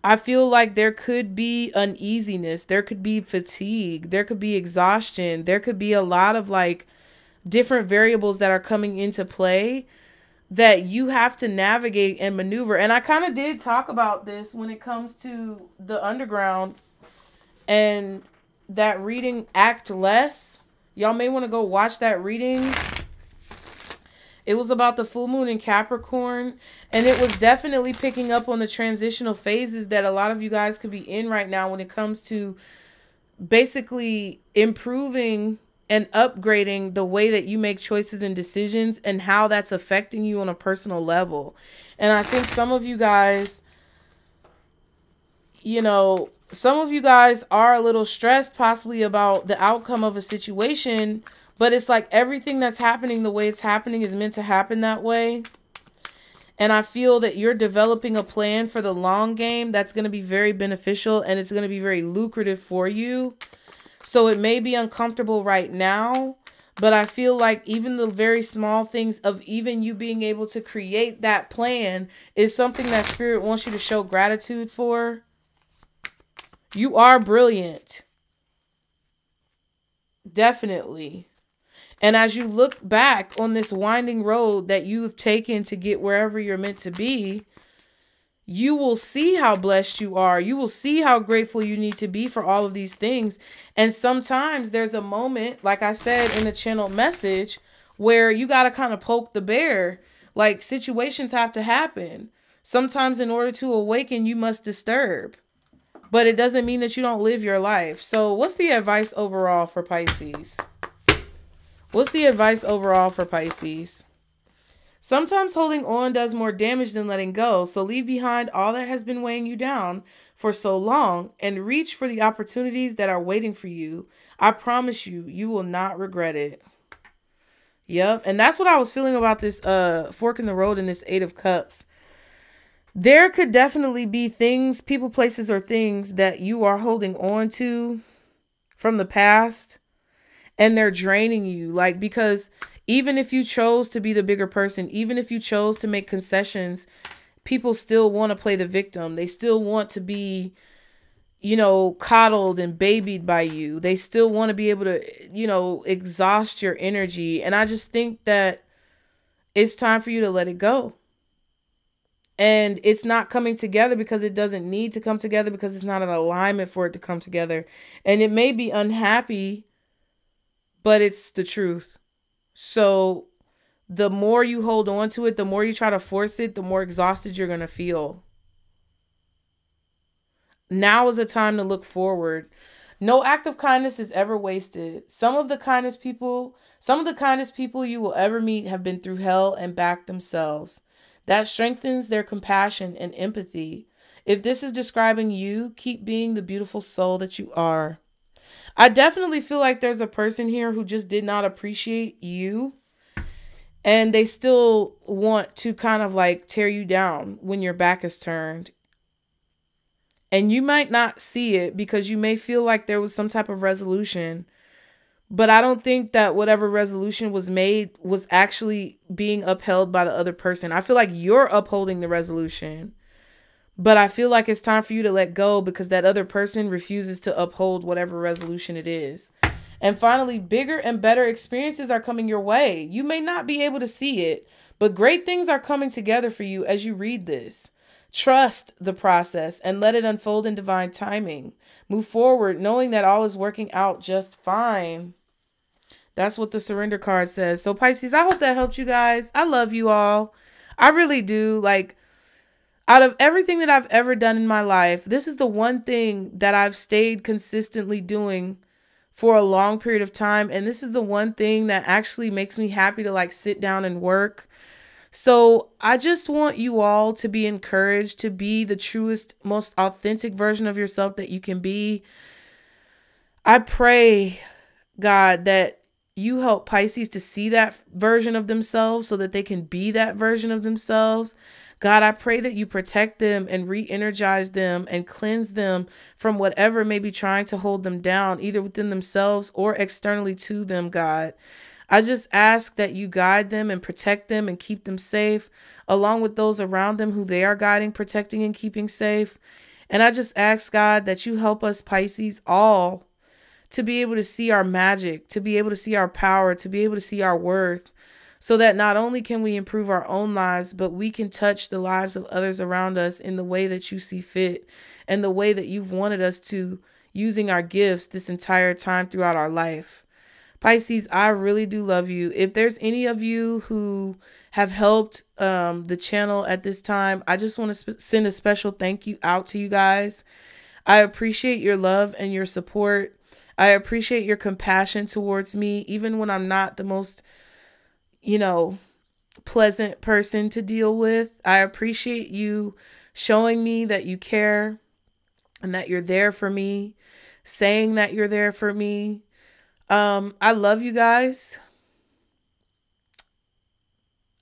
I feel like there could be uneasiness, there could be fatigue, there could be exhaustion, there could be a lot of like different variables that are coming into play that you have to navigate and maneuver. And I kind of did talk about this when it comes to the underground and that reading, Act Less. Y'all may want to go watch that reading. It was about the full moon in Capricorn, and it was definitely picking up on the transitional phases that a lot of you guys could be in right now when it comes to basically improving and upgrading the way that you make choices and decisions and how that's affecting you on a personal level. And I think some of you guys, you know, some of you guys are a little stressed possibly about the outcome of a situation, but it's like everything that's happening the way it's happening is meant to happen that way. And I feel that you're developing a plan for the long game that's going to be very beneficial, and it's going to be very lucrative for you. So it may be uncomfortable right now, but I feel like even the very small things of even you being able to create that plan is something that Spirit wants you to show gratitude for. You are brilliant. Definitely. And as you look back on this winding road that you've taken to get wherever you're meant to be, you will see how blessed you are. You will see how grateful you need to be for all of these things. And sometimes there's a moment, like I said in the channel message, where you got to kind of poke the bear. Like, situations have to happen. Sometimes in order to awaken, you must disturb. But it doesn't mean that you don't live your life. So what's the advice overall for Pisces? What's the advice overall for Pisces? Sometimes holding on does more damage than letting go. So leave behind all that has been weighing you down for so long and reach for the opportunities that are waiting for you. I promise you, you will not regret it. Yep. And that's what I was feeling about this fork in the road and this 8 of Cups. There could definitely be things, people, places, or things that you are holding on to from the past. And they're draining you, like, because even if you chose to be the bigger person, even if you chose to make concessions, people still want to play the victim. They still want to be, you know, coddled and babied by you. They still want to be able to, you know, exhaust your energy. And I just think that it's time for you to let it go. And it's not coming together because it doesn't need to come together, because it's not an alignment for it to come together. And it may be unhappy, but it's the truth. So the more you hold on to it, the more you try to force it, the more exhausted you're going to feel. Now is a time to look forward. No act of kindness is ever wasted. Some of the kindest people you will ever meet have been through hell and back themselves. That strengthens their compassion and empathy. If this is describing you, keep being the beautiful soul that you are. I definitely feel like there's a person here who just did not appreciate you, and they still want to kind of like tear you down when your back is turned. And you might not see it because you may feel like there was some type of resolution, but I don't think that whatever resolution was made was actually being upheld by the other person. I feel like you're upholding the resolution. But I feel like it's time for you to let go because that other person refuses to uphold whatever resolution it is. And finally, bigger and better experiences are coming your way. You may not be able to see it, but great things are coming together for you as you read this. Trust the process and let it unfold in divine timing. Move forward knowing that all is working out just fine. That's what the surrender card says. So Pisces, I hope that helped you guys. I love you all. I really do. Like, out of everything that I've ever done in my life, this is the one thing that I've stayed consistently doing for a long period of time. And this is the one thing that actually makes me happy to like sit down and work. So I just want you all to be encouraged to be the truest, most authentic version of yourself that you can be. I pray, God, that you help Pisces to see that version of themselves so that they can be that version of themselves. God, I pray that you protect them and re-energize them and cleanse them from whatever may be trying to hold them down, either within themselves or externally to them, God. I just ask that you guide them and protect them and keep them safe, along with those around them who they are guiding, protecting, and keeping safe. And I just ask, God, that you help us Pisces all to be able to see our magic, to be able to see our power, to be able to see our worth, so that not only can we improve our own lives, but we can touch the lives of others around us in the way that you see fit and the way that you've wanted us to, using our gifts this entire time throughout our life. Pisces, I really do love you. If there's any of you who have helped the channel at this time, I just want to send a special thank you out to you guys. I appreciate your love and your support. I appreciate your compassion towards me, even when I'm not the most, pleasant person to deal with. I appreciate you showing me that you care. and that you're there for me, saying that you're there for me. I love you guys.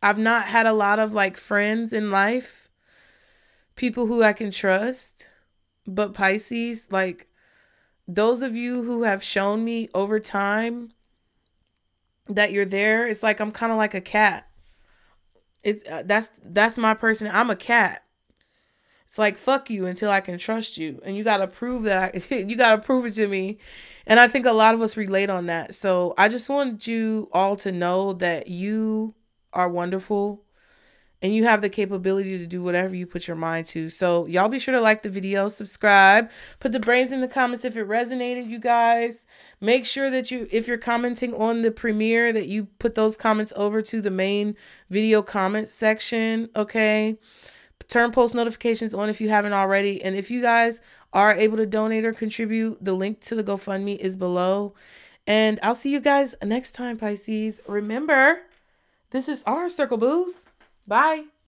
I've not had a lot of like friends in life, people who I can trust, but Pisces, like those of you who have shown me over time that you're there, it's like I'm kind of like a cat. It's that's my person. I'm a cat. It's like, fuck you until I can trust you. And you got to prove that. You got to prove it to me. And I think a lot of us relate on that. So I just want you all to know that you are wonderful and you have the capability to do whatever you put your mind to. So y'all be sure to like the video, subscribe, put the brains in the comments if it resonated, you guys. Make sure that if you're commenting on the premiere, that you put those comments over to the main video comments section, okay? Turn post notifications on if you haven't already. And if you guys are able to donate or contribute, the link to the GoFundMe is below. And I'll see you guys next time, Pisces. Remember, this is our Circle Booze. Bye.